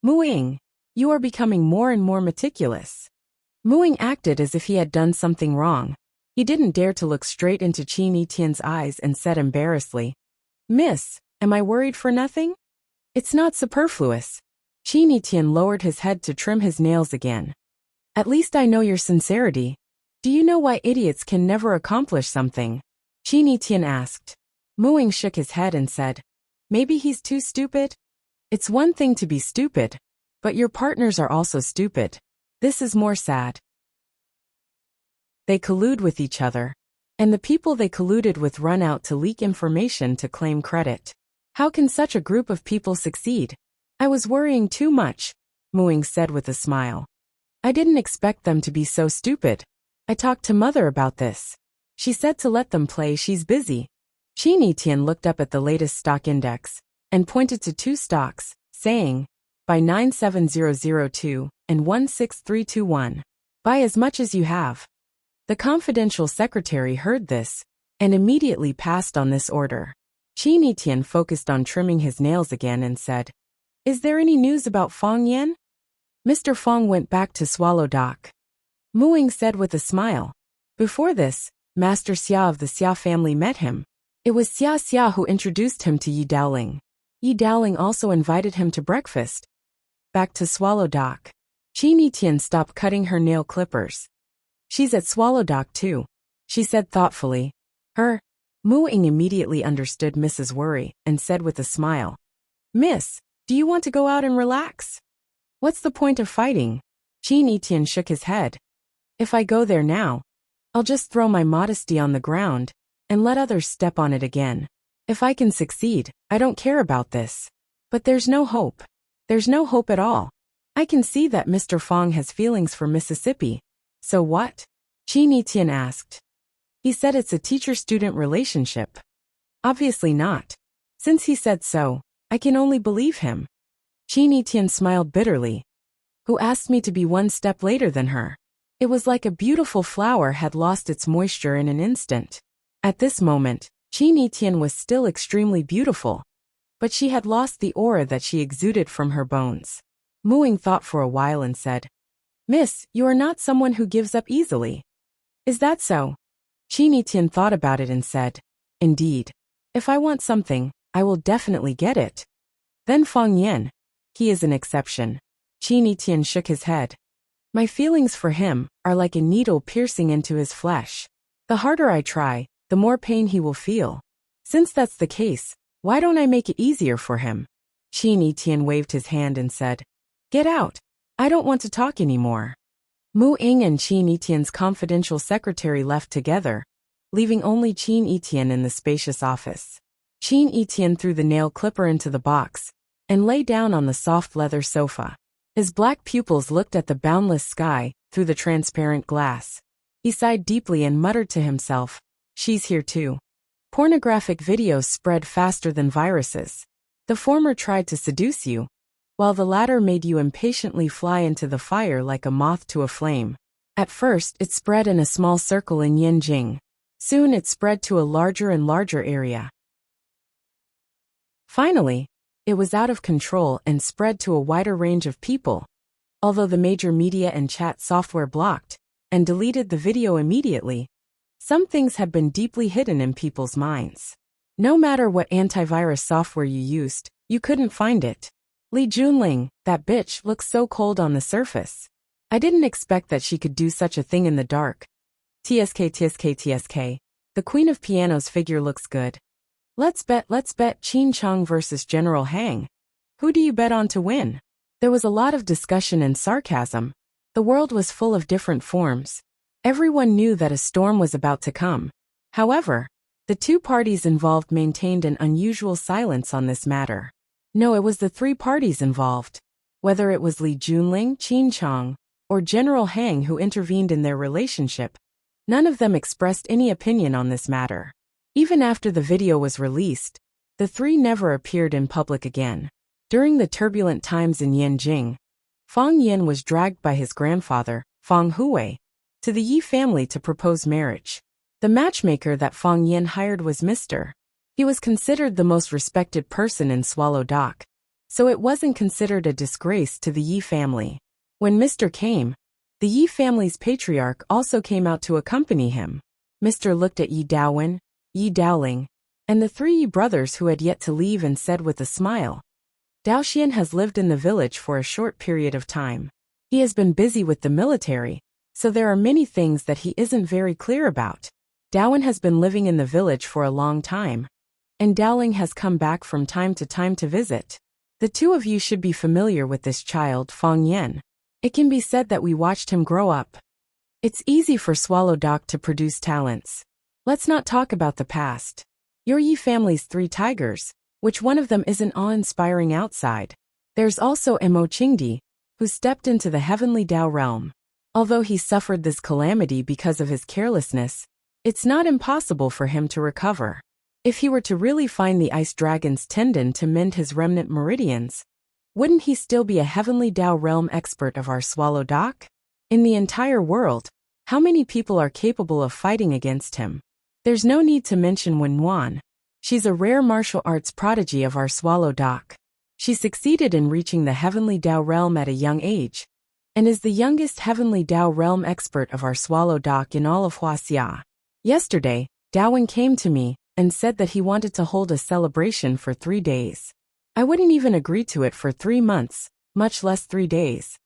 Mu Ying, you are becoming more and more meticulous. Mu Ying acted as if he had done something wrong. He didn't dare to look straight into Qin Yitian's eyes and said embarrassedly, Miss, am I worried for nothing? It's not superfluous. Qin Yitian lowered his head to trim his nails again. At least I know your sincerity. Do you know why idiots can never accomplish something? Qin Yitian asked. Mu Ying shook his head and said, Maybe he's too stupid? It's one thing to be stupid, but your partners are also stupid. This is more sad. They collude with each other, and the people they colluded with run out to leak information to claim credit. How can such a group of people succeed? I was worrying too much, Mu Ying said with a smile. I didn't expect them to be so stupid. I talked to Mother about this. She said to let them play, she's busy. Qin Yitian looked up at the latest stock index and pointed to two stocks, saying, Buy 97002 and 16321. Buy as much as you have. The confidential secretary heard this and immediately passed on this order. Qin Yitian focused on trimming his nails again and said, Is there any news about Fong Yan? Mr. Fong went back to Swallow Dock. Mu Ying said with a smile. Before this, Master Xia of the Xia family met him. It was Xia who introduced him to Yi Daoling. Yi Daoling also invited him to breakfast. Back to Swallow Dock. Qin Yitian stopped cutting her nail clippers. She's at Swallow Dock too, she said thoughtfully. Her? Mu Ying immediately understood Mrs. Worry and said with a smile, Miss, do you want to go out and relax? What's the point of fighting? Qin Yitian shook his head. If I go there now, I'll just throw my modesty on the ground and let others step on it again. If I can succeed, I don't care about this. But there's no hope. There's no hope at all. I can see that Mr. Fong has feelings for Mississippi. So what? Qin Yitian asked. He said it's a teacher-student relationship. Obviously not. Since he said so, I can only believe him. Qin Yitian smiled bitterly. Who asked me to be one step later than her? It was like a beautiful flower had lost its moisture in an instant. At this moment, Qin Yitian was still extremely beautiful, but she had lost the aura that she exuded from her bones. Mu Ying thought for a while and said, Miss, you are not someone who gives up easily. Is that so? Qin Yitian thought about it and said, Indeed. If I want something, I will definitely get it. Then Fong Yan. He is an exception. Qin Yitian shook his head. My feelings for him are like a needle piercing into his flesh. The harder I try, the more pain he will feel. Since that's the case, why don't I make it easier for him? Qin Yitian waved his hand and said, Get out. I don't want to talk anymore. Mu Ying and Qin Yitian's confidential secretary left together, leaving only Qin Yitian in the spacious office. Qin Yitian threw the nail clipper into the box and lay down on the soft leather sofa. His black pupils looked at the boundless sky through the transparent glass. He sighed deeply and muttered to himself, She's here too. Pornographic videos spread faster than viruses. The former tried to seduce you, while the latter made you impatiently fly into the fire like a moth to a flame. At first, it spread in a small circle in Yanjing. Soon it spread to a larger and larger area. Finally, it was out of control and spread to a wider range of people. Although the major media and chat software blocked and deleted the video immediately, some things had been deeply hidden in people's minds. No matter what antivirus software you used, you couldn't find it. Li Junling, that bitch, looks so cold on the surface. I didn't expect that she could do such a thing in the dark. TSK. The Queen of Piano's figure looks good. Let's bet Qin Chang versus General Hang. Who do you bet on to win? There was a lot of discussion and sarcasm. The world was full of different forms. Everyone knew that a storm was about to come. However, the two parties involved maintained an unusual silence on this matter. No, it was the three parties involved. Whether it was Li Junling, Qin Chang, or General Hang who intervened in their relationship, none of them expressed any opinion on this matter. Even after the video was released, the three never appeared in public again. During the turbulent times in Yanjing, Fong Yin was dragged by his grandfather, Fang Hui, to the Yi family to propose marriage. The matchmaker that Fang Yin hired was Mr. He was considered the most respected person in Swallow Dock, so it wasn't considered a disgrace to the Yi family. When Mr. came, the Yi family's patriarch also came out to accompany him. Mr. looked at Yi Daowen, Yi Daoling, and the three Yi brothers who had yet to leave and said with a smile, Daoxian has lived in the village for a short period of time. He has been busy with the military, so there are many things that he isn't very clear about. Daowen has been living in the village for a long time, and Daoling has come back from time to visit. The two of you should be familiar with this child, Fang Yen. It can be said that we watched him grow up. It's easy for Swallow Dock to produce talents. Let's not talk about the past. Your Yi family's three tigers, which one of them isn't awe-inspiring outside? There's also Mo Qingdi, who stepped into the heavenly Dao realm. Although he suffered this calamity because of his carelessness, it's not impossible for him to recover. If he were to really find the ice dragon's tendon to mend his remnant meridians, wouldn't he still be a heavenly Dao realm expert of our Swallow Dock? In the entire world, how many people are capable of fighting against him? There's no need to mention Wen Wan. She's a rare martial arts prodigy of our Swallow Dock. She succeeded in reaching the heavenly Dao realm at a young age, and is the youngest heavenly Dao realm expert of our Swallow Dock in all of Huaxia. Yesterday, Daowen came to me and said that he wanted to hold a celebration for 3 days. I wouldn't even agree to it for 3 months, much less 3 days.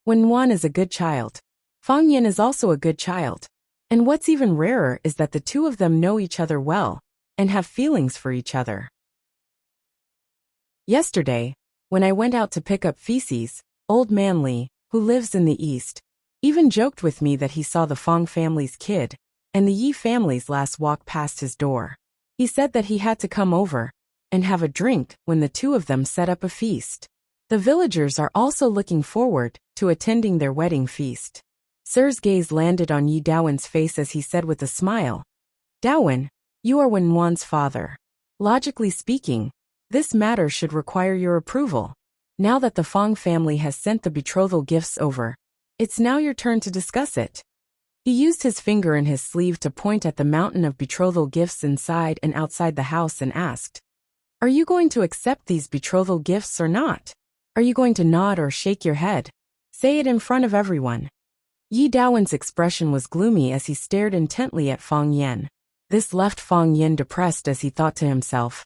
Wen Wan is a good child. Fang Yin is also a good child. And what's even rarer is that the two of them know each other well and have feelings for each other. Yesterday, when I went out to pick up feces, old man Li, who lives in the east, even joked with me that he saw the Fang family's kid and the Yi family's last walk past his door. He said that he had to come over and have a drink when the two of them set up a feast. The villagers are also looking forward to attending their wedding feast. Sir's gaze landed on Yi Daowen's face as he said with a smile, Daowen, you are Wen Wan's father. Logically speaking, this matter should require your approval. Now that the Fang family has sent the betrothal gifts over, it's now your turn to discuss it. He used his finger in his sleeve to point at the mountain of betrothal gifts inside and outside the house and asked, Are you going to accept these betrothal gifts or not? Are you going to nod or shake your head? Say it in front of everyone. Yi Daowen's expression was gloomy as he stared intently at Fang Yen. This left Fang Yen depressed as he thought to himself,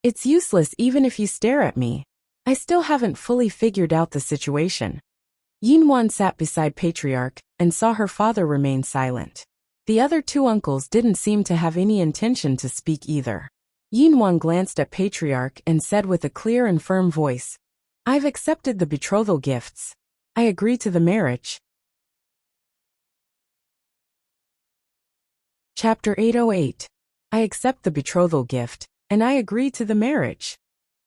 It's useless even if you stare at me. I still haven't fully figured out the situation. Yin Wan sat beside Patriarch and saw her father remain silent. The other two uncles didn't seem to have any intention to speak either. Yin Wan glanced at Patriarch and said with a clear and firm voice, I've accepted the betrothal gifts. I agree to the marriage. Chapter 808. I accept the betrothal gift, and I agree to the marriage.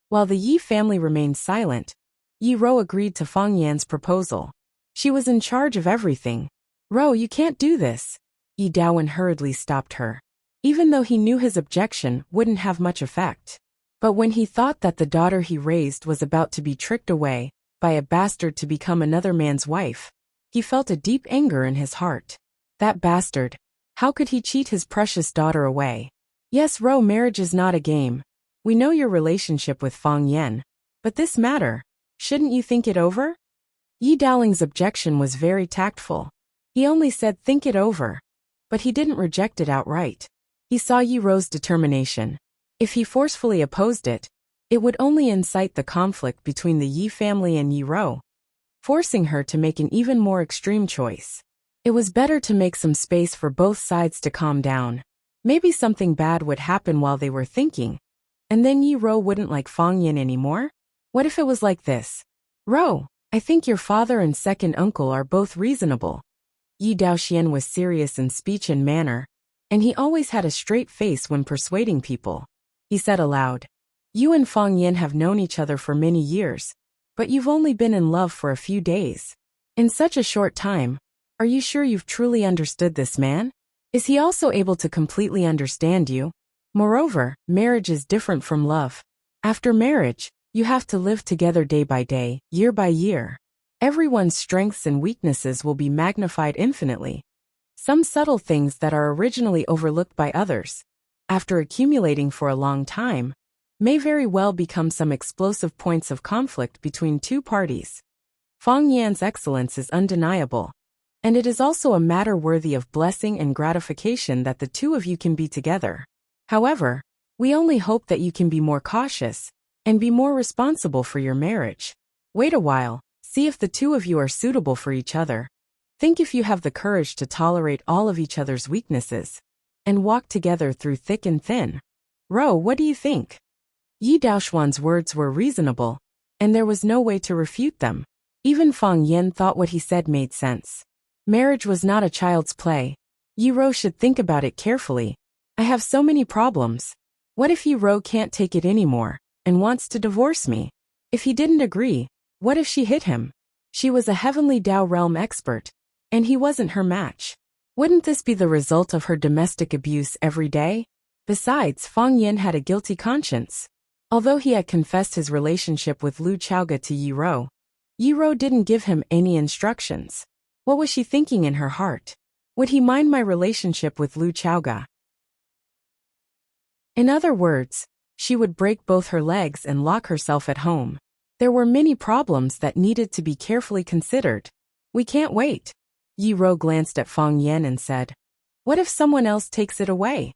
While the Yi family remained silent, Yi Ro agreed to Fang Yan's proposal. She was in charge of everything. Ro, you can't do this. Yi Daowen hurriedly stopped her. Even though he knew his objection wouldn't have much effect. But when he thought that the daughter he raised was about to be tricked away by a bastard to become another man's wife, he felt a deep anger in his heart. That bastard, how could he cheat his precious daughter away? Yes, Ro, marriage is not a game. We know your relationship with Fang Yen, but this matter, shouldn't you think it over? Yi Daoling's objection was very tactful. He only said think it over, but he didn't reject it outright. He saw Yi Ro's determination. If he forcefully opposed it, it would only incite the conflict between the Yi family and Yi Ro, forcing her to make an even more extreme choice. It was better to make some space for both sides to calm down. Maybe something bad would happen while they were thinking, and then Yi Ro wouldn't like Fang Yin anymore? What if it was like this? Ro, I think your father and second uncle are both reasonable. Yi Daoxian was serious in speech and manner, and he always had a straight face when persuading people. He said aloud, You and Fang Yin have known each other for many years, but you've only been in love for a few days. In such a short time, are you sure you've truly understood this man? Is he also able to completely understand you? Moreover, marriage is different from love. After marriage, you have to live together day by day, year by year. Everyone's strengths and weaknesses will be magnified infinitely. Some subtle things that are originally overlooked by others, after accumulating for a long time, may very well become some explosive points of conflict between two parties. Fang Yan's excellence is undeniable, and it is also a matter worthy of blessing and gratification that the two of you can be together. However, we only hope that you can be more cautious and be more responsible for your marriage. Wait a while, see if the two of you are suitable for each other. Think if you have the courage to tolerate all of each other's weaknesses and walk together through thick and thin. Ro, what do you think? Yi Daoxuan's words were reasonable, and there was no way to refute them. Even Fang Yan thought what he said made sense. Marriage was not a child's play. Yi Ro should think about it carefully. I have so many problems. What if Yi Ro can't take it anymore and wants to divorce me? If he didn't agree, what if she hit him? She was a heavenly Dao realm expert, and he wasn't her match. Wouldn't this be the result of her domestic abuse every day? Besides, Fang Yan had a guilty conscience. Although he had confessed his relationship with Lu Chaoga to Yi Ro didn't give him any instructions. What was she thinking in her heart? Would he mind my relationship with Lu Chaoga? In other words, she would break both her legs and lock herself at home. There were many problems that needed to be carefully considered. We can't wait. Yi Ro glanced at Fang Yan and said, "What if someone else takes it away?"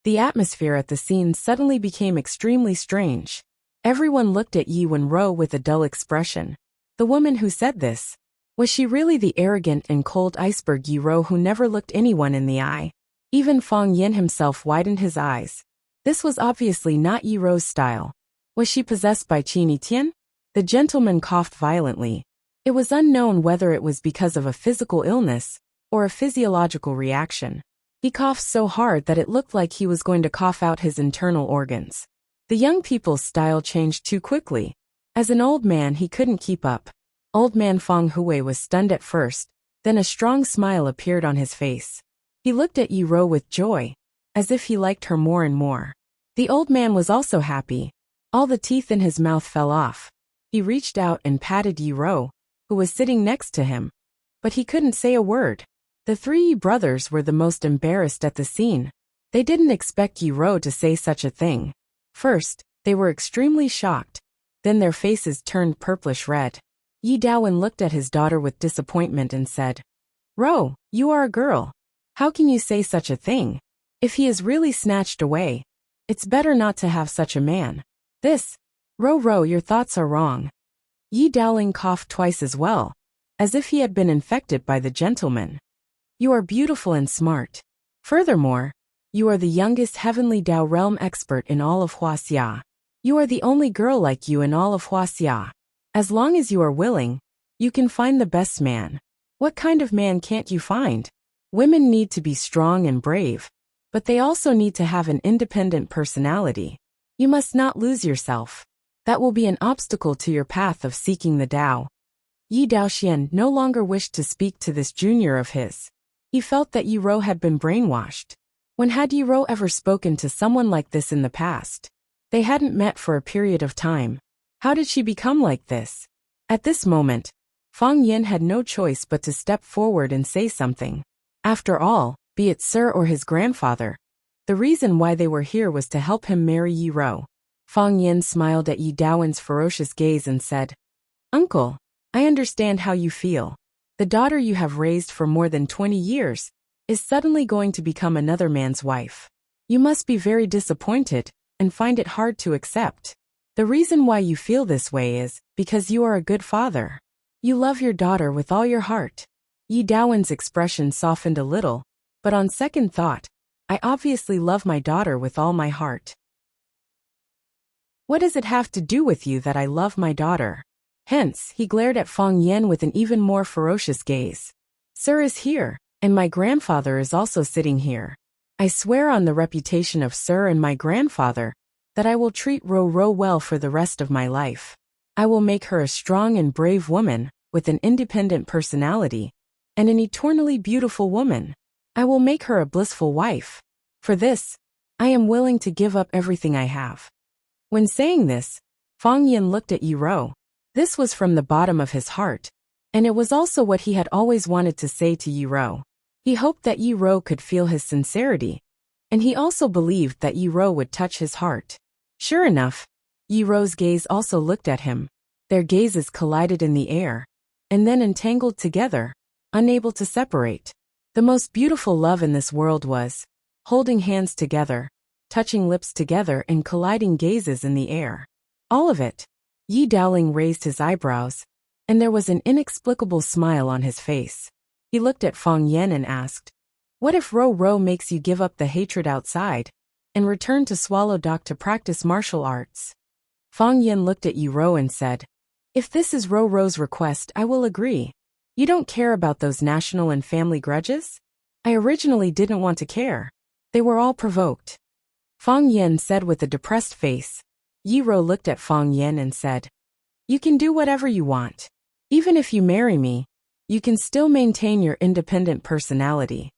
The atmosphere at the scene suddenly became extremely strange. Everyone looked at Yi Ro with a dull expression. The woman who said this, was she really the arrogant and cold iceberg Yi Ro who never looked anyone in the eye? Even Fang Yan himself widened his eyes. This was obviously not Yi Ro's style. Was she possessed by Qin Tian? The gentleman coughed violently. It was unknown whether it was because of a physical illness or a physiological reaction. He coughed so hard that it looked like he was going to cough out his internal organs. The young people's style changed too quickly. As an old man, he couldn't keep up. Old man Fang Hui was stunned at first, then a strong smile appeared on his face. He looked at Yi Ro with joy, as if he liked her more and more. The old man was also happy. All the teeth in his mouth fell off. He reached out and patted Yi Ro, who was sitting next to him, but he couldn't say a word. The three Yi brothers were the most embarrassed at the scene. They didn't expect Yi Ro to say such a thing. First, they were extremely shocked. Then their faces turned purplish red. Yi Daowen looked at his daughter with disappointment and said, "Ro, you are a girl. How can you say such a thing? If he is really snatched away, it's better not to have such a man. Ro, your thoughts are wrong." Yi Daoling coughed twice as well, as if he had been infected by the gentleman. "You are beautiful and smart. Furthermore, you are the youngest heavenly Dao realm expert in all of Huaxia. You are the only girl like you in all of Huaxia. As long as you are willing, you can find the best man. What kind of man can't you find? Women need to be strong and brave, but they also need to have an independent personality. You must not lose yourself. That will be an obstacle to your path of seeking the Dao." Yi Daoxian no longer wished to speak to this junior of his. He felt that Yi Ro had been brainwashed. When had Yi Ro ever spoken to someone like this in the past? They hadn't met for a period of time. How did she become like this? At this moment, Fang Yan had no choice but to step forward and say something. After all, be it Sir or his grandfather, the reason why they were here was to help him marry Yi Ro. Fang Yan smiled at Yi Daowen's ferocious gaze and said, "Uncle, I understand how you feel. The daughter you have raised for more than 20 years is suddenly going to become another man's wife. You must be very disappointed and find it hard to accept. The reason why you feel this way is because you are a good father. You love your daughter with all your heart." Yi Daowen's expression softened a little, but on second thought, "I obviously love my daughter with all my heart. What does it have to do with you that I love my daughter?" Hence, he glared at Fang Yan with an even more ferocious gaze. "Sir is here, and my grandfather is also sitting here. I swear on the reputation of Sir and my grandfather that I will treat Ro well for the rest of my life. I will make her a strong and brave woman with an independent personality and an eternally beautiful woman. I will make her a blissful wife. For this, I am willing to give up everything I have." When saying this, Fang Yan looked at Yi Ro. This was from the bottom of his heart, And it was also what he had always wanted to say to Yi Ro. He hoped that Yi Ro could feel his sincerity, and he also believed that Yi Ro would touch his heart. Sure enough, Yi Ro's gaze also looked at him. Their gazes collided in the air, and then entangled together, unable to separate. The most beautiful love in this world was holding hands together, touching lips together and colliding gazes in the air. All of it. Yi Daoling raised his eyebrows, and there was an inexplicable smile on his face. He looked at Fang Yen and asked, "What if Ro makes you give up the hatred outside and return to Swallow Dock to practice martial arts?" Fang Yen looked at Yi Ro and said, "If this is Ro's request, I will agree. You don't care about those national and family grudges? I originally didn't want to care. They were all provoked." Fang Yen said with a depressed face. Yi Ro looked at Fang Yen and said, "You can do whatever you want. Even if you marry me, you can still maintain your independent personality."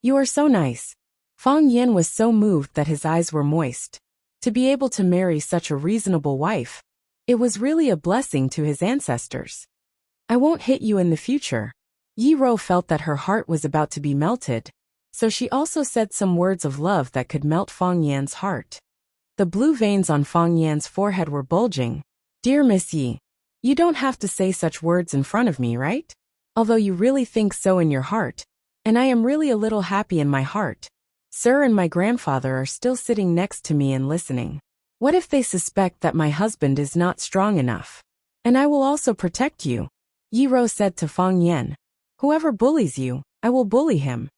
"You are so nice." Fang Yen was so moved that his eyes were moist. To be able to marry such a reasonable wife, it was really a blessing to his ancestors. "I won't hit you in the future." Yi Ro felt that her heart was about to be melted, so she also said some words of love that could melt Fang Yan's heart. The blue veins on Fang Yan's forehead were bulging. "Dear Miss Yi, you don't have to say such words in front of me, right? Although you really think so in your heart, and I am really a little happy in my heart. Sir and my grandfather are still sitting next to me and listening. What if they suspect that my husband is not strong enough? And I will also protect you." Yi Ro said to Fang Yen, "Whoever bullies you, I will bully him."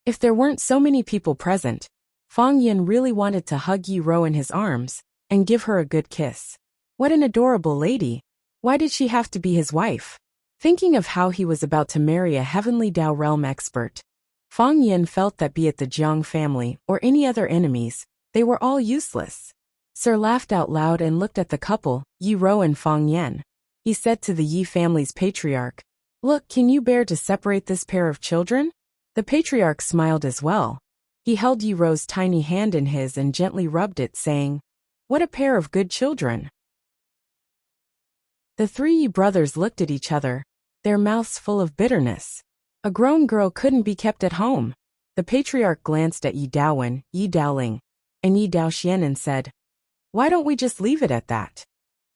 If there weren't so many people present, Fang Yen really wanted to hug Yi Ro in his arms and give her a good kiss. What an adorable lady. Why did she have to be his wife? Thinking of how he was about to marry a heavenly Dao realm expert, Fang Yen felt that be it the Jiang family or any other enemies, they were all useless. Sir laughed out loud and looked at the couple, Yi Ro and Fang Yen. He said to the Yi family's patriarch, "Look, can you bear to separate this pair of children?" The patriarch smiled as well. He held Yi Ro's tiny hand in his and gently rubbed it, saying, "What a pair of good children." The three Yi brothers looked at each other, their mouths full of bitterness. A grown girl couldn't be kept at home. The patriarch glanced at Yi Daowen, Yi Daoling, and Yi Daoxian and said, "Why don't we just leave it at that?"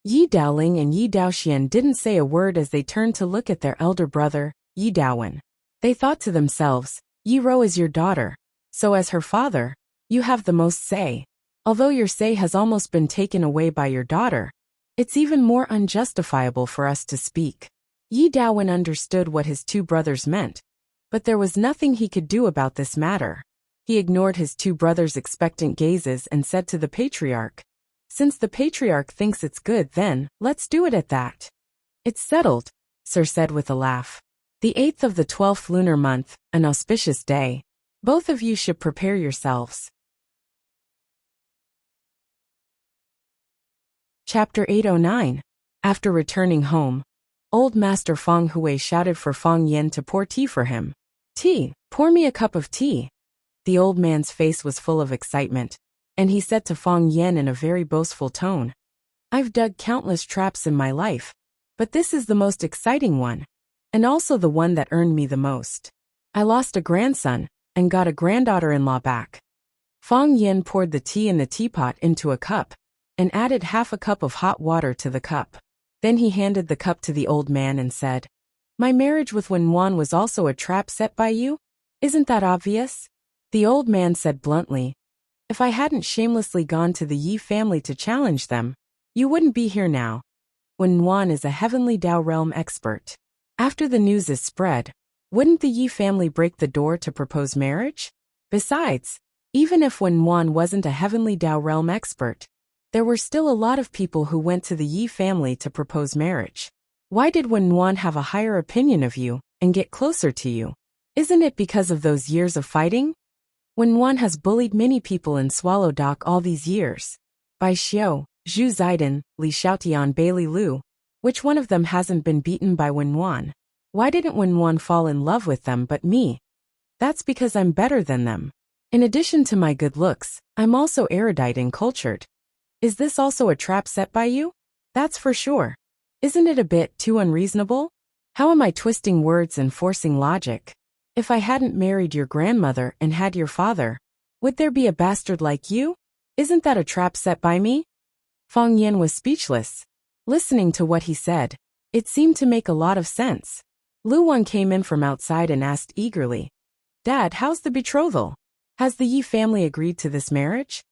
Yi Daoling and Yi Daoxian didn't say a word as they turned to look at their elder brother, Yi Daowen. They thought to themselves, "Yi Ro is your daughter, so as her father, you have the most say. Although your say has almost been taken away by your daughter, it's even more unjustifiable for us to speak." Yi Daowen understood what his two brothers meant, but there was nothing he could do about this matter. He ignored his two brothers' expectant gazes and said to the patriarch, "Since the patriarch thinks it's good, then let's do it at that." "It's settled," Sir said with a laugh. "The 8th of the 12th lunar month, an auspicious day. Both of you should prepare yourselves." Chapter 809. After returning home, Old Master Feng Hui shouted for Fang Yen to pour tea for him. "Tea, pour me a cup of tea." The old man's face was full of excitement, and he said to Fang Yen in a very boastful tone, "I've dug countless traps in my life, but this is the most exciting one, and also the one that earned me the most. I lost a grandson and got a granddaughter-in-law back." Fang Yen poured the tea in the teapot into a cup and added half a cup of hot water to the cup. Then he handed the cup to the old man and said, "My marriage with Wen Wan was also a trap set by you? Isn't that obvious?" The old man said bluntly, "If I hadn't shamelessly gone to the Yi family to challenge them, you wouldn't be here now. Wen Wan is a heavenly Dao realm expert. After the news is spread, wouldn't the Yi family break the door to propose marriage? Besides, even if Wen Wan wasn't a heavenly Dao realm expert, there were still a lot of people who went to the Yi family to propose marriage. Why did Wen Wan have a higher opinion of you and get closer to you? Isn't it because of those years of fighting? Wen Wan has bullied many people in Swallow Dock all these years. Bai Xiao, Zhu Zaidan, Li Xiaotian, Bailey Lu. Which one of them hasn't been beaten by Wen Wan? Why didn't Wen Wan fall in love with them but me? That's because I'm better than them. In addition to my good looks, I'm also erudite and cultured. Is this also a trap set by you? That's for sure. Isn't it a bit too unreasonable? How am I twisting words and forcing logic? If I hadn't married your grandmother and had your father, would there be a bastard like you? Isn't that a trap set by me? Fang Yan was speechless. Listening to what he said, it seemed to make a lot of sense. Lu Wan came in from outside and asked eagerly, Dad, how's the betrothal? Has the Yi family agreed to this marriage?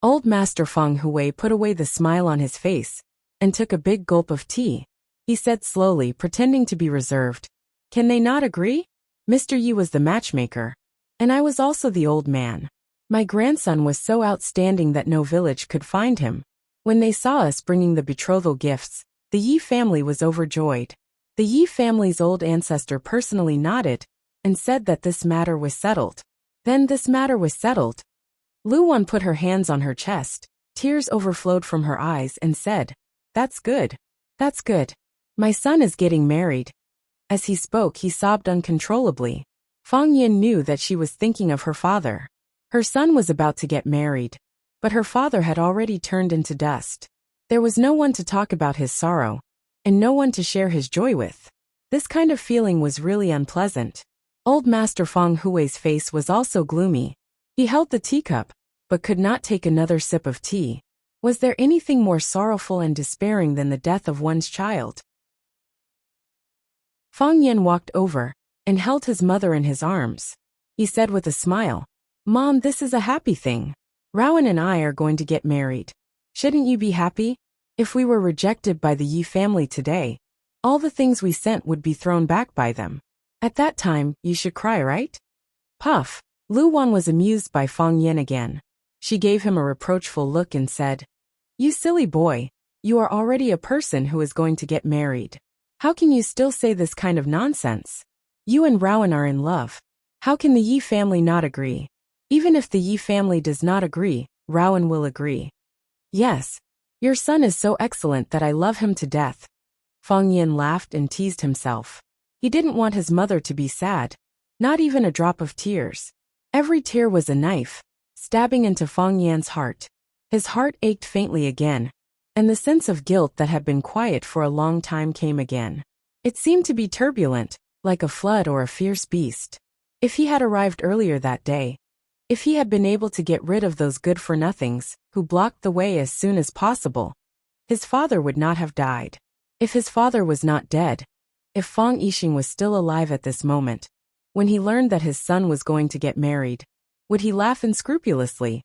Old Master Feng Hui put away the smile on his face and took a big gulp of tea. He said slowly, pretending to be reserved, Can they not agree? Mr. Yi was the matchmaker, and I was also the old man. My grandson was so outstanding that no village could find him. When they saw us bringing the betrothal gifts, the Yi family was overjoyed. The Yi family's old ancestor personally nodded and said that this matter was settled. Then this matter was settled. Lu Wan put her hands on her chest, tears overflowed from her eyes and said, That's good. That's good. My son is getting married. As he spoke, he sobbed uncontrollably. Fang Yin knew that she was thinking of her father. Her son was about to get married, but her father had already turned into dust. There was no one to talk about his sorrow, and no one to share his joy with. This kind of feeling was really unpleasant. Old Master Feng Hui's face was also gloomy. He held the teacup, but could not take another sip of tea. Was there anything more sorrowful and despairing than the death of one's child? Fang Yan walked over and held his mother in his arms. He said with a smile, Mom, this is a happy thing. Rowan and I are going to get married. Shouldn't you be happy? If we were rejected by the Yi family today, all the things we sent would be thrown back by them. At that time, you should cry, right? Puff. Lu Wan was amused by Fang Yan again. She gave him a reproachful look and said, You silly boy, you are already a person who is going to get married. How can you still say this kind of nonsense? You and Rowan are in love. How can the Yi family not agree? Even if the Yi family does not agree, Rowan will agree. Yes. Your son is so excellent that I love him to death. Fang Yin laughed and teased himself. He didn't want his mother to be sad. Not even a drop of tears. Every tear was a knife, stabbing into Fang Yan's heart. His heart ached faintly again, and the sense of guilt that had been quiet for a long time came again. It seemed to be turbulent, like a flood or a fierce beast. If he had arrived earlier that day, if he had been able to get rid of those good-for-nothings who blocked the way as soon as possible, his father would not have died. If his father was not dead, if Fang Yixing was still alive at this moment, when he learned that his son was going to get married, would he laugh unscrupulously?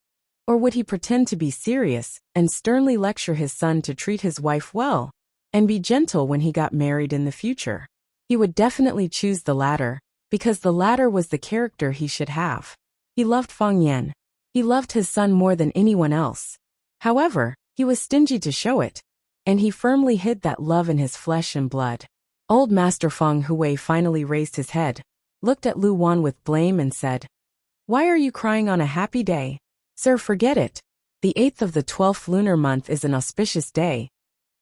Or would he pretend to be serious and sternly lecture his son to treat his wife well and be gentle when he got married in the future? He would definitely choose the latter, because the latter was the character he should have. He loved Fang Yan. He loved his son more than anyone else. However, he was stingy to show it, and he firmly hid that love in his flesh and blood. Old Master Feng Hui finally raised his head, looked at Lu Wan with blame and said, Why are you crying on a happy day? Sir, forget it. The 8th of the 12th lunar month is an auspicious day,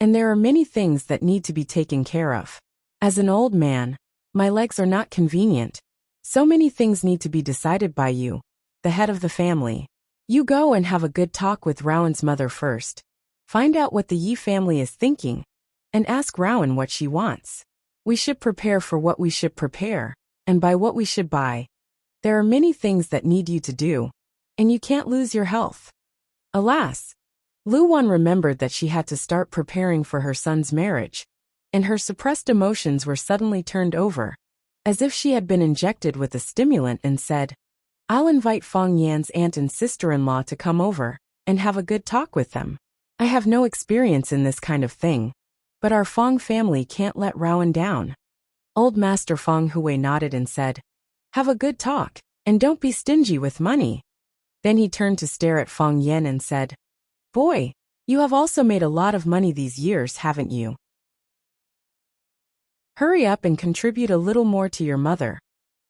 and there are many things that need to be taken care of. As an old man, my legs are not convenient. So many things need to be decided by you, the head of the family. You go and have a good talk with Rowan's mother first. Find out what the Yi family is thinking, and ask Rowan what she wants. We should prepare for what we should prepare, and buy what we should buy. There are many things that need you to do, and you can't lose your health. Alas! Lu Wan remembered that she had to start preparing for her son's marriage, and her suppressed emotions were suddenly turned over, as if she had been injected with a stimulant, and said, I'll invite Fang Yan's aunt and sister-in-law to come over and have a good talk with them. I have no experience in this kind of thing, but our Fang family can't let Rowan down. Old Master Feng Hui nodded and said, Have a good talk, and don't be stingy with money. Then he turned to stare at Fang Yan and said, Boy, you have also made a lot of money these years, haven't you? Hurry up and contribute a little more to your mother.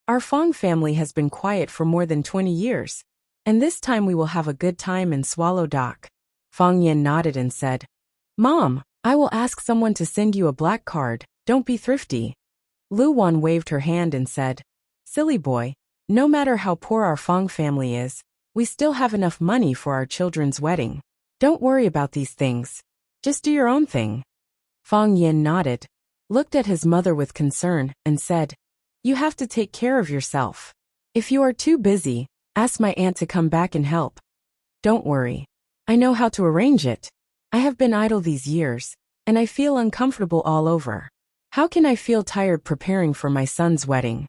Our Fang family has been quiet for more than 20 years, and this time we will have a good time and swallow dock. Fang Yan nodded and said, Mom, I will ask someone to send you a black card, don't be thrifty. Lu Wan waved her hand and said, Silly boy, no matter how poor our Fang family is, we still have enough money for our children's wedding. Don't worry about these things. Just do your own thing. Fang Yan nodded. looked at his mother with concern, and said, "You have to take care of yourself. If you are too busy, ask my aunt to come back and help. Don't worry. I know how to arrange it. I have been idle these years, and I feel uncomfortable all over. How can I feel tired preparing for my son's wedding?"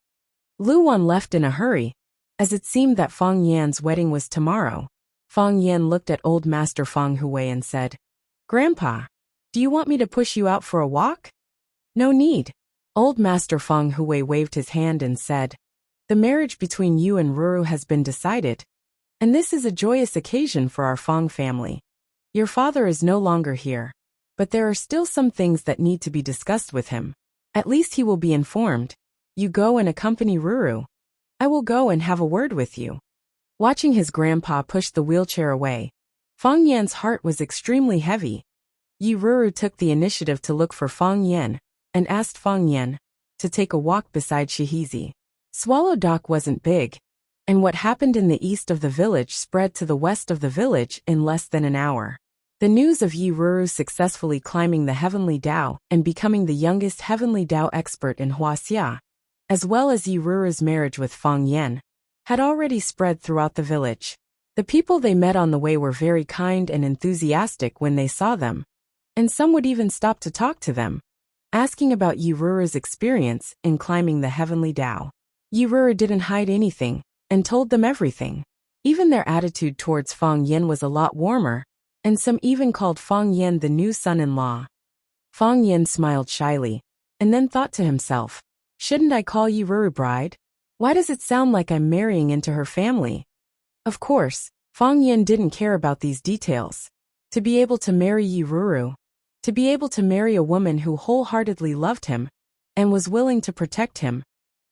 Lu Wan left in a hurry, as it seemed that Fang Yan's wedding was tomorrow. Fang Yan looked at old Master Fang Hui and said, "Grandpa, do you want me to push you out for a walk?" "No need." Old Master Fang Hui waved his hand and said, "The marriage between you and Ruru has been decided, and this is a joyous occasion for our Fang family. Your father is no longer here, but there are still some things that need to be discussed with him. At least he will be informed. You go and accompany Ruru. I will go and have a word with you." Watching his grandpa push the wheelchair away, Fang Yan's heart was extremely heavy. Yi Ruru took the initiative to look for Fang Yan and asked Fang Yan to take a walk beside Shihizi. Swallow Dock wasn't big, and what happened in the east of the village spread to the west of the village in less than an hour. The news of Yi Ruru successfully climbing the Heavenly Dao and becoming the youngest Heavenly Dao expert in Huaxia, as well as Yi Ruru's marriage with Fang Yan, had already spread throughout the village. The people they met on the way were very kind and enthusiastic when they saw them, and some would even stop to talk to them, asking about Yi Ruru's experience in climbing the Heavenly Dao. Yi Ruru didn't hide anything, and told them everything. Even their attitude towards Fang Yan was a lot warmer, and some even called Fang Yan the new son-in-law. Fang Yan smiled shyly, and then thought to himself, "Shouldn't I call Yi Ruru bride? Why does it sound like I'm marrying into her family?" Of course, Fang Yan didn't care about these details. To be able to marry Yi Ruru, to be able to marry a woman who wholeheartedly loved him and was willing to protect him,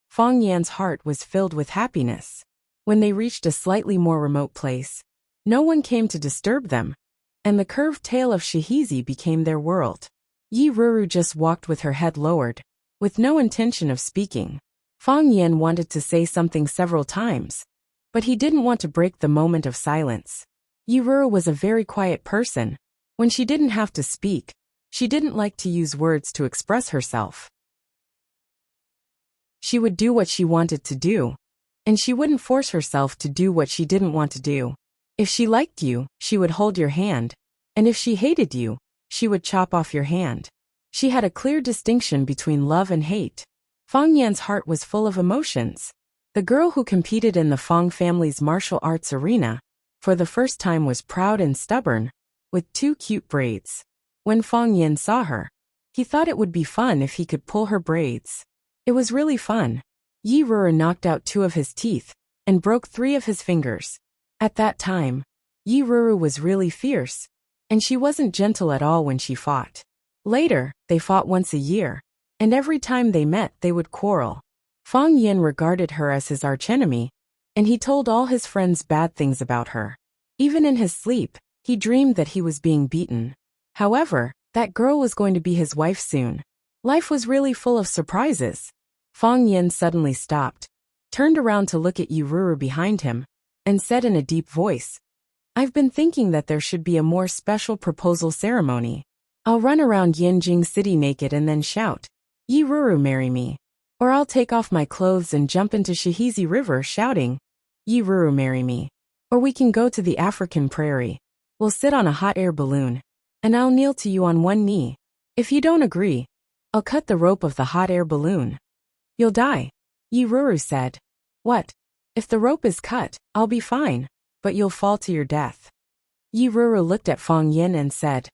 Fang Yan's heart was filled with happiness. When they reached a slightly more remote place, no one came to disturb them, and the curved tail of Shihizi became their world. Yi Ruru just walked with her head lowered, with no intention of speaking. Fang Yan wanted to say something several times, but he didn't want to break the moment of silence. Yi Ruru was a very quiet person. When she didn't have to speak, she didn't like to use words to express herself. She would do what she wanted to do, and she wouldn't force herself to do what she didn't want to do. If she liked you, she would hold your hand, and if she hated you, she would chop off your hand. She had a clear distinction between love and hate. Fang Yan's heart was full of emotions. The girl who competed in the Fang family's martial arts arena, for the first time, was proud and stubborn, with 2 cute braids. When Fang Yan saw her, he thought it would be fun if he could pull her braids. It was really fun. Yi Ruru knocked out 2 of his teeth and broke 3 of his fingers. At that time, Yi Ruru was really fierce, and she wasn't gentle at all when she fought. Later, they fought once a year, and every time they met they would quarrel. Fang Yan regarded her as his archenemy, and he told all his friends bad things about her. Even in his sleep, he dreamed that he was being beaten. However, that girl was going to be his wife soon. Life was really full of surprises. Fang Yan suddenly stopped, turned around to look at Yi Ruru behind him, and said in a deep voice, "I've been thinking that there should be a more special proposal ceremony. I'll run around Yanjing City naked and then shout, 'Yi Ruru, marry me.' Or I'll take off my clothes and jump into Shihizi River shouting, 'Yi Ruru, marry me.' Or we can go to the African prairie. We'll sit on a hot air balloon, and I'll kneel to you on one knee. If you don't agree, I'll cut the rope of the hot air balloon. You'll die." Yi Ruru said, "What? If the rope is cut, I'll be fine, but you'll fall to your death." Yi Ruru looked at Fang Yan and said.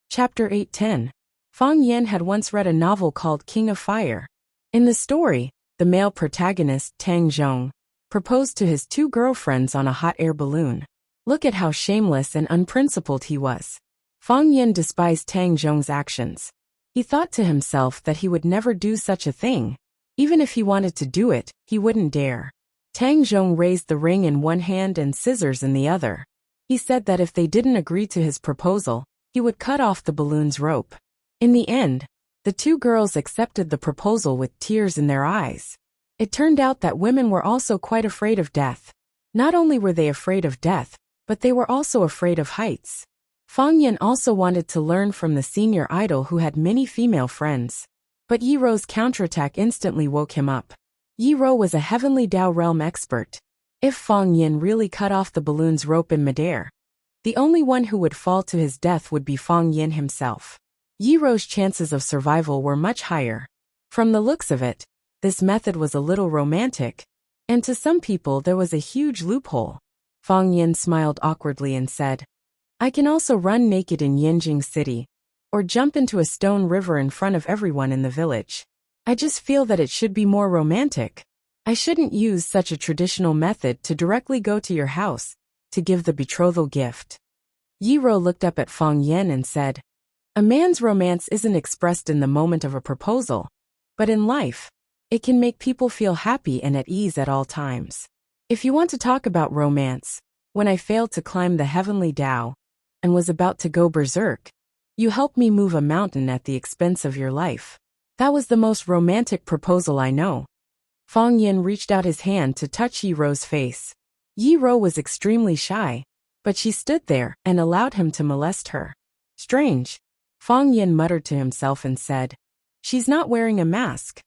Chapter 8:10. Fang Yan had once read a novel called King of Fire. In the story, the male protagonist, Tang Zhong, proposed to his 2 girlfriends on a hot air balloon. Look at how shameless and unprincipled he was. Fang Yan despised Tang Zhong's actions. He thought to himself that he would never do such a thing. Even if he wanted to do it, he wouldn't dare. Tang Zhong raised the ring in one hand and scissors in the other. He said that if they didn't agree to his proposal, he would cut off the balloon's rope. In the end, the 2 girls accepted the proposal with tears in their eyes. It turned out that women were also quite afraid of death. Not only were they afraid of death, but they were also afraid of heights. Fang Yin also wanted to learn from the senior idol who had many female friends. But Yi Rou's counterattack instantly woke him up. Yi Rou was a heavenly Dao realm expert. If Fang Yin really cut off the balloon's rope in midair, the only one who would fall to his death would be Fang Yin himself. Yi Rou's chances of survival were much higher. From the looks of it, this method was a little romantic, and to some people there was a huge loophole. Fang Yin smiled awkwardly and said, I can also run naked in Yanjing City, or jump into a stone river in front of everyone in the village. I just feel that it should be more romantic. I shouldn't use such a traditional method to directly go to your house to give the betrothal gift. Yi Rou looked up at Fang Yin and said, a man's romance isn't expressed in the moment of a proposal, but in life, it can make people feel happy and at ease at all times. If you want to talk about romance, when I failed to climb the heavenly Dao and was about to go berserk, you helped me move a mountain at the expense of your life. That was the most romantic proposal I know. Fang Yin reached out his hand to touch Yi Rou's face. Yi Rou was extremely shy, but she stood there and allowed him to molest her. Strange. Fang Yin muttered to himself and said, she's not wearing a mask.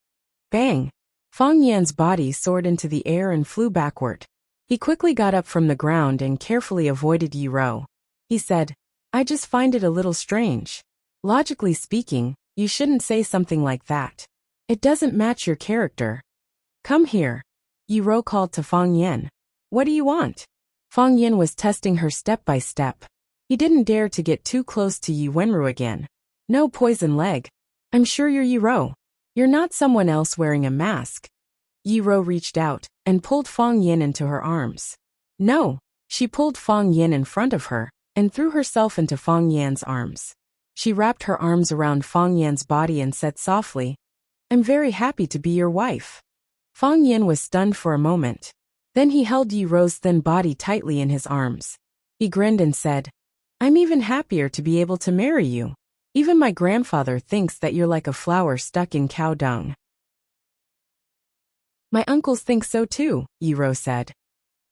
Bang! Fang Yan's body soared into the air and flew backward. He quickly got up from the ground and carefully avoided Yi Rou. He said, I just find it a little strange. Logically speaking, you shouldn't say something like that. It doesn't match your character. Come here. Yi Rou called to Fang Yin. What do you want? Fang Yin was testing her step by step. He didn't dare to get too close to Yi Wenru again. No poison leg. I'm sure you're Yi Rou. You're not someone else wearing a mask. Yi Rou reached out and pulled Fang Yin into her arms. No, she pulled Fang Yin in front of her and threw herself into Fang Yan's arms. She wrapped her arms around Fang Yan's body and said softly, I'm very happy to be your wife. Fang Yin was stunned for a moment. Then he held Yi Rou's thin body tightly in his arms. He grinned and said, I'm even happier to be able to marry you. Even my grandfather thinks that you're like a flower stuck in cow dung. My uncles think so too, Yi Rou said.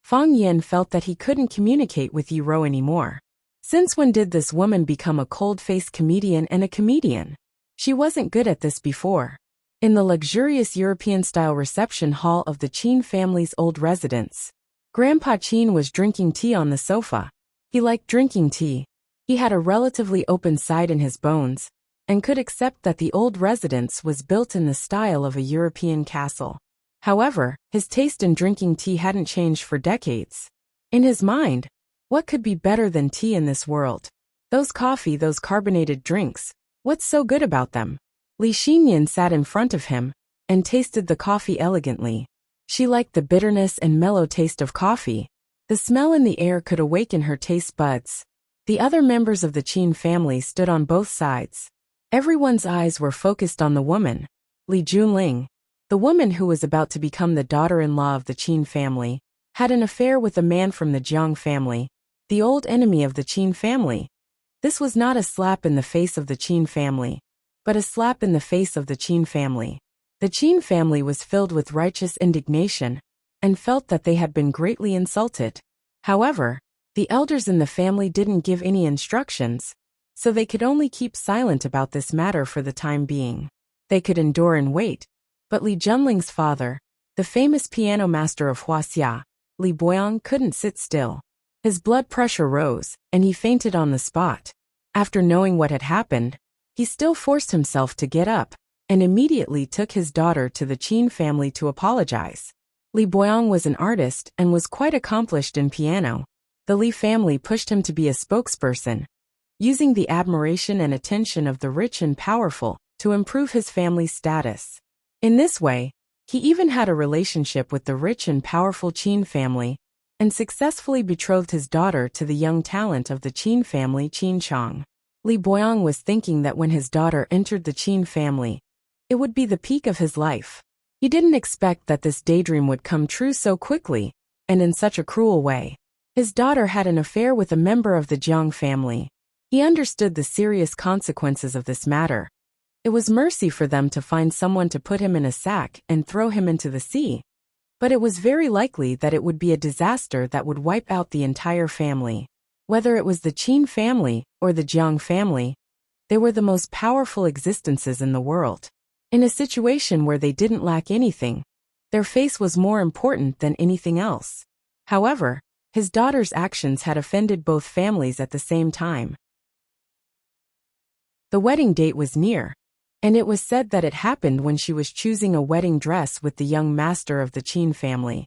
Fang Yin felt that he couldn't communicate with Yi Rou anymore. Since when did this woman become a cold-faced comedian and a comedian? She wasn't good at this before. In the luxurious European-style reception hall of the Qin family's old residence, Grandpa Qin was drinking tea on the sofa. He liked drinking tea. He had a relatively open side in his bones, and could accept that the old residence was built in the style of a European castle. However, his taste in drinking tea hadn't changed for decades. In his mind, what could be better than tea in this world? Those coffee, those carbonated drinks, what's so good about them? Li Xinyan sat in front of him and tasted the coffee elegantly. She liked the bitterness and mellow taste of coffee. The smell in the air could awaken her taste buds. The other members of the Qin family stood on both sides. Everyone's eyes were focused on the woman, Li Junling. The woman who was about to become the daughter-in-law of the Qin family had an affair with a man from the Jiang family, the old enemy of the Qin family. This was not a slap in the face of the Qin family, but a slap in the face of the Qin family. The Qin family was filled with righteous indignation and felt that they had been greatly insulted. However, the elders in the family didn't give any instructions, so they could only keep silent about this matter for the time being. They could endure and wait, but Li Junling's father, the famous piano master of Huaxia, Li Boyang, couldn't sit still. His blood pressure rose, and he fainted on the spot. After knowing what had happened, he still forced himself to get up, and immediately took his daughter to the Qin family to apologize. Li Boyang was an artist and was quite accomplished in piano. The Li family pushed him to be a spokesperson, using the admiration and attention of the rich and powerful to improve his family's status. In this way, he even had a relationship with the rich and powerful Qin family, and successfully betrothed his daughter to the young talent of the Qin family, Qin Chang. Li Boyang was thinking that when his daughter entered the Qin family, it would be the peak of his life. He didn't expect that this daydream would come true so quickly, and in such a cruel way. His daughter had an affair with a member of the Jiang family. He understood the serious consequences of this matter. It was mercy for them to find someone to put him in a sack and throw him into the sea. But it was very likely that it would be a disaster that would wipe out the entire family. Whether it was the Qin family or the Jiang family, they were the most powerful existences in the world. In a situation where they didn't lack anything, their face was more important than anything else. However, his daughter's actions had offended both families at the same time. The wedding date was near, and it was said that it happened when she was choosing a wedding dress with the young master of the Qin family.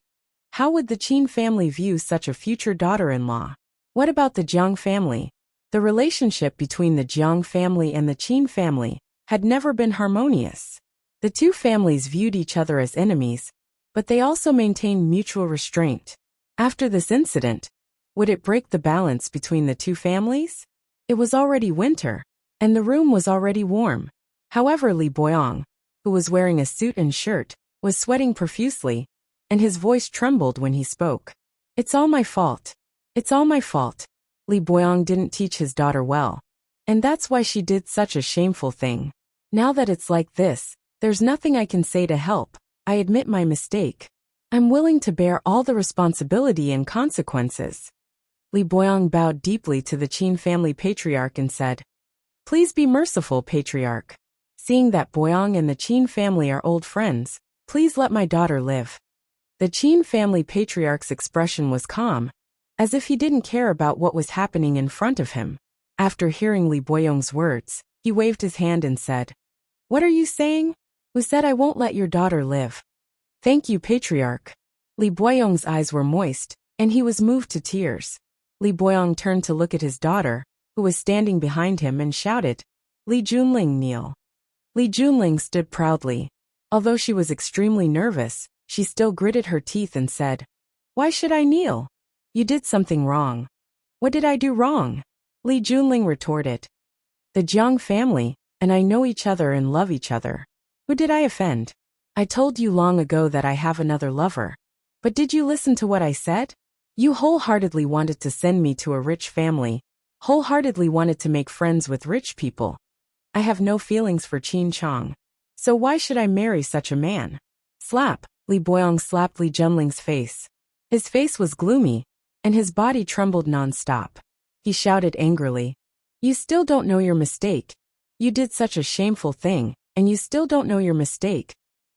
How would the Qin family view such a future daughter-in-law? What about the Jiang family? The relationship between the Jiang family and the Qin family had never been harmonious. The two families viewed each other as enemies, but they also maintained mutual restraint. After this incident, would it break the balance between the two families? It was already winter, and the room was already warm. However, Li Boyong, who was wearing a suit and shirt, was sweating profusely, and his voice trembled when he spoke. It's all my fault. It's all my fault. Li Boyong didn't teach his daughter well, and that's why she did such a shameful thing. Now that it's like this, there's nothing I can say to help. I admit my mistake. I'm willing to bear all the responsibility and consequences. Li Boyong bowed deeply to the Qin family patriarch and said, Please be merciful, patriarch. Seeing that Boyong and the Qin family are old friends, please let my daughter live. The Qin family patriarch's expression was calm, as if he didn't care about what was happening in front of him. After hearing Li Boyong's words, he waved his hand and said, What are you saying? Who said I won't let your daughter live? Thank you, patriarch. Li Boyong's eyes were moist, and he was moved to tears. Li Boyong turned to look at his daughter, who was standing behind him, and shouted, Li Junling, kneel. Li Junling stood proudly. Although she was extremely nervous, she still gritted her teeth and said, Why should I kneel? You did something wrong. What did I do wrong? Li Junling retorted. The Jiang family and I know each other and love each other. Who did I offend? I told you long ago that I have another lover. But did you listen to what I said? You wholeheartedly wanted to send me to a rich family, wholeheartedly wanted to make friends with rich people. I have no feelings for Qin Chong. So why should I marry such a man? Slap! Li Boyong slapped Li Junling's face. His face was gloomy, and his body trembled non-stop. He shouted angrily, You still don't know your mistake. You did such a shameful thing, and you still don't know your mistake.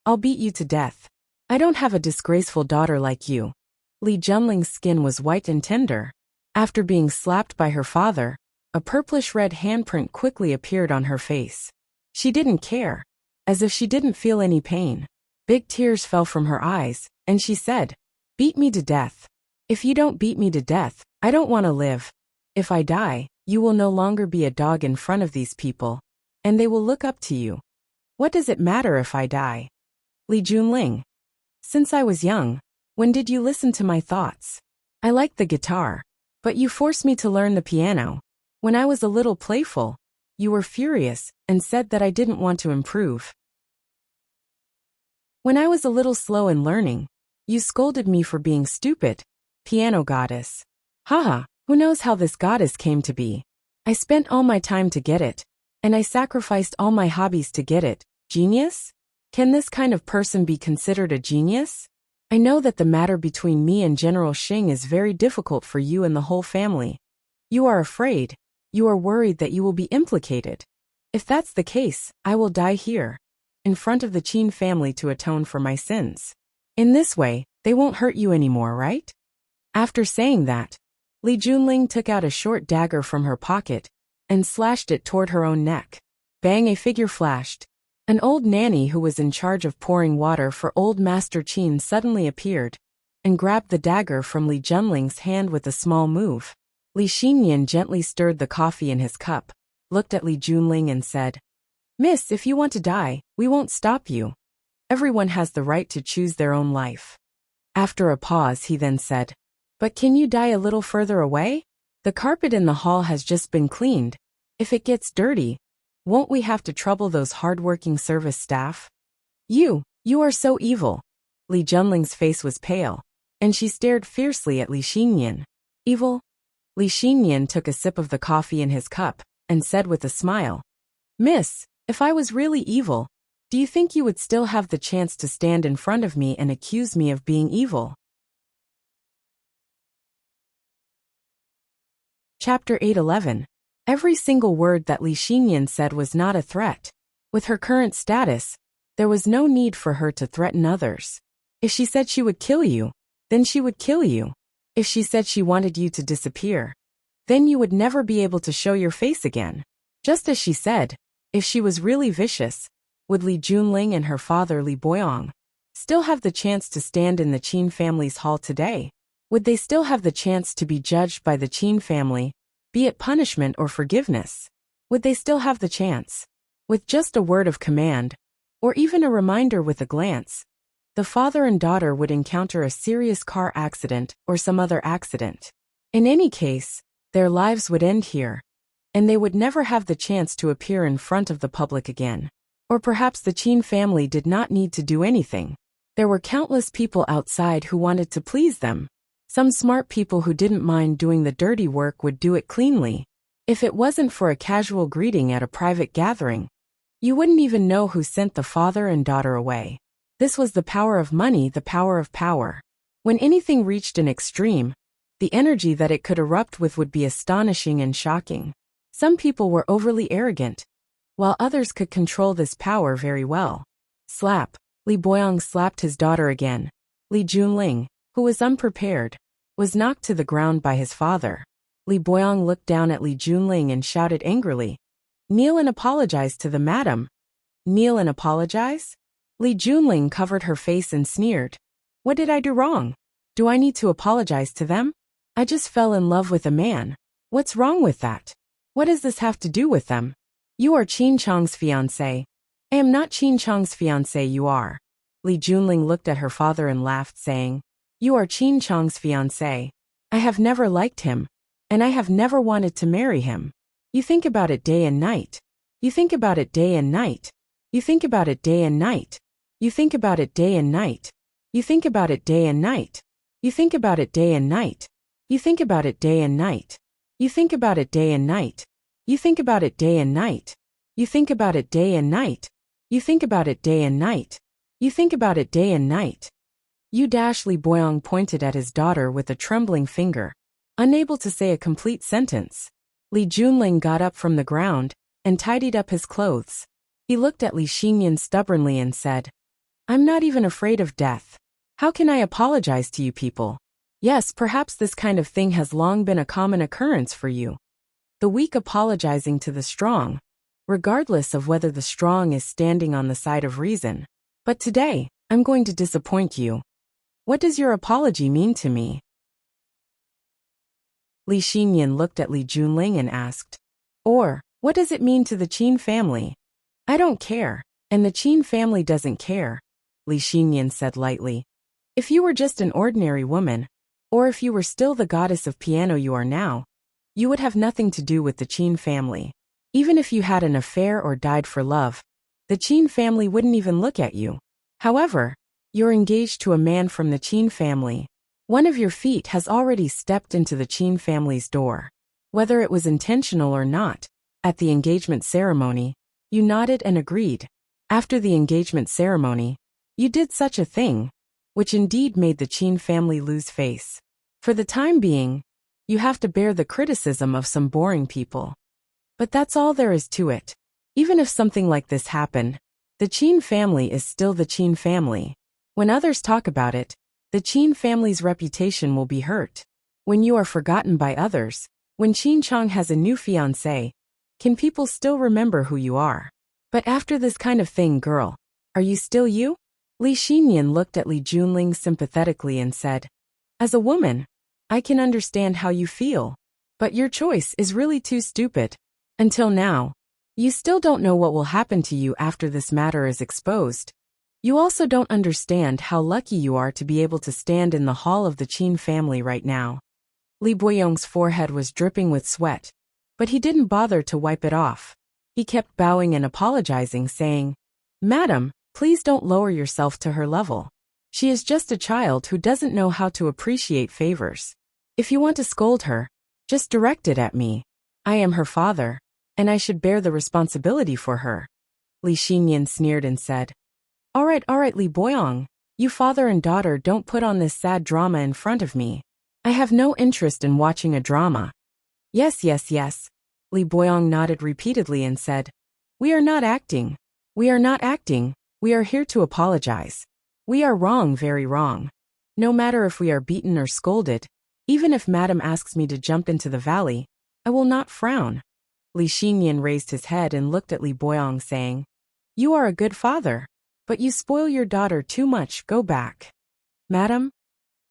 I'll beat you to death. I don't have a disgraceful daughter like you. Li Junling's skin was white and tender. After being slapped by her father, a purplish-red handprint quickly appeared on her face. She didn't care, as if she didn't feel any pain. Big tears fell from her eyes, and she said, Beat me to death. If you don't beat me to death, I don't want to live. If I die, you will no longer be a dog in front of these people, and they will look up to you. What does it matter if I die? Li Junling. Since I was young, when did you listen to my thoughts? I liked the guitar, but you forced me to learn the piano. When I was a little playful, you were furious and said that I didn't want to improve. When I was a little slow in learning, you scolded me for being stupid. Piano goddess. Haha, who knows how this goddess came to be? I spent all my time to get it, and I sacrificed all my hobbies to get it. Genius? Can this kind of person be considered a genius? I know that the matter between me and General Xing is very difficult for you and the whole family. You are afraid. You are worried that you will be implicated. If that's the case, I will die here, in front of the Qin family to atone for my sins. In this way, they won't hurt you anymore, right? After saying that, Li Junling took out a short dagger from her pocket and slashed it toward her own neck. Bang! A figure flashed. An old nanny who was in charge of pouring water for old Master Qin suddenly appeared and grabbed the dagger from Li Junling's hand with a small move. Li Xinyan gently stirred the coffee in his cup, looked at Li Junling and said, Miss, if you want to die, we won't stop you. Everyone has the right to choose their own life. After a pause, he then said, But can you die a little further away? The carpet in the hall has just been cleaned. If it gets dirty, won't we have to trouble those hard-working service staff? You are so evil. Li Junling's face was pale, and she stared fiercely at Li Xinyan. Evil? Li Xinyan took a sip of the coffee in his cup and said with a smile, Miss, if I was really evil, do you think you would still have the chance to stand in front of me and accuse me of being evil? Chapter 811. Every single word that Li Xinyan said was not a threat. With her current status, there was no need for her to threaten others. If she said she would kill you, then she would kill you. If she said she wanted you to disappear, then you would never be able to show your face again. Just as she said, if she was really vicious, would Li Junling and her father Li Boyong still have the chance to stand in the Qin family's hall today? Would they still have the chance to be judged by the Qin family, be it punishment or forgiveness? Would they still have the chance? With just a word of command, or even a reminder with a glance, the father and daughter would encounter a serious car accident or some other accident. In any case, their lives would end here, and they would never have the chance to appear in front of the public again. Or perhaps the Qin family did not need to do anything. There were countless people outside who wanted to please them. Some smart people who didn't mind doing the dirty work would do it cleanly. If it wasn't for a casual greeting at a private gathering, you wouldn't even know who sent the father and daughter away. This was the power of money, the power of power. When anything reached an extreme, the energy that it could erupt with would be astonishing and shocking. Some people were overly arrogant, while others could control this power very well. Slap. Li Boyong slapped his daughter again. Li Junling, who was unprepared, was knocked to the ground by his father. Li Boyong looked down at Li Junling and shouted angrily, "Kneel and apologize to the madam." Kneel and apologize? Li Junling covered her face and sneered. What did I do wrong? Do I need to apologize to them? I just fell in love with a man. What's wrong with that? What does this have to do with them? You are Qin Chang's fiancé. I am not Qin Chang's fiancé, you are. Li Junling looked at her father and laughed, saying, You are Qin Chang's fiancé. I have never liked him, and I have never wanted to marry him. You think about it day and night. You think about it day and night. You think about it day and night. You think about it day and night. You think about it day and night. You think about it day and night. You think about it day and night. You think about it day and night. You think about it day and night. You think about it day and night. You think about it day and night. You think about it day and night. Li Boyong pointed at his daughter with a trembling finger, unable to say a complete sentence. Li Junling got up from the ground and tidied up his clothes. He looked at Li Xinyan stubbornly and said, I'm not even afraid of death. How can I apologize to you people? Yes, perhaps this kind of thing has long been a common occurrence for you. The weak apologizing to the strong, regardless of whether the strong is standing on the side of reason. But today, I'm going to disappoint you. What does your apology mean to me? Li Xinyan looked at Li Junling and asked, Or, what does it mean to the Qin family? I don't care, and the Qin family doesn't care, Li Xinyan said lightly. If you were just an ordinary woman, or if you were still the goddess of piano you are now, you would have nothing to do with the Qin family. Even if you had an affair or died for love, the Qin family wouldn't even look at you. However, you're engaged to a man from the Qin family. One of your feet has already stepped into the Qin family's door. Whether it was intentional or not, at the engagement ceremony, you nodded and agreed. After the engagement ceremony, you did such a thing, which indeed made the Qin family lose face. For the time being, you have to bear the criticism of some boring people. But that's all there is to it. Even if something like this happened, the Qin family is still the Qin family. When others talk about it, the Qin family's reputation will be hurt. When you are forgotten by others, when Qin Chang has a new fiancé, can people still remember who you are? But after this kind of thing, girl, are you still you? Li Xinyan looked at Li Junling sympathetically and said, As a woman, I can understand how you feel. But your choice is really too stupid. Until now, you still don't know what will happen to you after this matter is exposed. You also don't understand how lucky you are to be able to stand in the hall of the Qin family right now. Li Boyong's forehead was dripping with sweat, but he didn't bother to wipe it off. He kept bowing and apologizing, saying, Madam, please don't lower yourself to her level. She is just a child who doesn't know how to appreciate favors. If you want to scold her, just direct it at me. I am her father, and I should bear the responsibility for her. Li Xinyan sneered and said, All right, Li Boyong, you father and daughter don't put on this sad drama in front of me. I have no interest in watching a drama. Yes, yes, yes. Li Boyong nodded repeatedly and said, We are not acting. We are not acting. We are here to apologize. We are wrong, very wrong. No matter if we are beaten or scolded, even if Madam asks me to jump into the valley, I will not frown. Li Xinyan raised his head and looked at Li Boyong, saying, You are a good father, but you spoil your daughter too much. Go back. Madam?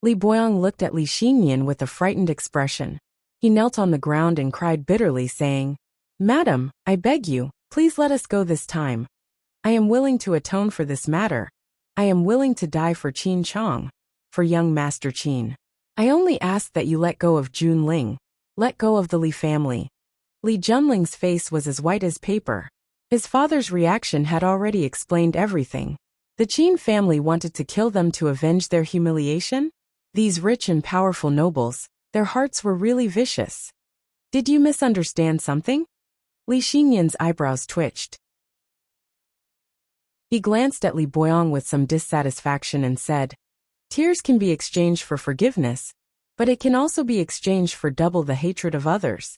Li Boyong looked at Li Xinyan with a frightened expression. He knelt on the ground and cried bitterly, saying, Madam, I beg you, please let us go this time. I am willing to atone for this matter. I am willing to die for Qin Chong, for young Master Qin. I only ask that you let go of Jun Ling. Let go of the Li family. Li Junling's face was as white as paper. His father's reaction had already explained everything. The Qin family wanted to kill them to avenge their humiliation? These rich and powerful nobles, their hearts were really vicious. Did you misunderstand something? Li Xinyan's eyebrows twitched. He glanced at Li Boyong with some dissatisfaction and said, Tears can be exchanged for forgiveness, but it can also be exchanged for double the hatred of others.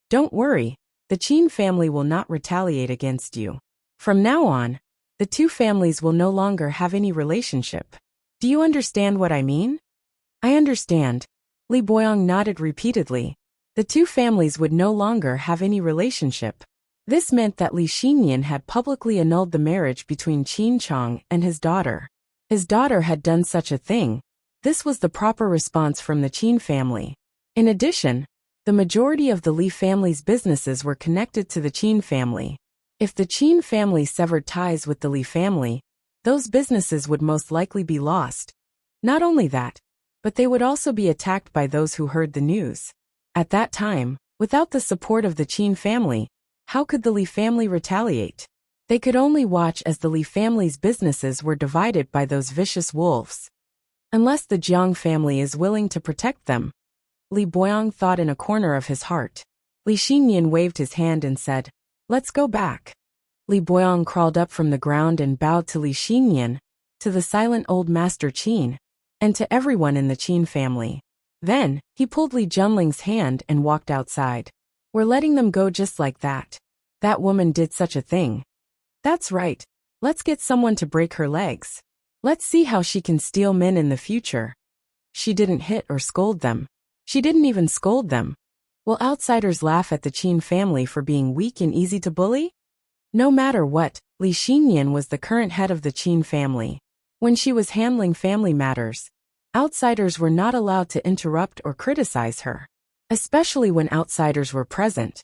Don't worry, the Qin family will not retaliate against you. From now on, the two families will no longer have any relationship. Do you understand what I mean? I understand. Li Boyong nodded repeatedly. The two families would no longer have any relationship. This meant that Li Xinyan had publicly annulled the marriage between Qin Chong and his daughter. His daughter had done such a thing. This was the proper response from the Qin family. In addition, the majority of the Li family's businesses were connected to the Qin family. If the Qin family severed ties with the Li family, those businesses would most likely be lost. Not only that, but they would also be attacked by those who heard the news. At that time, without the support of the Qin family, how could the Li family retaliate? They could only watch as the Li family's businesses were divided by those vicious wolves. Unless the Jiang family is willing to protect them, Li Boyong thought in a corner of his heart. Li Xinyan waved his hand and said, Let's go back. Li Boyong crawled up from the ground and bowed to Li Xinyan, to the silent old Master Qin, and to everyone in the Qin family. Then, he pulled Li Junling's hand and walked outside. We're letting them go just like that. That woman did such a thing. That's right. Let's get someone to break her legs. Let's see how she can steal men in the future. She didn't hit or scold them. She didn't even scold them. Will outsiders laugh at the Qin family for being weak and easy to bully? No matter what, Li Xinyan was the current head of the Qin family. When she was handling family matters, outsiders were not allowed to interrupt or criticize her. Especially when outsiders were present.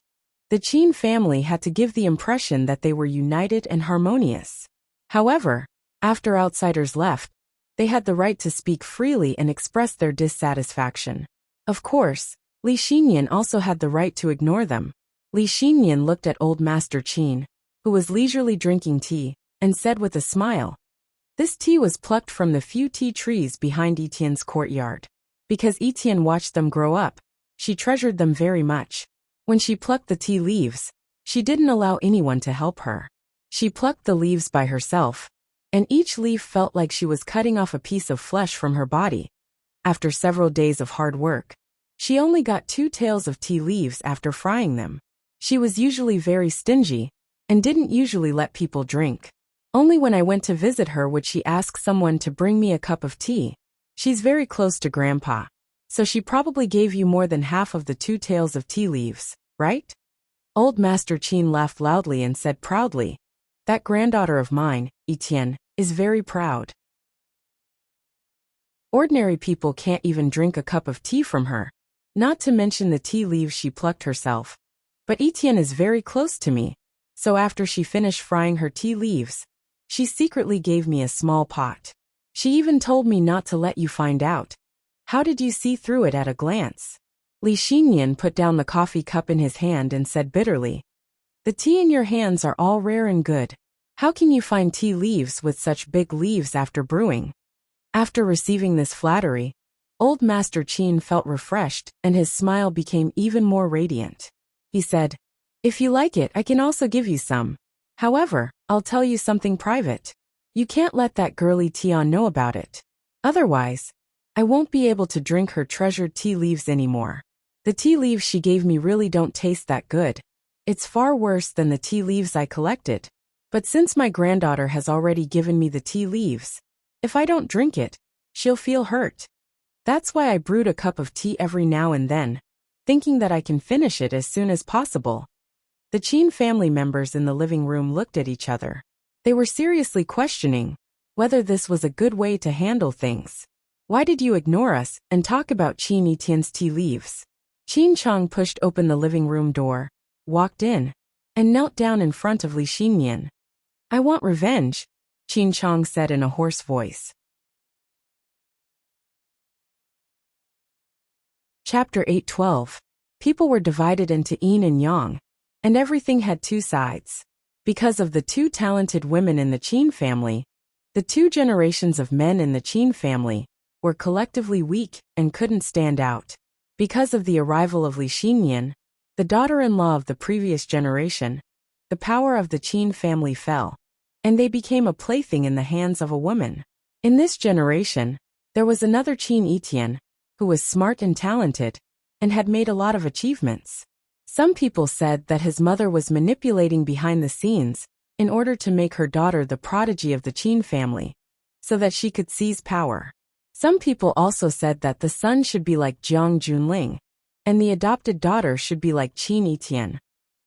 The Qin family had to give the impression that they were united and harmonious. However, after outsiders left, they had the right to speak freely and express their dissatisfaction. Of course, Li Xinyan also had the right to ignore them. Li Xinyan looked at old Master Qin, who was leisurely drinking tea, and said with a smile, This tea was plucked from the few tea trees behind Etienne's courtyard. Because Etienne watched them grow up, she treasured them very much. When she plucked the tea leaves, she didn't allow anyone to help her. She plucked the leaves by herself, and each leaf felt like she was cutting off a piece of flesh from her body. After several days of hard work, she only got 2 tails of tea leaves after frying them. She was usually very stingy, and didn't usually let people drink. Only when I went to visit her would she ask someone to bring me a cup of tea. She's very close to Grandpa, so she probably gave you more than half of the 2 tails of tea leaves, right? Old Master Qin laughed loudly and said proudly, That granddaughter of mine, Etienne, is very proud. Ordinary people can't even drink a cup of tea from her, not to mention the tea leaves she plucked herself. But Etienne is very close to me, so after she finished frying her tea leaves, she secretly gave me a small pot. She even told me not to let you find out. How did you see through it at a glance? Li Xinyan put down the coffee cup in his hand and said bitterly, The tea in your hands are all rare and good. How can you find tea leaves with such big leaves after brewing? After receiving this flattery, old Master Qin felt refreshed and his smile became even more radiant. He said, If you like it, I can also give you some. However, I'll tell you something private. You can't let that girly Tian know about it. Otherwise, I won't be able to drink her treasured tea leaves anymore. The tea leaves she gave me really don't taste that good. It's far worse than the tea leaves I collected. But since my granddaughter has already given me the tea leaves, if I don't drink it, she'll feel hurt. That's why I brewed a cup of tea every now and then, thinking that I can finish it as soon as possible. The Chin family members in the living room looked at each other. They were seriously questioning whether this was a good way to handle things. Why did you ignore us and talk about Chin Etienne's tea leaves? Chin Chong pushed open the living room door, walked in, and knelt down in front of Li Xinyan. I want revenge, Chin Chong said in a hoarse voice. Chapter 8:12. People were divided into yin and yang, and everything had two sides. Because of the two talented women in the Chin family, the two generations of men in the Chin family were collectively weak and couldn't stand out. Because of the arrival of Li Xinyan, the daughter-in-law of the previous generation, the power of the Chin family fell, and they became a plaything in the hands of a woman. In this generation, there was another Chin Etienne, who was smart and talented, and had made a lot of achievements. Some people said that his mother was manipulating behind the scenes in order to make her daughter the prodigy of the Chin family, so that she could seize power. Some people also said that the son should be like Jiang Junling, and the adopted daughter should be like Chin Etienne,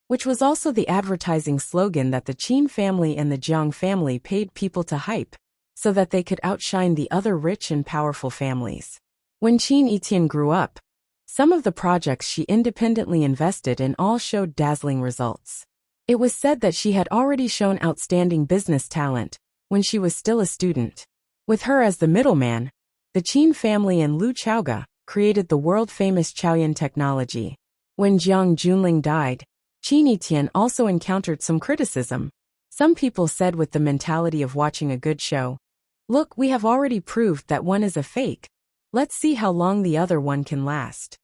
which was also the advertising slogan that the Chin family and the Jiang family paid people to hype, so that they could outshine the other rich and powerful families. When Chin Etienne grew up, some of the projects she independently invested in all showed dazzling results. It was said that she had already shown outstanding business talent when she was still a student. With her as the middleman, the Chin family and Lu Chaoga created the world-famous Chaoyan technology. When Jiang Junling died, Chin Etienne also encountered some criticism. Some people said with the mentality of watching a good show, "Look, we have already proved that one is a fake. Let's see how long the other one can last."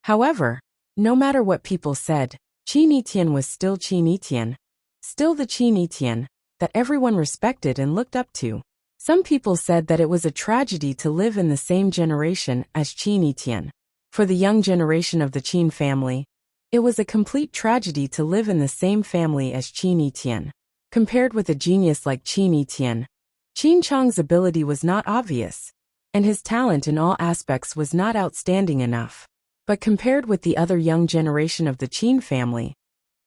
However, no matter what people said, Chin Etienne was still Chin Etienne, still the Chin Etienne that everyone respected and looked up to. Some people said that it was a tragedy to live in the same generation as Chin Etienne. For the young generation of the Chin family, it was a complete tragedy to live in the same family as Chin Etienne. Compared with a genius like Chin Etienne, Chin Chong's ability was not obvious, and his talent in all aspects was not outstanding enough. But compared with the other young generation of the Chin family,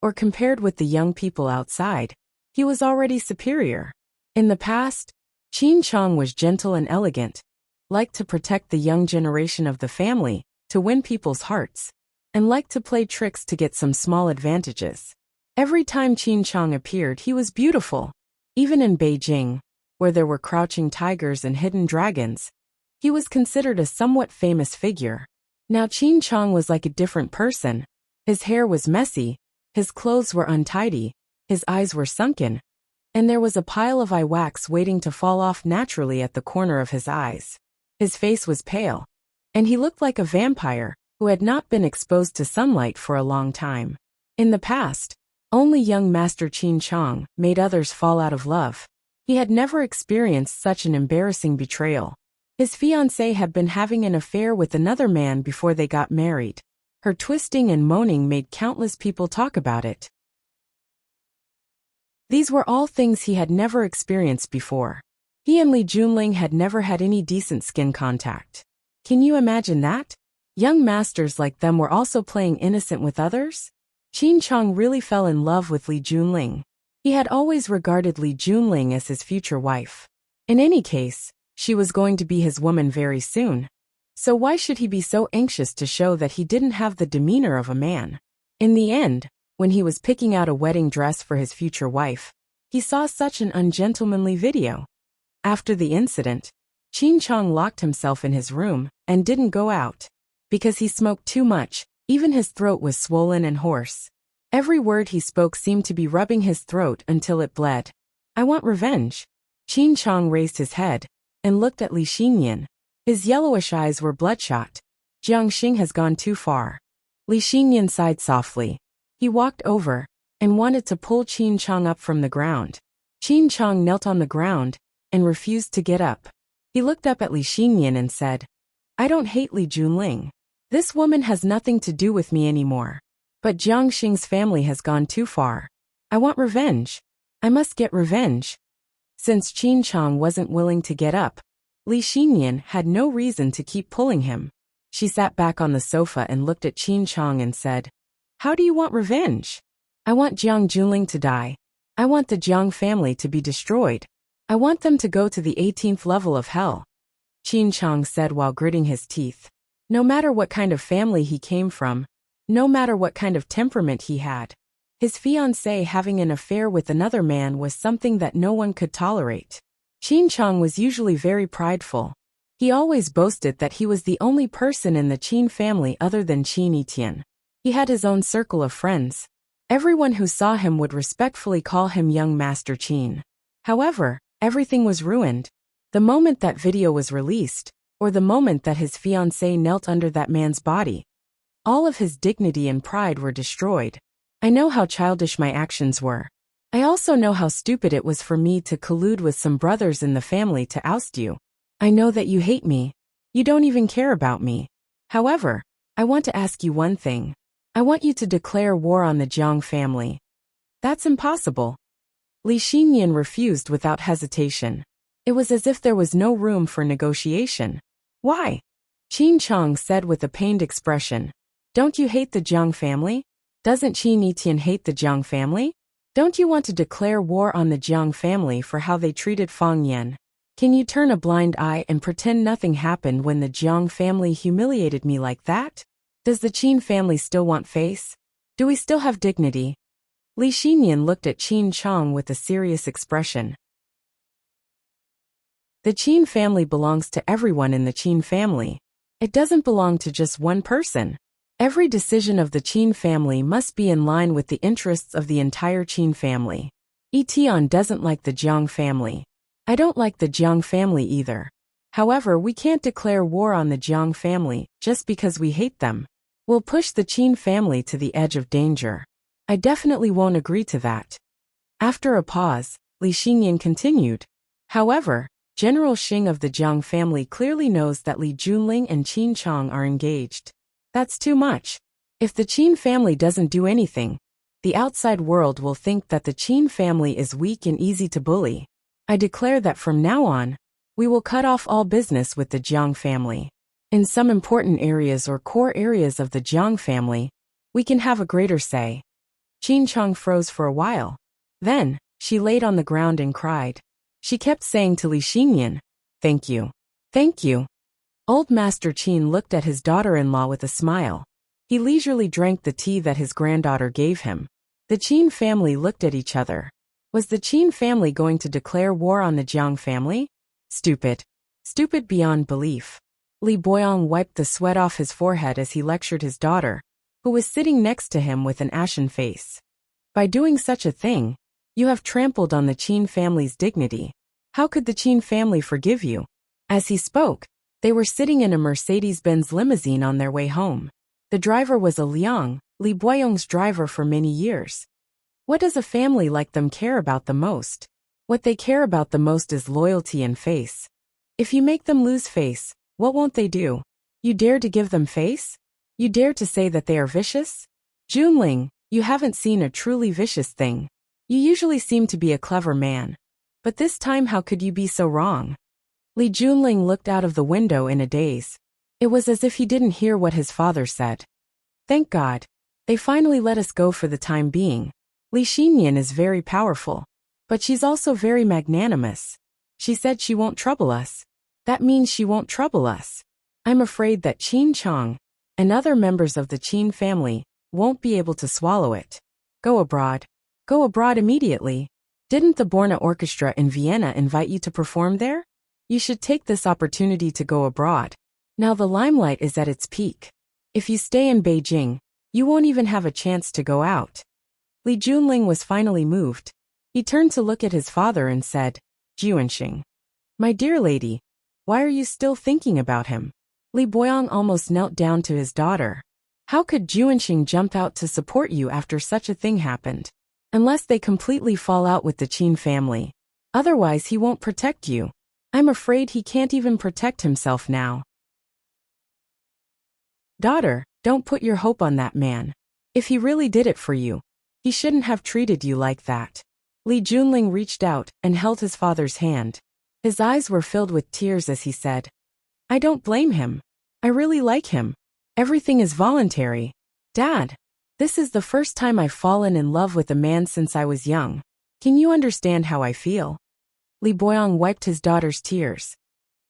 or compared with the young people outside, he was already superior. In the past, Chin Chong was gentle and elegant, liked to protect the young generation of the family, to win people's hearts, and liked to play tricks to get some small advantages. Every time Chin Chong appeared, he was beautiful. Even in Beijing, where there were crouching tigers and hidden dragons, he was considered a somewhat famous figure. Now Chin Chong was like a different person. His hair was messy, his clothes were untidy, his eyes were sunken, and there was a pile of eye wax waiting to fall off naturally at the corner of his eyes. His face was pale, and he looked like a vampire who had not been exposed to sunlight for a long time. In the past, only young Master Chin Chong made others fall out of love. He had never experienced such an embarrassing betrayal. His fiancée had been having an affair with another man before they got married. Her twisting and moaning made countless people talk about it. These were all things he had never experienced before. He and Li Junling had never had any decent skin contact. Can you imagine that? Young masters like them were also playing innocent with others? Chin Chong really fell in love with Li Junling. He had always regarded Li Junling as his future wife. In any case, she was going to be his woman very soon. So why should he be so anxious to show that he didn't have the demeanor of a man? In the end, when he was picking out a wedding dress for his future wife, he saw such an ungentlemanly video. After the incident, Chin Chong locked himself in his room and didn't go out. Because he smoked too much, even his throat was swollen and hoarse. Every word he spoke seemed to be rubbing his throat until it bled. I want revenge. Chin Chong raised his head and looked at Li Xinyan. His yellowish eyes were bloodshot. Jiang Xing has gone too far. Li Xinyan sighed softly. He walked over and wanted to pull Chin Chong up from the ground. Chin Chong knelt on the ground and refused to get up. He looked up at Li Xinyan and said, I don't hate Li Junling. This woman has nothing to do with me anymore. But Jiang Xing's family has gone too far. I want revenge. I must get revenge. Since Qin Chang wasn't willing to get up, Li Xinyan had no reason to keep pulling him. She sat back on the sofa and looked at Qin Chang and said, "How do you want revenge?" "I want Jiang Junling to die. I want the Jiang family to be destroyed. I want them to go to the 18th level of hell," Qin Chang said while gritting his teeth. No matter what kind of family he came from, no matter what kind of temperament he had, his fiancée having an affair with another man was something that no one could tolerate. Qin Chang was usually very prideful. He always boasted that he was the only person in the Qin family other than Qin Etienne. He had his own circle of friends. Everyone who saw him would respectfully call him young Master Qin. However, everything was ruined. The moment that video was released, or the moment that his fiancée knelt under that man's body, all of his dignity and pride were destroyed. I know how childish my actions were. I also know how stupid it was for me to collude with some brothers in the family to oust you. I know that you hate me. You don't even care about me. However, I want to ask you one thing. I want you to declare war on the Jiang family. That's impossible. Li Xinyan refused without hesitation. It was as if there was no room for negotiation. Why? Qin Chang said with a pained expression. Don't you hate the Jiang family? Doesn't Qin Etienne hate the Jiang family? Don't you want to declare war on the Jiang family for how they treated Fang Yan? Can you turn a blind eye and pretend nothing happened when the Jiang family humiliated me like that? Does the Qin family still want face? Do we still have dignity? Li Xinyan looked at Qin Chang with a serious expression. The Qin family belongs to everyone in the Qin family. It doesn't belong to just one person. Every decision of the Qin family must be in line with the interests of the entire Qin family. Etienne doesn't like the Jiang family. I don't like the Jiang family either. However, we can't declare war on the Jiang family just because we hate them. We'll push the Qin family to the edge of danger. I definitely won't agree to that. After a pause, Li Xinyan continued. However, General Xing of the Jiang family clearly knows that Li Junling and Qin Chang are engaged. That's too much. If the Qin family doesn't do anything, the outside world will think that the Qin family is weak and easy to bully. I declare that from now on, we will cut off all business with the Jiang family. In some important areas or core areas of the Jiang family, we can have a greater say. Qin Chang froze for a while. Then, she laid on the ground and cried. She kept saying to Li Xinyan, "Thank you. Thank you." Old Master Qin looked at his daughter-in-law with a smile. He leisurely drank the tea that his granddaughter gave him. The Qin family looked at each other. Was the Qin family going to declare war on the Jiang family? Stupid. Stupid beyond belief. Li Boyong wiped the sweat off his forehead as he lectured his daughter, who was sitting next to him with an ashen face. By doing such a thing, you have trampled on the Qin family's dignity. How could the Qin family forgive you? As he spoke, they were sitting in a Mercedes-Benz limousine on their way home. The driver was a Liang, Li Boyong's driver for many years. What does a family like them care about the most? What they care about the most is loyalty and face. If you make them lose face, what won't they do? You dare to give them face? You dare to say that they are vicious? Junling, you haven't seen a truly vicious thing. You usually seem to be a clever man. But this time how could you be so wrong? Li Junling looked out of the window in a daze. It was as if he didn't hear what his father said. Thank God. They finally let us go for the time being. Li Xinyan is very powerful. But she's also very magnanimous. She said she won't trouble us. That means she won't trouble us. I'm afraid that Qin Chang and other members of the Qin family won't be able to swallow it. Go abroad. Go abroad immediately. Didn't the Borna Orchestra in Vienna invite you to perform there? You should take this opportunity to go abroad. Now the limelight is at its peak. If you stay in Beijing, you won't even have a chance to go out. Li Junling was finally moved. He turned to look at his father and said, Juanxing. My dear lady, why are you still thinking about him? Li Boyong almost knelt down to his daughter. How could Juanxing jump out to support you after such a thing happened? Unless they completely fall out with the Qin family. Otherwise he won't protect you. I'm afraid he can't even protect himself now. Daughter, don't put your hope on that man. If he really did it for you, he shouldn't have treated you like that. Li Junling reached out and held his father's hand. His eyes were filled with tears as he said, I don't blame him. I really like him. Everything is voluntary. Dad, this is the first time I've fallen in love with a man since I was young. Can you understand how I feel? Li Boyong wiped his daughter's tears.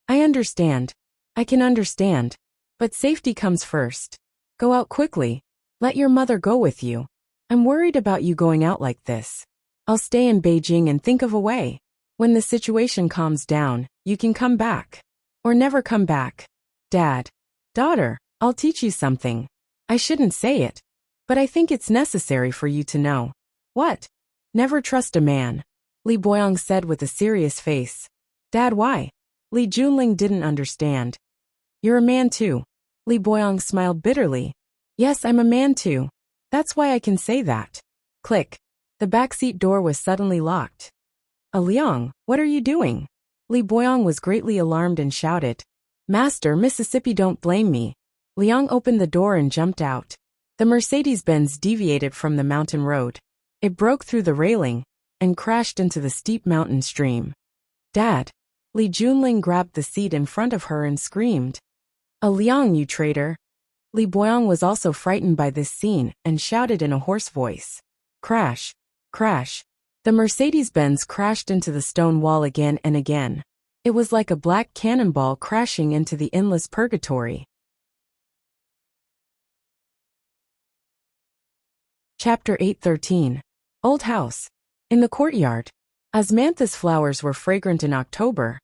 I understand. I can understand. But safety comes first. Go out quickly. Let your mother go with you. I'm worried about you going out like this. I'll stay in Beijing and think of a way. When the situation calms down, you can come back. Or never come back. Dad. Daughter, I'll teach you something. I shouldn't say it, but I think it's necessary for you to know. What? Never trust a man. Li Boyong said with a serious face. Dad, why? Li Junling didn't understand. You're a man too. Li Boyong smiled bitterly. Yes, I'm a man too. That's why I can say that. Click. The backseat door was suddenly locked. Liang, what are you doing? Li Boyong was greatly alarmed and shouted. Master, Mississippi, don't blame me. Liang opened the door and jumped out. The Mercedes-Benz deviated from the mountain road. It broke through the railing and crashed into the steep mountain stream. Dad. Li Junling grabbed the seat in front of her and screamed. Liang, you traitor. Li Boyong was also frightened by this scene and shouted in a hoarse voice. Crash. Crash. The Mercedes-Benz crashed into the stone wall again and again. It was like a black cannonball crashing into the endless purgatory. Chapter 8:13. Old House. In the courtyard. Osmanthus flowers were fragrant in October,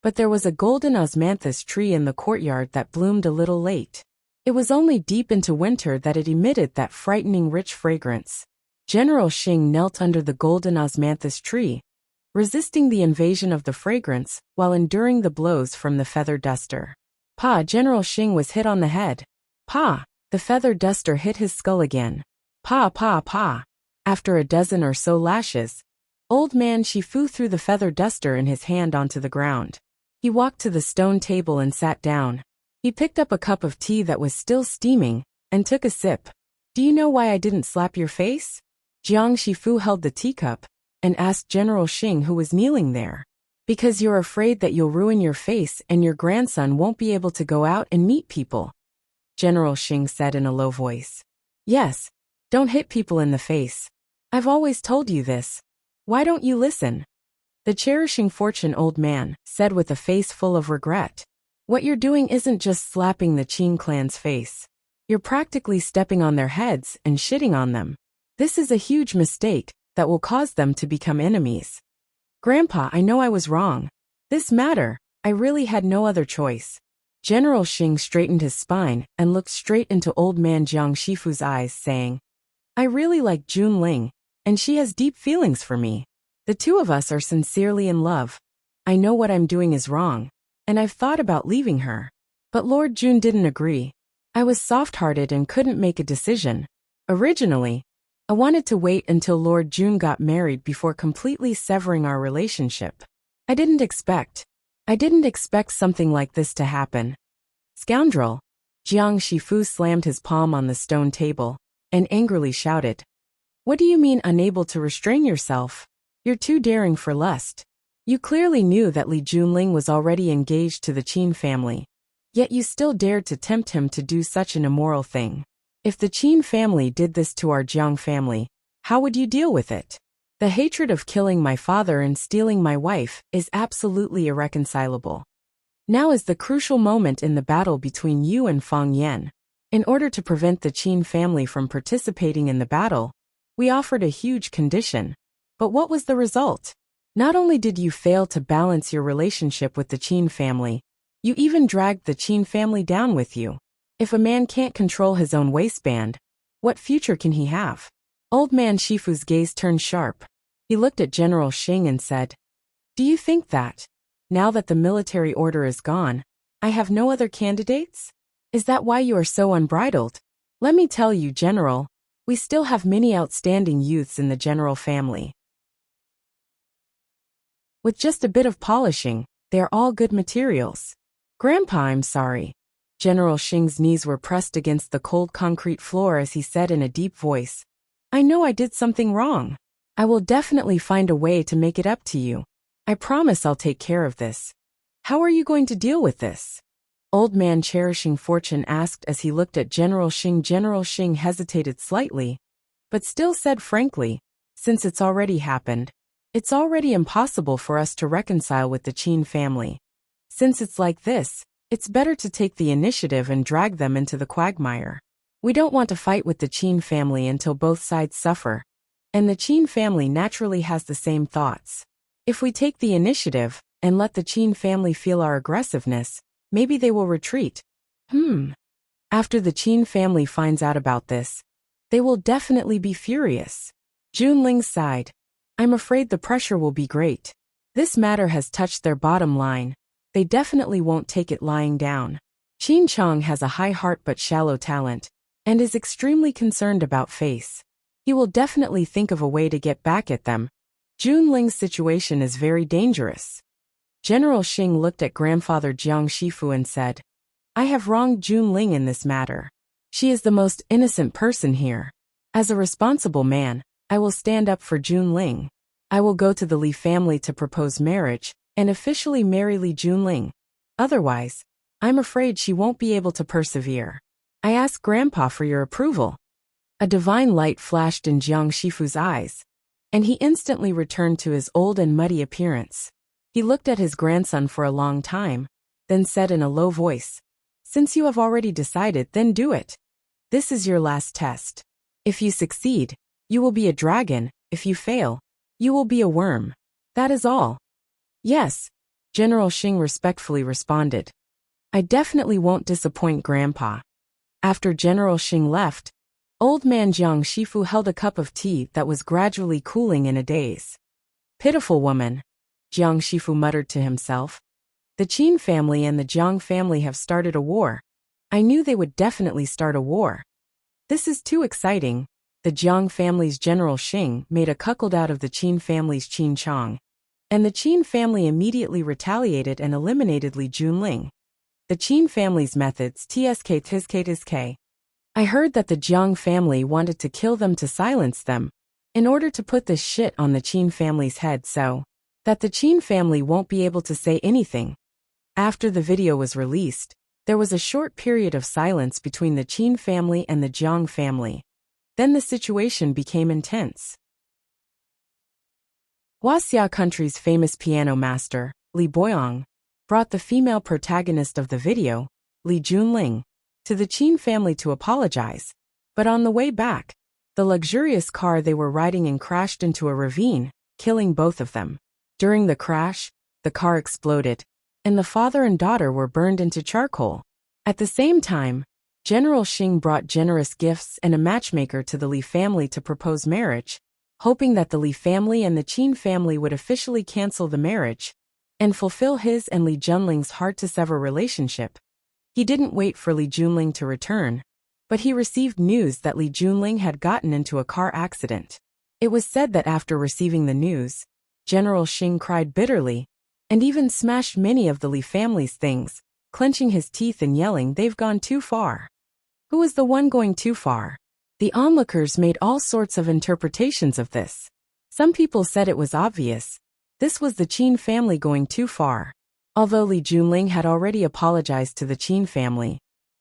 but there was a golden osmanthus tree in the courtyard that bloomed a little late. It was only deep into winter that it emitted that frightening rich fragrance. General Xing knelt under the golden osmanthus tree, resisting the invasion of the fragrance while enduring the blows from the feather duster. Pa, General Xing was hit on the head. Pa, the feather duster hit his skull again. Pa, pa, pa. After a dozen or so lashes, old man Shifu threw the feather duster in his hand onto the ground. He walked to the stone table and sat down. He picked up a cup of tea that was still steaming and took a sip. Do you know why I didn't slap your face? Jiang Shifu held the teacup and asked General Xing, who was kneeling there. Because you're afraid that you'll ruin your face and your grandson won't be able to go out and meet people, General Xing said in a low voice. Yes, don't hit people in the face. I've always told you this. Why don't you listen? The cherishing fortune old man said with a face full of regret. What you're doing isn't just slapping the Qin clan's face. You're practically stepping on their heads and shitting on them. This is a huge mistake that will cause them to become enemies. Grandpa, I know I was wrong. This matter, I really had no other choice. General Xing straightened his spine and looked straight into old man Jiang Shifu's eyes, saying, I really like Jun Ling, and she has deep feelings for me. The two of us are sincerely in love. I know what I'm doing is wrong, and I've thought about leaving her. But Lord Jun didn't agree. I was soft-hearted and couldn't make a decision. Originally, I wanted to wait until Lord Jun got married before completely severing our relationship. I didn't expect something like this to happen. Scoundrel! Jiang Shifu slammed his palm on the stone table and angrily shouted. What do you mean unable to restrain yourself? You're too daring for lust. You clearly knew that Li Junling was already engaged to the Qin family, yet you still dared to tempt him to do such an immoral thing. If the Qin family did this to our Jiang family, how would you deal with it? The hatred of killing my father and stealing my wife is absolutely irreconcilable. Now is the crucial moment in the battle between you and Fang Yan. In order to prevent the Qin family from participating in the battle, we offered a huge condition. But what was the result? Not only did you fail to balance your relationship with the Qin family, you even dragged the Qin family down with you. If a man can't control his own waistband, what future can he have? Old man Shifu's gaze turned sharp. He looked at General Xing and said, Do you think that, now that the military order is gone, I have no other candidates? Is that why you are so unbridled? Let me tell you, General, we still have many outstanding youths in the General family. With just a bit of polishing, they are all good materials. Grandpa, I'm sorry. General Xing's knees were pressed against the cold concrete floor as he said in a deep voice, I know I did something wrong. I will definitely find a way to make it up to you. I promise I'll take care of this. How are you going to deal with this? Old man cherishing fortune asked as he looked at General Xing. General Xing hesitated slightly, but still said frankly, since it's already happened, it's already impossible for us to reconcile with the Qin family. Since it's like this, it's better to take the initiative and drag them into the quagmire. We don't want to fight with the Qin family until both sides suffer, and the Qin family naturally has the same thoughts. If we take the initiative and let the Qin family feel our aggressiveness, maybe they will retreat. After the Qin family finds out about this, they will definitely be furious. Junling sighed. I'm afraid the pressure will be great. This matter has touched their bottom line. They definitely won't take it lying down. Qin Chong has a high heart but shallow talent, and is extremely concerned about face. He will definitely think of a way to get back at them. Junling's situation is very dangerous. General Xing looked at grandfather Jiang Shifu and said, I have wronged Junling in this matter. She is the most innocent person here. As a responsible man, I will stand up for Junling. I will go to the Li family to propose marriage, and officially marry Li Junling. Otherwise, I'm afraid she won't be able to persevere. I ask Grandpa for your approval. A divine light flashed in Jiang Shifu's eyes, and he instantly returned to his old and muddy appearance. He looked at his grandson for a long time, then said in a low voice, Since you have already decided, then do it. This is your last test. If you succeed, you will be a dragon. If you fail, you will be a worm. That is all. Yes, General Xing respectfully responded. I definitely won't disappoint Grandpa. After General Xing left, old man Jiang Shifu held a cup of tea that was gradually cooling in a daze. Pitiful woman, Jiang Shifu muttered to himself. The Qin family and the Jiang family have started a war. I knew they would definitely start a war. This is too exciting. The Jiang family's General Xing made a cuckold out of the Qin family's Qin Chong, and the Qin family immediately retaliated and eliminated Li Junling. The Qin family's methods tsk. I heard that the Jiang family wanted to kill them to silence them, in order to put this shit on the Qin family's head so that the Qin family won't be able to say anything. After the video was released, there was a short period of silence between the Qin family and the Jiang family. Then the situation became intense. Huaxia country's famous piano master, Li Boyong, brought the female protagonist of the video, Li Junling, to the Qin family to apologize. But on the way back, the luxurious car they were riding in crashed into a ravine, killing both of them. During the crash, the car exploded, and the father and daughter were burned into charcoal. At the same time, General Xing brought generous gifts and a matchmaker to the Li family to propose marriage, hoping that the Li family and the Qin family would officially cancel the marriage and fulfill his and Li Junling's hard-to-sever relationship. He didn't wait for Li Junling to return, but he received news that Li Junling had gotten into a car accident. It was said that after receiving the news, General Xing cried bitterly, and even smashed many of the Li family's things, clenching his teeth and yelling, "They've gone too far." Who was the one going too far? The onlookers made all sorts of interpretations of this. Some people said it was obvious. This was the Qin family going too far. Although Li Junling had already apologized to the Qin family,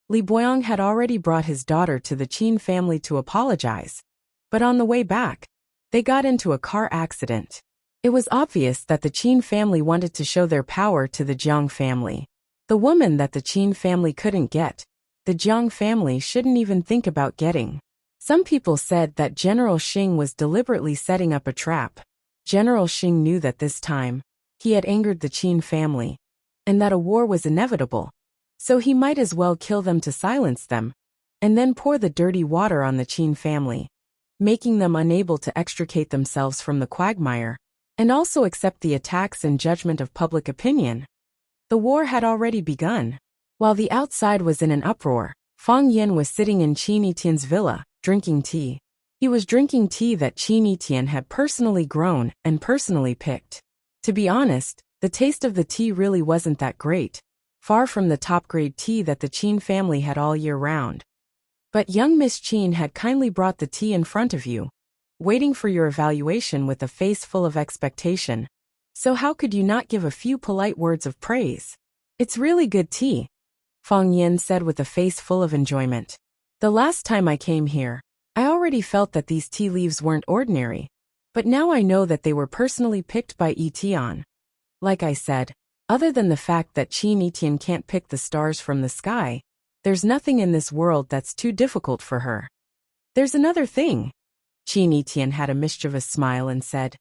Li Boyong had already brought his daughter to the Qin family to apologize. But on the way back, they got into a car accident. It was obvious that the Qin family wanted to show their power to the Jiang family. The woman that the Qin family couldn't get, the Jiang family shouldn't even think about getting. Some people said that General Xing was deliberately setting up a trap. General Xing knew that this time, he had angered the Qin family, and that a war was inevitable. So he might as well kill them to silence them, and then pour the dirty water on the Qin family, making them unable to extricate themselves from the quagmire, and also accept the attacks and judgment of public opinion. The war had already begun. While the outside was in an uproar, Fang Yin was sitting in Qin Etienne's villa, drinking tea. He was drinking tea that Qin Etienne had personally grown and personally picked. To be honest, the taste of the tea really wasn't that great. far from the top-grade tea that the Qin family had all year round. But young Miss Qin had kindly brought the tea in front of you, waiting for your evaluation with a face full of expectation. So how could you not give a few polite words of praise? It's really good tea, Fang Yin said with a face full of enjoyment. The last time I came here, I already felt that these tea leaves weren't ordinary, but now I know that they were personally picked by Etian. Like I said, other than the fact that Qin Etian can't pick the stars from the sky, there's nothing in this world that's too difficult for her. There's another thing. Qin Etian had a mischievous smile and said,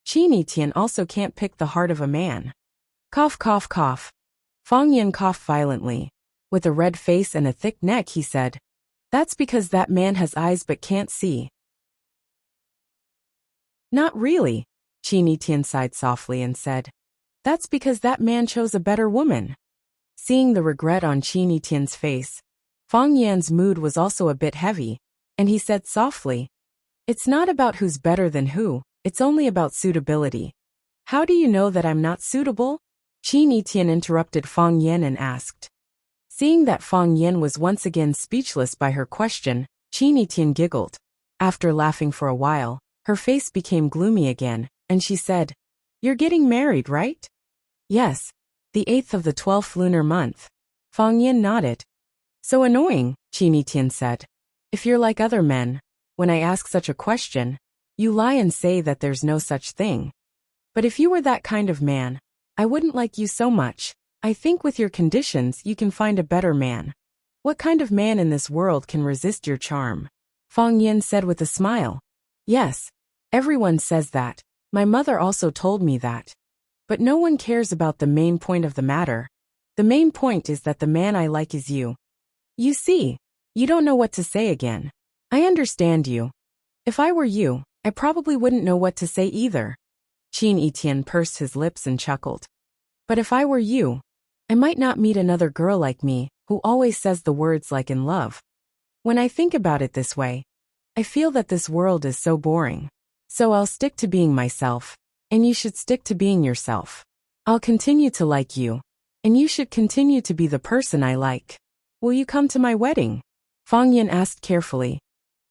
Qin Etian also can't pick the heart of a man. Cough, cough, cough. Fang Yin coughed violently. With a red face and a thick neck, he said, That's because that man has eyes but can't see. Not really, Qin Etian sighed softly and said, That's because that man chose a better woman. Seeing the regret on Qin Etian's face, Fang Yan's mood was also a bit heavy, and he said softly, It's not about who's better than who, it's only about suitability. How do you know that I'm not suitable? Qin Etian interrupted Fang Yan and asked. Seeing that Fang Yan was once again speechless by her question, Qin Etian giggled. After laughing for a while, her face became gloomy again, and she said, You're getting married, right? Yes, the 8th of the 12th lunar month. Fang Yan nodded. So annoying, Qin Etian said. If you're like other men, when I ask such a question, you lie and say that there's no such thing. But if you were that kind of man, I wouldn't like you so much. I think with your conditions you can find a better man. What kind of man in this world can resist your charm? Fang Yin said with a smile. Yes, everyone says that. My mother also told me that. But no one cares about the main point of the matter. The main point is that the man I like is you. You see, you don't know what to say again. I understand you. If I were you, I probably wouldn't know what to say either. Qin Etian pursed his lips and chuckled. But if I were you, I might not meet another girl like me, who always says the words like in love. When I think about it this way, I feel that this world is so boring. So I'll stick to being myself, and you should stick to being yourself. I'll continue to like you, and you should continue to be the person I like. Will you come to my wedding? Fang Yin asked carefully.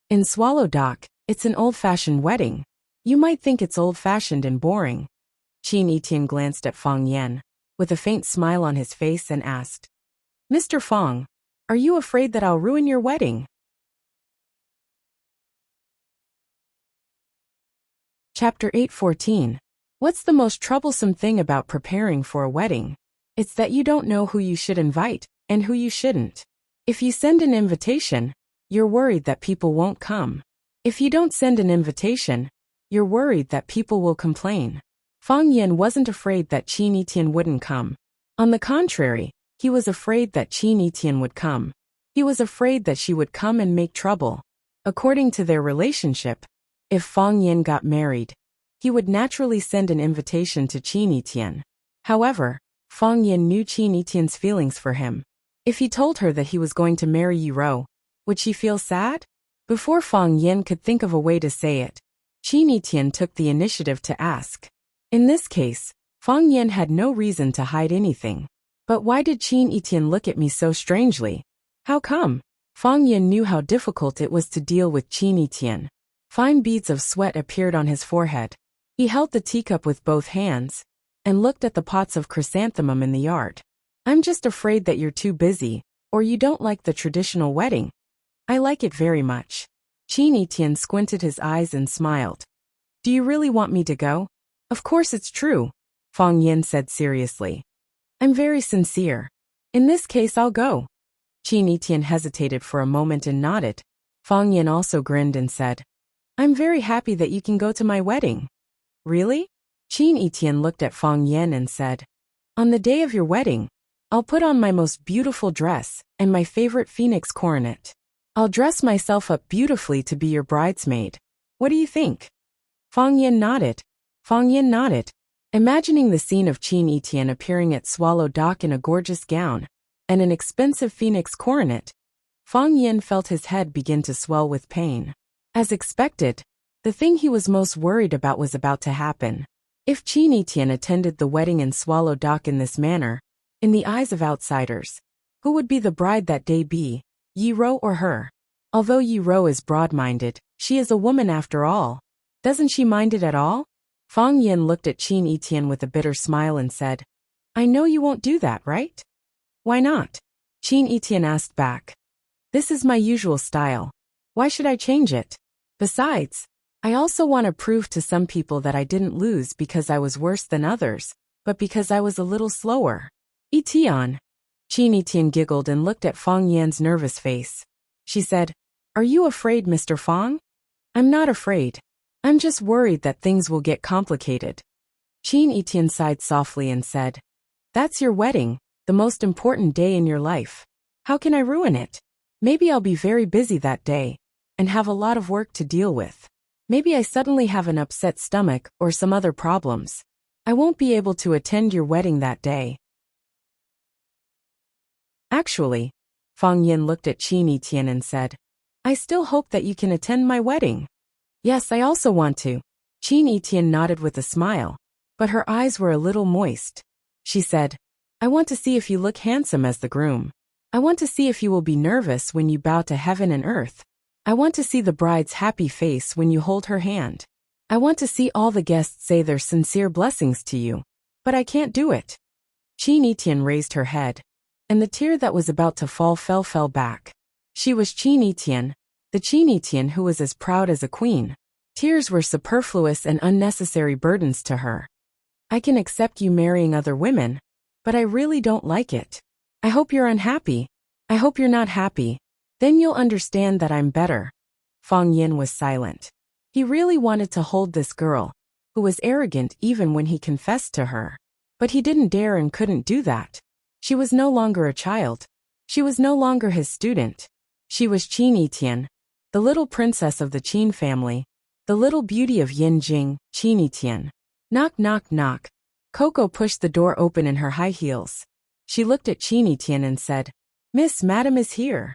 In Swallow Dock, it's an old-fashioned wedding. You might think it's old-fashioned and boring. Qin Etian glanced at Fang Yan, with a faint smile on his face and asked, Mr. Fang, are you afraid that I'll ruin your wedding? Chapter 8:14. What's the most troublesome thing about preparing for a wedding? It's that you don't know who you should invite, and who you shouldn't. If you send an invitation, you're worried that people won't come. If you don't send an invitation, you're worried that people will complain. Fang Yan wasn't afraid that Qin Etian wouldn't come. On the contrary, he was afraid that Qin Etian would come. He was afraid that she would come and make trouble. According to their relationship, if Fang Yan got married, he would naturally send an invitation to Qin Etian. However, Fang Yan knew Qin Etian's feelings for him. If he told her that he was going to marry Yiro, would she feel sad? Before Fang Yan could think of a way to say it, Qin Etian took the initiative to ask. In this case, Fang Yan had no reason to hide anything. But why did Qin Etian look at me so strangely? How come? Fang Yan knew how difficult it was to deal with Qin Etian. Fine beads of sweat appeared on his forehead. He held the teacup with both hands, and looked at the pots of chrysanthemum in the yard. I'm just afraid that you're too busy, or you don't like the traditional wedding. I like it very much. Qin Etian squinted his eyes and smiled. Do you really want me to go? Of course it's true, Fang Yan said seriously. I'm very sincere. In this case I'll go. Qin Etian hesitated for a moment and nodded. Fang Yan also grinned and said, I'm very happy that you can go to my wedding. Really? Qin Etian looked at Fang Yan and said, On the day of your wedding, I'll put on my most beautiful dress and my favorite phoenix coronet. I'll dress myself up beautifully to be your bridesmaid. What do you think? Fang Yan nodded. Fang Yan nodded. Imagining the scene of Qin Etian appearing at Swallow Dock in a gorgeous gown and an expensive phoenix coronet, Fang Yan felt his head begin to swell with pain. As expected, the thing he was most worried about was about to happen. If Qin Etian attended the wedding in Swallow Dock in this manner, In the eyes of outsiders, who would be the bride that day be, Yi Ro or her? Although Yi Ro is broad-minded, she is a woman after all. Doesn't she mind it at all? Fang Yin looked at Qin Etian with a bitter smile and said, I know you won't do that, right? Why not? Qin Etian asked back. This is my usual style. Why should I change it? Besides, I also want to prove to some people that I didn't lose because I was worse than others, but because I was a little slower. Etian. Qin Etian giggled and looked at Fang Yan's nervous face. She said, Are you afraid, Mr. Fang? I'm not afraid. I'm just worried that things will get complicated. Qin Etian sighed softly and said, That's your wedding, the most important day in your life. How can I ruin it? Maybe I'll be very busy that day and have a lot of work to deal with. Maybe I suddenly have an upset stomach or some other problems. I won't be able to attend your wedding that day. Actually, Fang Yin looked at Qin Etian and said, I still hope that you can attend my wedding. Yes, I also want to. Qin Etian nodded with a smile, but her eyes were a little moist. She said, I want to see if you look handsome as the groom. I want to see if you will be nervous when you bow to heaven and earth. I want to see the bride's happy face when you hold her hand. I want to see all the guests say their sincere blessings to you. But I can't do it. Qin Etian raised her head, and the tear that was about to fall fell back. She was Qin Etian, the Qin Etian who was as proud as a queen. Tears were superfluous and unnecessary burdens to her. I can accept you marrying other women, but I really don't like it. I hope you're unhappy. I hope you're not happy. Then you'll understand that I'm better. Fang Yin was silent. He really wanted to hold this girl, who was arrogant even when he confessed to her. But he didn't dare and couldn't do that. She was no longer a child. She was no longer his student. She was Qin Etian, the little princess of the Qin family, the little beauty of Yinjing, Qin Etian. Knock, knock, knock. Coco pushed the door open in her high heels. She looked at Qin Etian and said, Miss Madam is here.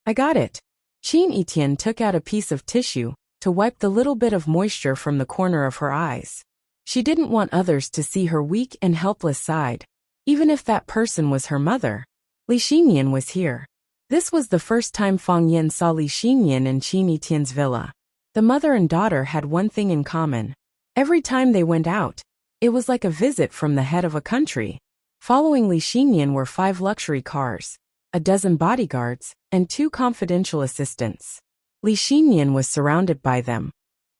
I got it. Qin Etian took out a piece of tissue to wipe the little bit of moisture from the corner of her eyes. She didn't want others to see her weak and helpless side, even if that person was her mother. Li Xinyan was here. This was the first time Fang Yin saw Li Xinyan in Qin Etian's villa. The mother and daughter had one thing in common. Every time they went out, it was like a visit from the head of a country. Following Li Xinyan were 5 luxury cars, a dozen bodyguards, and 2 confidential assistants. Li Xinyan was surrounded by them,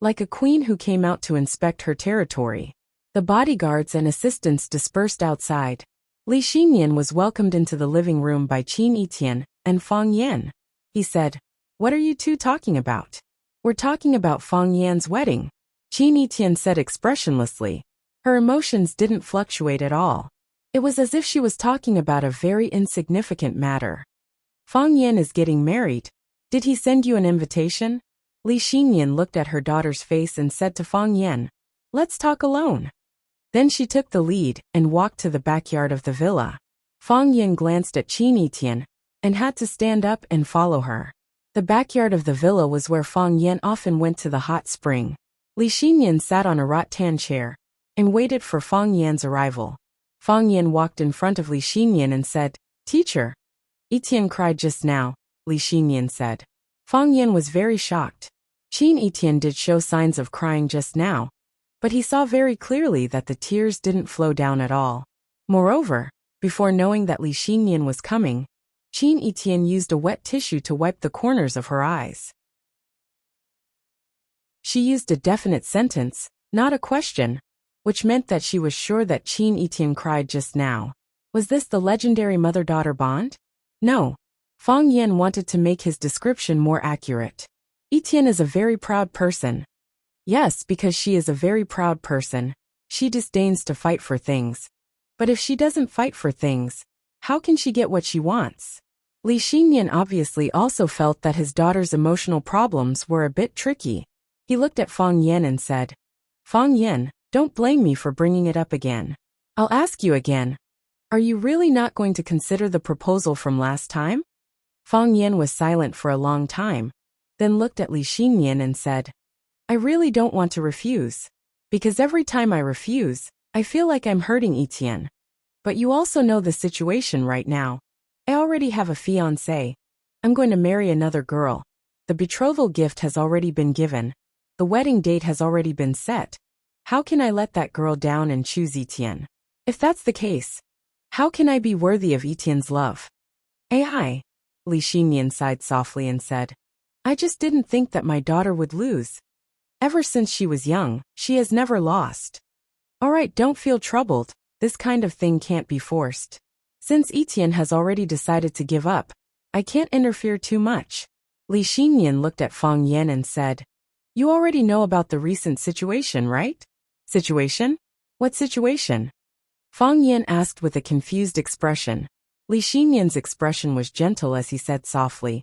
like a queen who came out to inspect her territory. The bodyguards and assistants dispersed outside. Li Xinyan was welcomed into the living room by Qin Etian and Fang Yan. He said, What are you two talking about? We're talking about Fang Yan's wedding. Qin Etian said expressionlessly. Her emotions didn't fluctuate at all. It was as if she was talking about a very insignificant matter. Fang Yan is getting married. Did he send you an invitation? Li Xinyan looked at her daughter's face and said to Fang Yan, Let's talk alone. Then she took the lead and walked to the backyard of the villa. Fang Yan glanced at Qin Etian and had to stand up and follow her. The backyard of the villa was where Fang Yan often went to the hot spring. Li Xinyan sat on a rattan chair and waited for Fang Yan's arrival. Fang Yan walked in front of Li Xinyan and said, Teacher. Etian cried just now, Li Xinyan said. Fang Yan was very shocked. Qin Etian did show signs of crying just now, but he saw very clearly that the tears didn't flow down at all. Moreover, before knowing that Li Xinyan was coming, Qin Etian used a wet tissue to wipe the corners of her eyes. She used a definite sentence, not a question, which meant that she was sure that Qin Etian cried just now. Was this the legendary mother-daughter bond? No. Fang Yan wanted to make his description more accurate. Etian is a very proud person. Yes, because she is a very proud person, she disdains to fight for things. But if she doesn't fight for things, how can she get what she wants? Li Xinyan obviously also felt that his daughter's emotional problems were a bit tricky. He looked at Fang Yan and said, Fang Yan, don't blame me for bringing it up again. I'll ask you again. Are you really not going to consider the proposal from last time? Fang Yan was silent for a long time, then looked at Li Xinyan and said, I really don't want to refuse. Because every time I refuse, I feel like I'm hurting Etian. But you also know the situation right now. I already have a fiancé. I'm going to marry another girl. The betrothal gift has already been given. The wedding date has already been set. How can I let that girl down and choose Etienne? If that's the case, how can I be worthy of Etienne's love? Ai. Li Xinyan sighed softly and said, I just didn't think that my daughter would lose. Ever since she was young, she has never lost. All right, don't feel troubled. This kind of thing can't be forced. Since Etienne has already decided to give up, I can't interfere too much. Li Xinyan looked at Fang Yan and said, You already know about the recent situation, right? Situation? What situation? Fang Yan asked with a confused expression. Li Xinyan's expression was gentle as he said softly,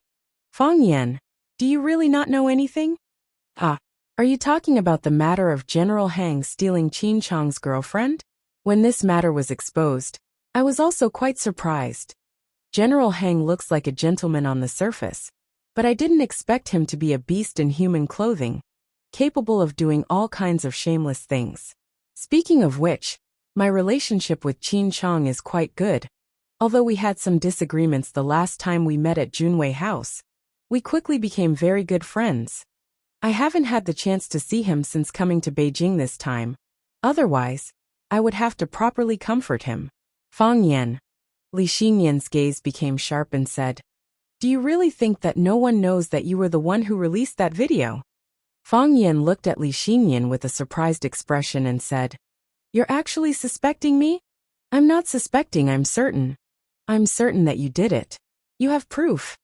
Fang Yan, do you really not know anything? Ah, are you talking about the matter of General Hang stealing Qin Chang's girlfriend? When this matter was exposed, I was also quite surprised. General Hang looks like a gentleman on the surface, but I didn't expect him to be a beast in human clothing, capable of doing all kinds of shameless things. Speaking of which, my relationship with Qin Chang is quite good. Although we had some disagreements the last time we met at Junwei House, we quickly became very good friends. I haven't had the chance to see him since coming to Beijing this time. Otherwise, I would have to properly comfort him. Fang Yan. Li Xinyan's gaze became sharp and said, Do you really think that no one knows that you were the one who released that video? Fang Yan looked at Li Xinyan with a surprised expression and said, You're actually suspecting me? I'm not suspecting, I'm certain. I'm certain that you did it. You have proof.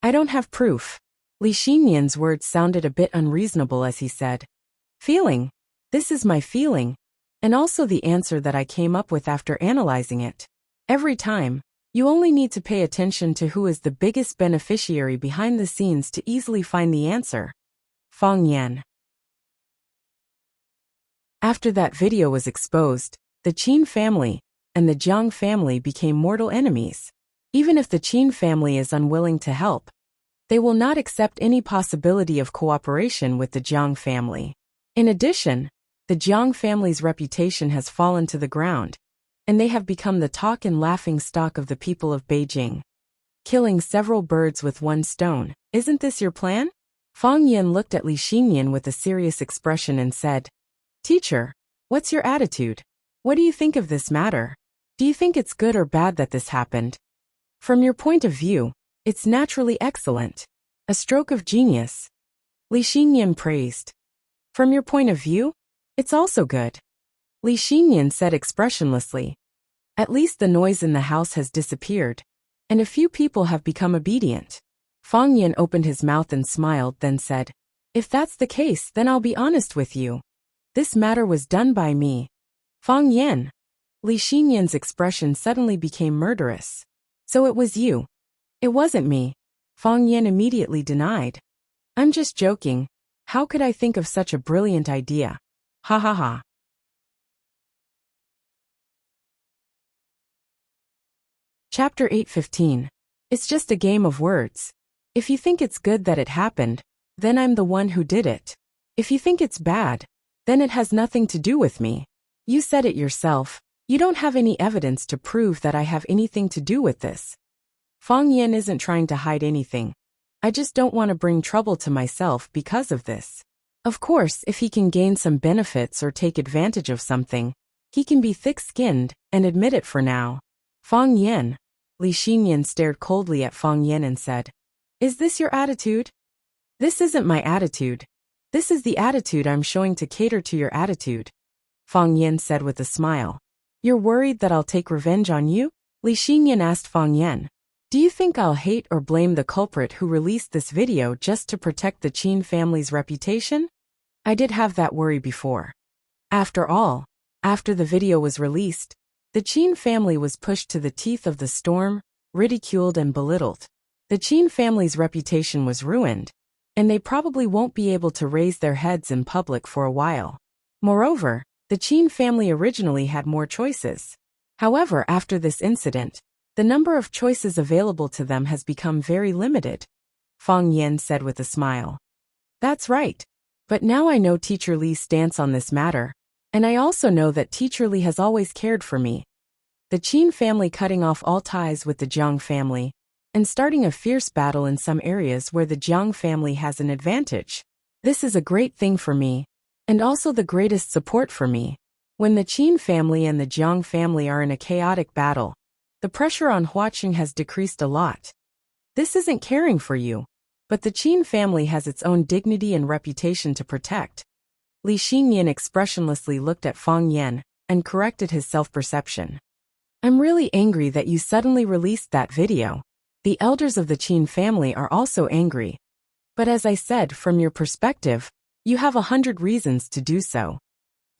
I don't have proof. Li Xinyan's words sounded a bit unreasonable as he said, Feeling. This is my feeling. And also the answer that I came up with after analyzing it. Every time, you only need to pay attention to who is the biggest beneficiary behind the scenes to easily find the answer. Fang Yan. After that video was exposed, the Qin family and the Jiang family became mortal enemies. Even if the Qin family is unwilling to help, they will not accept any possibility of cooperation with the Jiang family. In addition, the Jiang family's reputation has fallen to the ground, and they have become the talk and laughing stock of the people of Beijing. Killing several birds with one stone, isn't this your plan? Fang Yan looked at Li Xinyan with a serious expression and said, Teacher, what's your attitude? What do you think of this matter? Do you think it's good or bad that this happened? From your point of view, it's naturally excellent. A stroke of genius. Li Xinyan praised. From your point of view, it's also good. Li Xinyan said expressionlessly. At least the noise in the house has disappeared, and a few people have become obedient. Fang Yan opened his mouth and smiled, then said, If that's the case, then I'll be honest with you. This matter was done by me. Fang Yan. Li Xinyan's expression suddenly became murderous. So it was you. It wasn't me. Fang Yan immediately denied. I'm just joking. How could I think of such a brilliant idea? Ha ha ha. Chapter 8:15. It's just a game of words. If you think it's good that it happened, then I'm the one who did it. If you think it's bad, then it has nothing to do with me. You said it yourself. You don't have any evidence to prove that I have anything to do with this. Fang Yan isn't trying to hide anything. I just don't want to bring trouble to myself because of this. Of course, if he can gain some benefits or take advantage of something, he can be thick-skinned and admit it for now. Fang Yan. Li Xinyan stared coldly at Fang Yan and said, Is this your attitude? This isn't my attitude. This is the attitude I'm showing to cater to your attitude. Fang Yan said with a smile. You're worried that I'll take revenge on you? Li Xinyan asked Fang Yan. Do you think I'll hate or blame the culprit who released this video just to protect the Qin family's reputation? I did have that worry before. After all, after the video was released, the Qin family was pushed to the teeth of the storm, ridiculed and belittled. The Qin family's reputation was ruined, and they probably won't be able to raise their heads in public for a while. Moreover, the Qin family originally had more choices. However, after this incident, the number of choices available to them has become very limited. Fang Yan said with a smile. That's right. But now I know Teacher Li's stance on this matter, and I also know that Teacher Li has always cared for me. the Qin family cutting off all ties with the Jiang family, and starting a fierce battle in some areas where the Jiang family has an advantage. This is a great thing for me, and also the greatest support for me. When the Qin family and the Jiang family are in a chaotic battle, the pressure on Huaqing has decreased a lot. This isn't caring for you, but the Qin family has its own dignity and reputation to protect. Li Xinyan expressionlessly looked at Fang Yan and corrected his self-perception. I'm really angry that you suddenly released that video. The elders of the Qin family are also angry. But as I said, from your perspective, you have 100 reasons to do so.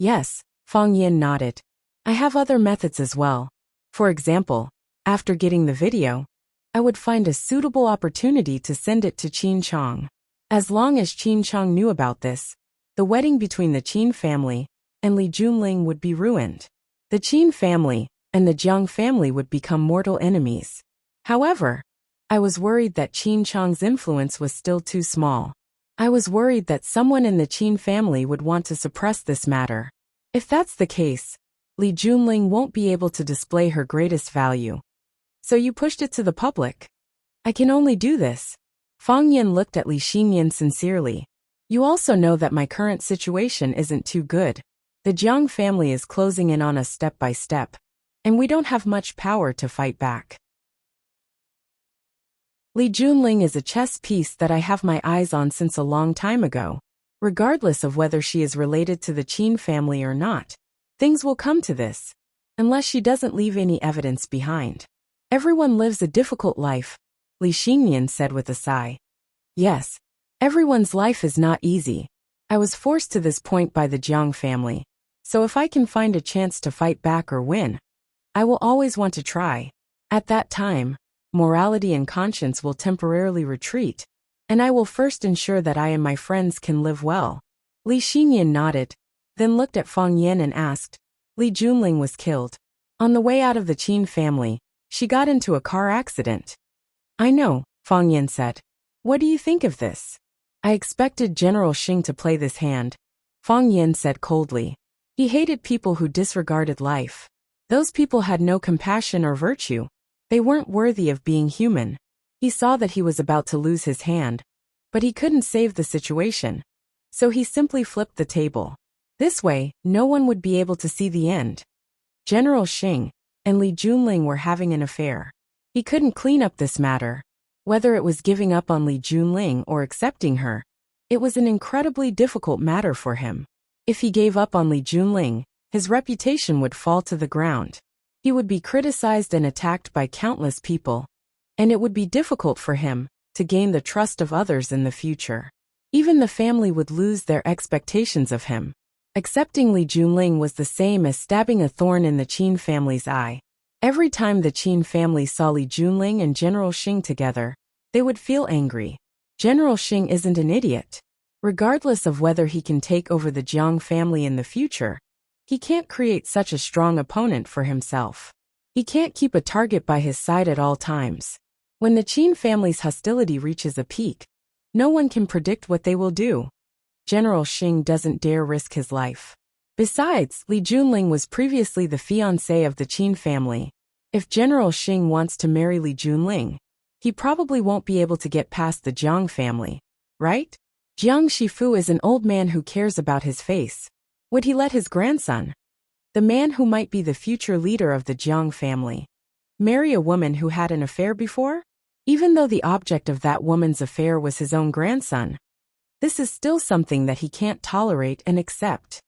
Yes, Fang Yan nodded. I have other methods as well. For example, after getting the video, I would find a suitable opportunity to send it to Qin Chang. As long as Qin Chang knew about this, the wedding between the Qin family and Li Junling would be ruined. The Qin family and the Jiang family would become mortal enemies. However, I was worried that Qin Chang's influence was still too small. I was worried that someone in the Qin family would want to suppress this matter. If that's the case, Li Junling won't be able to display her greatest value. So you pushed it to the public. I can only do this. Fang Yan looked at Li Xinyan sincerely. You also know that my current situation isn't too good. The Jiang family is closing in on us step by step, and we don't have much power to fight back. Li Junling is a chess piece that I have my eyes on since a long time ago. Regardless of whether she is related to the Qin family or not, things will come to this, unless she doesn't leave any evidence behind. Everyone lives a difficult life, Li Xinyan said with a sigh. Yes, everyone's life is not easy. I was forced to this point by the Jiang family, so if I can find a chance to fight back or win, I will always want to try. At that time, morality and conscience will temporarily retreat, and I will first ensure that I and my friends can live well. Li Xinyan nodded, then looked at Fang Yan and asked, Li Junling was killed. On the way out of the Qin family, she got into a car accident. I know, Fang Yan said. What do you think of this? I expected General Xing to play this hand, Fang Yan said coldly. He hated people who disregarded life. Those people had no compassion or virtue. They weren't worthy of being human. He saw that he was about to lose his hand, but he couldn't save the situation, so he simply flipped the table. This way, no one would be able to see the end. General Xing and Li Junling were having an affair. He couldn't clean up this matter. Whether it was giving up on Li Junling or accepting her, it was an incredibly difficult matter for him. If he gave up on Li Junling, his reputation would fall to the ground. He would be criticized and attacked by countless people, and it would be difficult for him to gain the trust of others in the future. Even the family would lose their expectations of him. Accepting Li Junling was the same as stabbing a thorn in the Qin family's eye. Every time the Qin family saw Li Junling and General Xing together, they would feel angry. General Xing isn't an idiot. Regardless of whether he can take over the Jiang family in the future, he can't create such a strong opponent for himself. He can't keep a target by his side at all times. When the Qin family's hostility reaches a peak, no one can predict what they will do. General Xing doesn't dare risk his life. Besides, Li Junling was previously the fiancé of the Qin family. If General Xing wants to marry Li Junling, he probably won't be able to get past the Jiang family, right? Jiang Shifu is an old man who cares about his face. Would he let his grandson, the man who might be the future leader of the Jiang family, marry a woman who had an affair before? Even though the object of that woman's affair was his own grandson, this is still something that he can't tolerate and accept.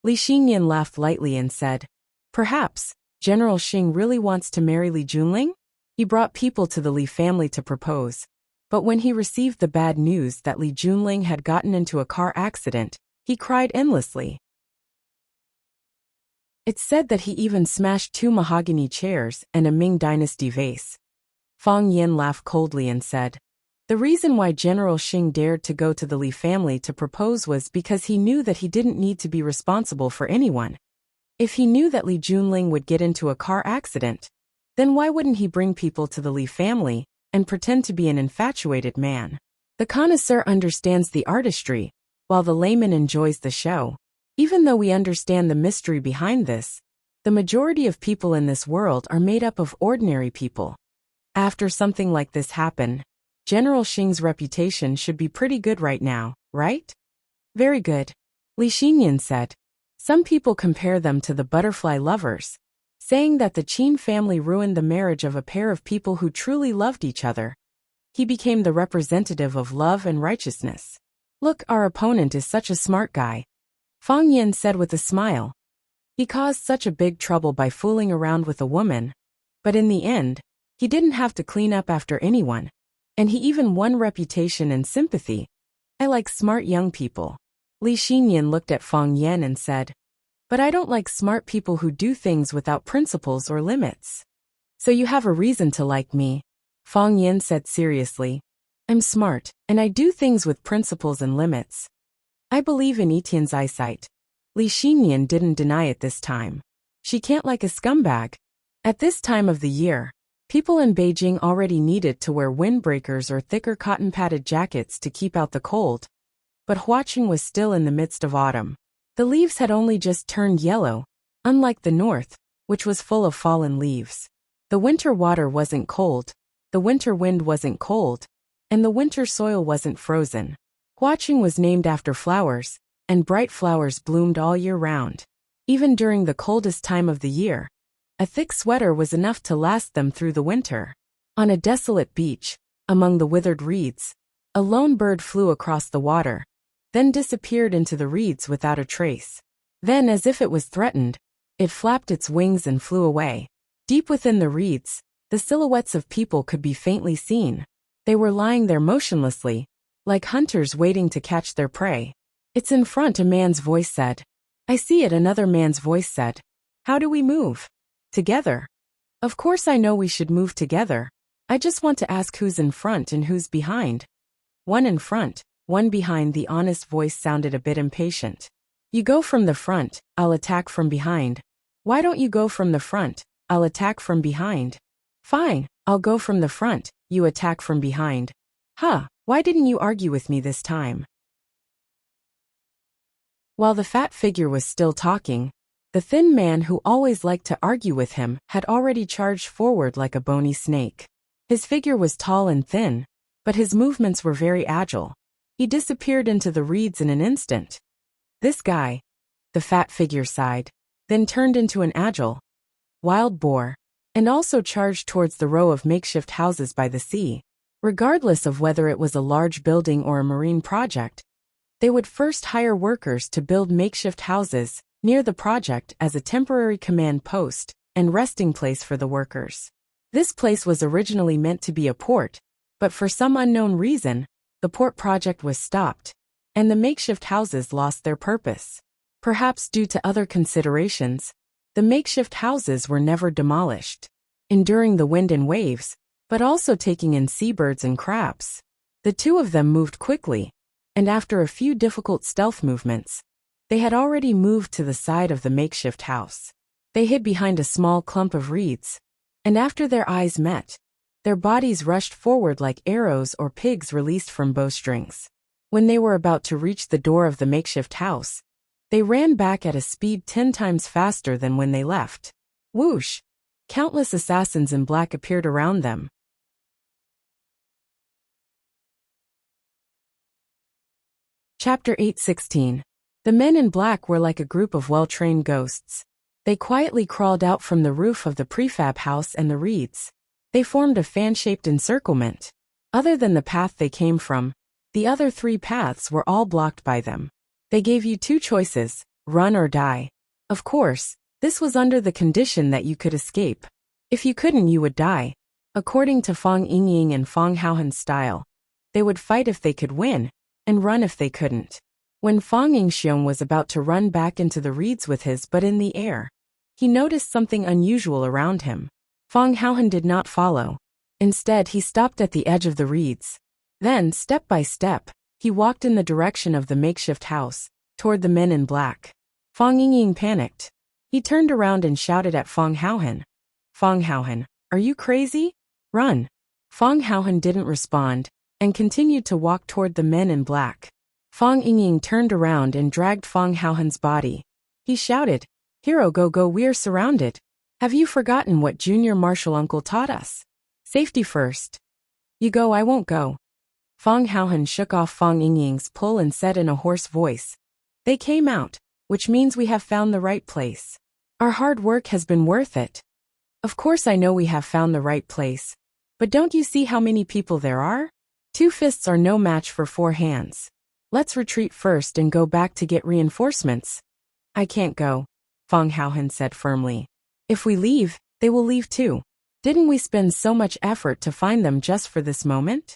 Li Xinyan laughed lightly and said, Perhaps General Xing really wants to marry Li Junling? He brought people to the Li family to propose, but when he received the bad news that Li Junling had gotten into a car accident, he cried endlessly. It's said that he even smashed 2 mahogany chairs and a Ming Dynasty vase. Fang Yan laughed coldly and said, The reason why General Xing dared to go to the Li family to propose was because he knew that he didn't need to be responsible for anyone. If he knew that Li Junling would get into a car accident, then why wouldn't he bring people to the Li family and pretend to be an infatuated man? The connoisseur understands the artistry, while the layman enjoys the show. Even though we understand the mystery behind this, The majority of people in this world are made up of ordinary people. After something like this happened, General Xing's reputation should be pretty good right now, right? Very good, Li Xinyan said. Some people compare them to the butterfly lovers, saying that the Qin family ruined the marriage of a pair of people who truly loved each other. He became the representative of love and righteousness. Look, our opponent is such a smart guy, Fang Yin said with a smile. He caused such a big trouble by fooling around with a woman, but in the end, he didn't have to clean up after anyone, and he even won reputation and sympathy. I like smart young people. Li Xinyan looked at Fang Yin and said, but I don't like smart people who do things without principles or limits. So you have a reason to like me, Fang Yin said seriously. I'm smart, and I do things with principles and limits. I believe in Etienne's eyesight. Li Xinyan didn't deny it this time. She can't like a scumbag. At this time of the year, people in Beijing already needed to wear windbreakers or thicker cotton-padded jackets to keep out the cold. But Huaqing was still in the midst of autumn. The leaves had only just turned yellow, unlike the north, which was full of fallen leaves. The winter water wasn't cold, the winter wind wasn't cold, and the winter soil wasn't frozen. Huaqing was named after flowers, and bright flowers bloomed all year round. Even during the coldest time of the year, a thick sweater was enough to last them through the winter. On a desolate beach, among the withered reeds, a lone bird flew across the water, then disappeared into the reeds without a trace. Then, as if it was threatened, it flapped its wings and flew away. Deep within the reeds, the silhouettes of people could be faintly seen. They were lying there motionlessly, like hunters waiting to catch their prey. It's in front, a man's voice said. I see it, another man's voice said. How do we move? Together. Of course I know we should move together. I just want to ask who's in front and who's behind. One in front, one behind, the honest voice sounded a bit impatient. You go from the front, I'll attack from behind. Why don't you go from the front? I'll attack from behind. Fine, I'll go from the front, you attack from behind. Huh, why didn't you argue with me this time? While the fat figure was still talking, the thin man who always liked to argue with him had already charged forward like a bony snake. His figure was tall and thin, but his movements were very agile. He disappeared into the reeds in an instant. This guy, the fat figure sighed, then turned into an agile wild boar, and also charged towards the row of makeshift houses by the sea. Regardless of whether it was a large building or a marine project, they would first hire workers to build makeshift houses near the project as a temporary command post and resting place for the workers. This place was originally meant to be a port, but for some unknown reason, the port project was stopped, and the makeshift houses lost their purpose. Perhaps due to other considerations, the makeshift houses were never demolished, enduring the wind and waves, but also taking in seabirds and crabs. The two of them moved quickly, and after a few difficult stealth movements, they had already moved to the side of the makeshift house. They hid behind a small clump of reeds, and after their eyes met, their bodies rushed forward like arrows or pigs released from bowstrings. When they were about to reach the door of the makeshift house, they ran back at a speed 10 times faster than when they left. Whoosh! Countless assassins in black appeared around them. Chapter 8:16. The men in black were like a group of well-trained ghosts. They quietly crawled out from the roof of the prefab house and the reeds. They formed a fan-shaped encirclement. Other than the path they came from, the other 3 paths were all blocked by them. They gave you 2 choices, run or die. Of course, this was under the condition that you could escape. If you couldn't, you would die. According to Fang Yingying and Fang Haohan's style, they would fight if they could win, and run if they couldn't. When Fang Yingxiong was about to run back into the reeds with his butt in the air, he noticed something unusual around him. Fang Haohan did not follow. Instead, he stopped at the edge of the reeds. Then, step by step, he walked in the direction of the makeshift house, toward the men in black. Fang Yingying panicked. He turned around and shouted at Fang Haohan. Fang Haohan, are you crazy? Run. Fang Haohan didn't respond, and continued to walk toward the men in black. Fang Yingying turned around and dragged Fang Haohan's body. He shouted, Hero, go go, we're surrounded. Have you forgotten what Junior Martial Uncle taught us? Safety first. You go, I won't go. Fong Haohan shook off Fong Yingying's pull and said in a hoarse voice. They came out, which means we have found the right place. Our hard work has been worth it. Of course I know we have found the right place. But don't you see how many people there are? 2 fists are no match for 4 hands. Let's retreat first and go back to get reinforcements. I can't go, Fong Haohan said firmly. If we leave, they will leave too. Didn't we spend so much effort to find them just for this moment?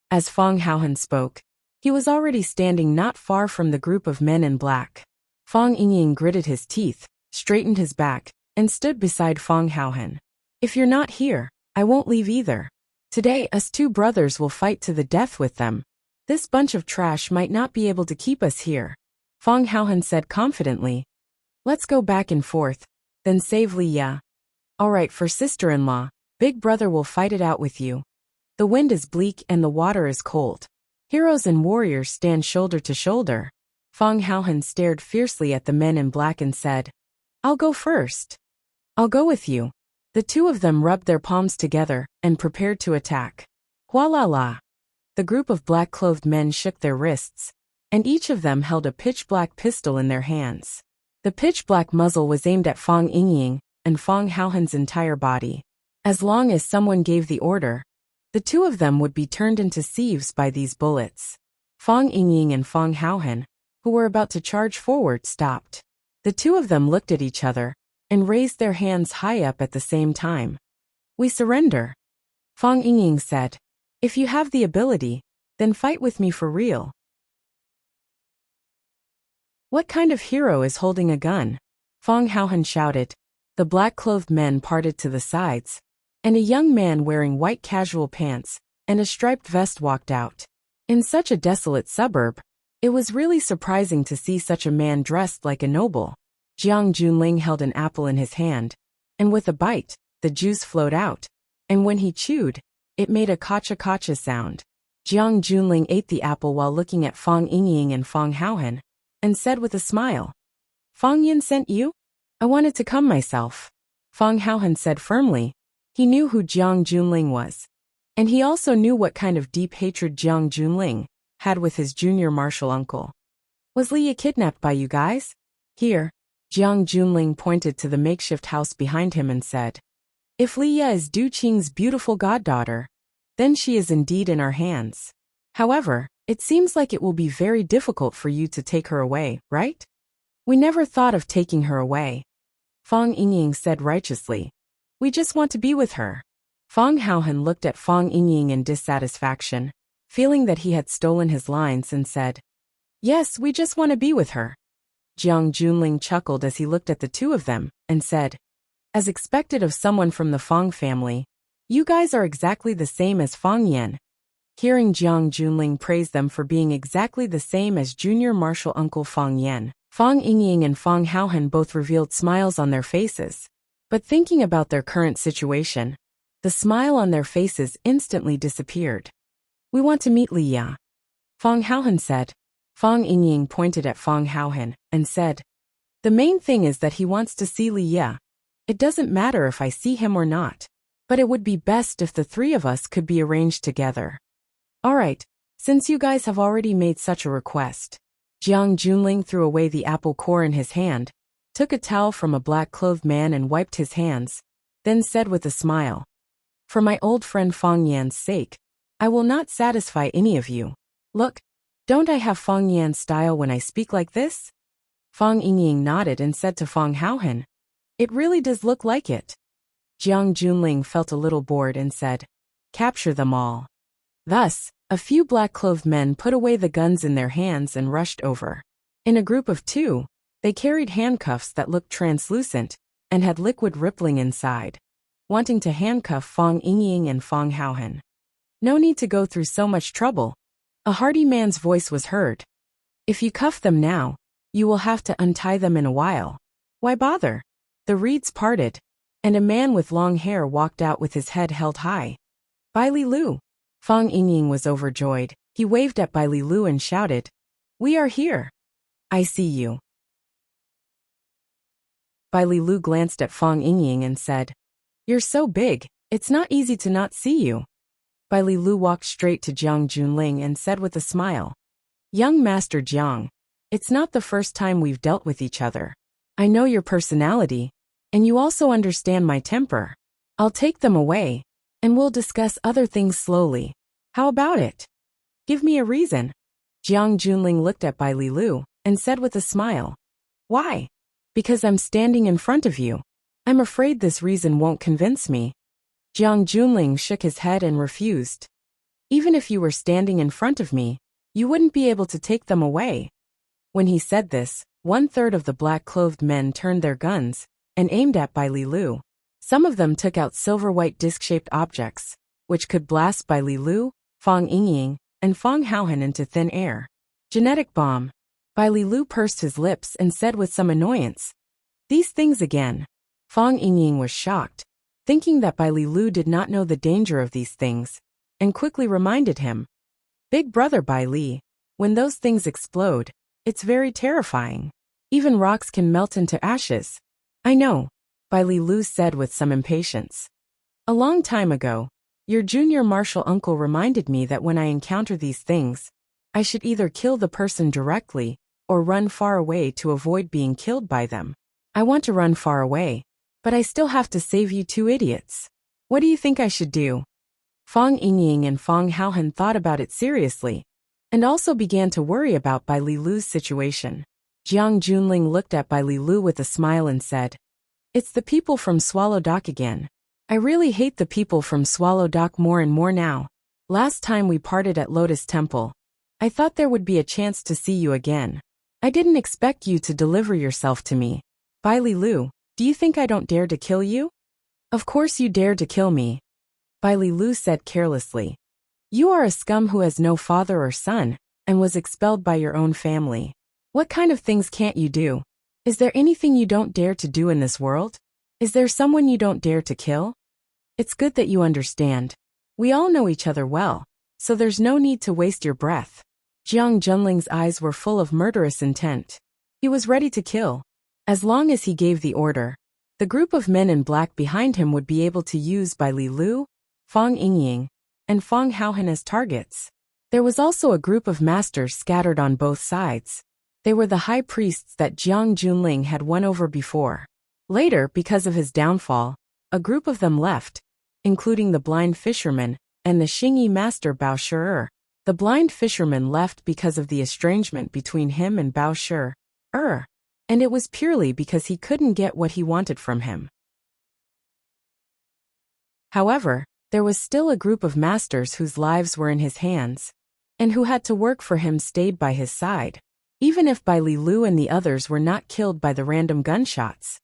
As Fong Haohan spoke, he was already standing not far from the group of men in black. Fong Yingying gritted his teeth, straightened his back, and stood beside Fong Haohan. If you're not here, I won't leave either. Today us 2 brothers will fight to the death with them. This bunch of trash might not be able to keep us here. Fong Haohan said confidently. Let's go back and forth, then save Li Ya. All right, for sister-in-law, big brother will fight it out with you. The wind is bleak and the water is cold. Heroes and warriors stand shoulder to shoulder. Fong Haohan stared fiercely at the men in black and said, I'll go first. I'll go with you. The 2 of them rubbed their palms together and prepared to attack. Huala la. The group of black-clothed men shook their wrists, and each of them held a pitch-black pistol in their hands. The pitch-black muzzle was aimed at Fong Yingying and Fong Haohan's entire body. As long as someone gave the order, the 2 of them would be turned into sieves by these bullets. Fong Yingying and Fong Haohan, who were about to charge forward, stopped. The 2 of them looked at each other and raised their hands high up at the same time. We surrender. Fong Yingying said, If you have the ability, then fight with me for real. What kind of hero is holding a gun? Fong Haohan shouted. The black-clothed men parted to the sides, and a young man wearing white casual pants and a striped vest walked out. In such a desolate suburb, it was really surprising to see such a man dressed like a noble. Jiang Junling held an apple in his hand, and with a bite, the juice flowed out, and when he chewed, it made a kacha-kacha sound. Jiang Junling ate the apple while looking at Fong Yingying and Fong Haohan, and said with a smile, Fong Yin sent you? I wanted to come myself. Fong Haohan said firmly. He knew who Jiang Junling was. And he also knew what kind of deep hatred Jiang Junling had with his junior martial uncle. Was Li Ya kidnapped by you guys? Here, Jiang Junling pointed to the makeshift house behind him and said, If Li Ya is Du Qing's beautiful goddaughter, then she is indeed in our hands. However, it seems like it will be very difficult for you to take her away, right? We never thought of taking her away. Fong Yingying said righteously. We just want to be with her. Fong Haohan looked at Fong Yingying in dissatisfaction, feeling that he had stolen his lines, and said, Yes, we just want to be with her. Jiang Junling chuckled as he looked at the 2 of them, and said, As expected of someone from the Fong family, you guys are exactly the same as Fong Yan. Hearing Jiang Junling praise them for being exactly the same as junior martial uncle Fong Yan, Fong Yingying and Fong Haohan both revealed smiles on their faces. But thinking about their current situation, the smile on their faces instantly disappeared. We want to meet Li Ya. Fong Haohan said. Fong Yingying pointed at Fong Haohan and said, The main thing is that he wants to see Li Ya. It doesn't matter if I see him or not. But it would be best if the 3 of us could be arranged together. All right, since you guys have already made such a request. Jiang Junling threw away the apple core in his hand, took a towel from a black-clothed man and wiped his hands, then said with a smile, For my old friend Fong Yan's sake, I will not satisfy any of you. Look, don't I have Fong Yan's style when I speak like this? Fong Yingying nodded and said to Fong Haohan, It really does look like it. Jiang Junling felt a little bored and said, Capture them all. Thus, a few black-clothed men put away the guns in their hands and rushed over. In a group of 2, they carried handcuffs that looked translucent and had liquid rippling inside, wanting to handcuff Fong Yingying and Fong Haohan. No need to go through so much trouble. A hearty man's voice was heard. If you cuff them now, you will have to untie them in a while. Why bother? The reeds parted, and a man with long hair walked out with his head held high. Bai Li Lu. Fong Yingying was overjoyed. He waved at Bai Li Lu and shouted, We are here. I see you. Bai Li Lu glanced at Fang Yingying and said, "You're so big, it's not easy to not see you." Bai Li Lu walked straight to Jiang Junling and said with a smile, "Young Master Jiang, it's not the first time we've dealt with each other. I know your personality, and you also understand my temper. I'll take them away, and we'll discuss other things slowly. How about it? Give me a reason." Jiang Junling looked at Bai Li Lu and said with a smile, "Why?" "Because I'm standing in front of you. I'm afraid this reason won't convince me." Jiang Junling shook his head and refused. "Even if you were standing in front of me, you wouldn't be able to take them away." When he said this, 1/3 of the black-clothed men turned their guns and aimed at Bai Li Lu. Some of them took out silver-white disc-shaped objects, which could blast Bai Li Lu, Fang Yingying, and Fang Haohan into thin air. "Genetic bomb." Bai Li Lu pursed his lips and said with some annoyance, "These things again." Fang Yingying was shocked, thinking that Bai Li Lu did not know the danger of these things, and quickly reminded him, "Big brother Bai Li, when those things explode, it's very terrifying. Even rocks can melt into ashes." "I know," Bai Li Lu said with some impatience. "A long time ago, your junior martial uncle reminded me that when I encounter these things, I should either kill the person directly or run far away to avoid being killed by them. I want to run far away, but I still have to save you two idiots. What do you think I should do?" Fang Yingying and Fang Haohan thought about it seriously, and also began to worry about Bai Li Lu's situation. Jiang Junling looked at Bai Li Lu with a smile and said, "It's the people from Swallow Dock again. I really hate the people from Swallow Dock more and more now. Last time we parted at Lotus Temple, I thought there would be a chance to see you again. I didn't expect you to deliver yourself to me. Bai Li Lu, do you think I don't dare to kill you?" "Of course you dare to kill me," Bai Li Lu said carelessly. "You are a scum who has no father or son, and was expelled by your own family. What kind of things can't you do? Is there anything you don't dare to do in this world? Is there someone you don't dare to kill? It's good that you understand. We all know each other well, so there's no need to waste your breath." Jiang Junling's eyes were full of murderous intent. He was ready to kill. As long as he gave the order, the group of men in black behind him would be able to use Bai Li Lu, Fang Yingying, and Fang Haohan as targets. There was also a group of masters scattered on both sides. They were the high priests that Jiang Junling had won over before. Later, because of his downfall, a group of them left, including the blind fisherman and the Xingyi master Bao Shi. The blind fisherman left because of the estrangement between him and Bao Shi, and it was purely because he couldn't get what he wanted from him. However, there was still a group of masters whose lives were in his hands, and who had to work for him stayed by his side. Even if Bai Li Lu and the others were not killed by the random gunshots,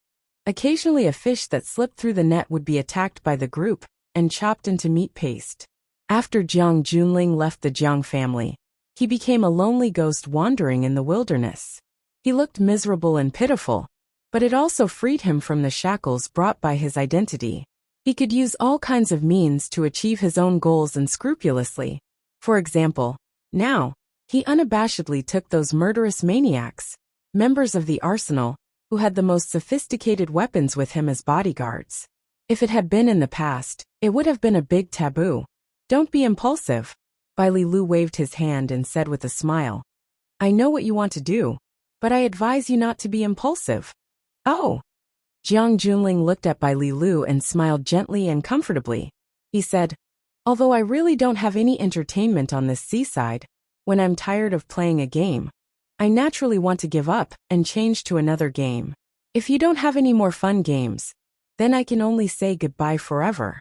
occasionally a fish that slipped through the net would be attacked by the group and chopped into meat paste. After Jiang Junling left the Jiang family, he became a lonely ghost wandering in the wilderness. He looked miserable and pitiful, but it also freed him from the shackles brought by his identity. He could use all kinds of means to achieve his own goals unscrupulously. For example, now, he unabashedly took those murderous maniacs, members of the arsenal, who had the most sophisticated weapons with him as bodyguards. If it had been in the past, it would have been a big taboo. "Don't be impulsive," Bai Li Lu waved his hand and said with a smile. "I know what you want to do, but I advise you not to be impulsive." "Oh." Jiang Junling looked at Bai Li Lu and smiled gently and comfortably. He said, "Although I really don't have any entertainment on this seaside, when I'm tired of playing a game, I naturally want to give up and change to another game. If you don't have any more fun games, then I can only say goodbye forever."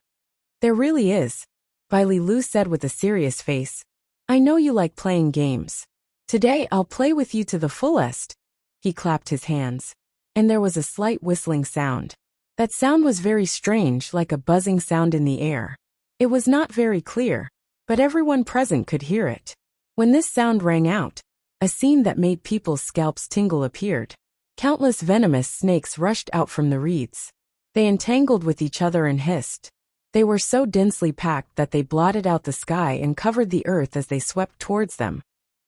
"There really is," Bai Li Lu said with a serious face. "I know you like playing games. Today I'll play with you to the fullest." He clapped his hands, and there was a slight whistling sound. That sound was very strange, like a buzzing sound in the air. It was not very clear, but everyone present could hear it. When this sound rang out, a scene that made people's scalps tingle appeared. Countless venomous snakes rushed out from the reeds. They entangled with each other and hissed. They were so densely packed that they blotted out the sky and covered the earth as they swept towards them.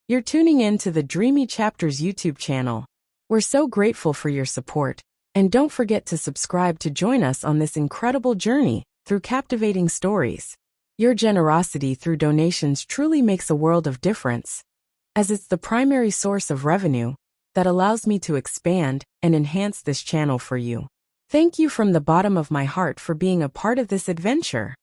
You're tuning in to the Dreamy Chapters YouTube channel. We're so grateful for your support. And don't forget to subscribe to join us on this incredible journey through captivating stories. Your generosity through donations truly makes a world of difference, as it's the primary source of revenue that allows me to expand and enhance this channel for you. Thank you from the bottom of my heart for being a part of this adventure.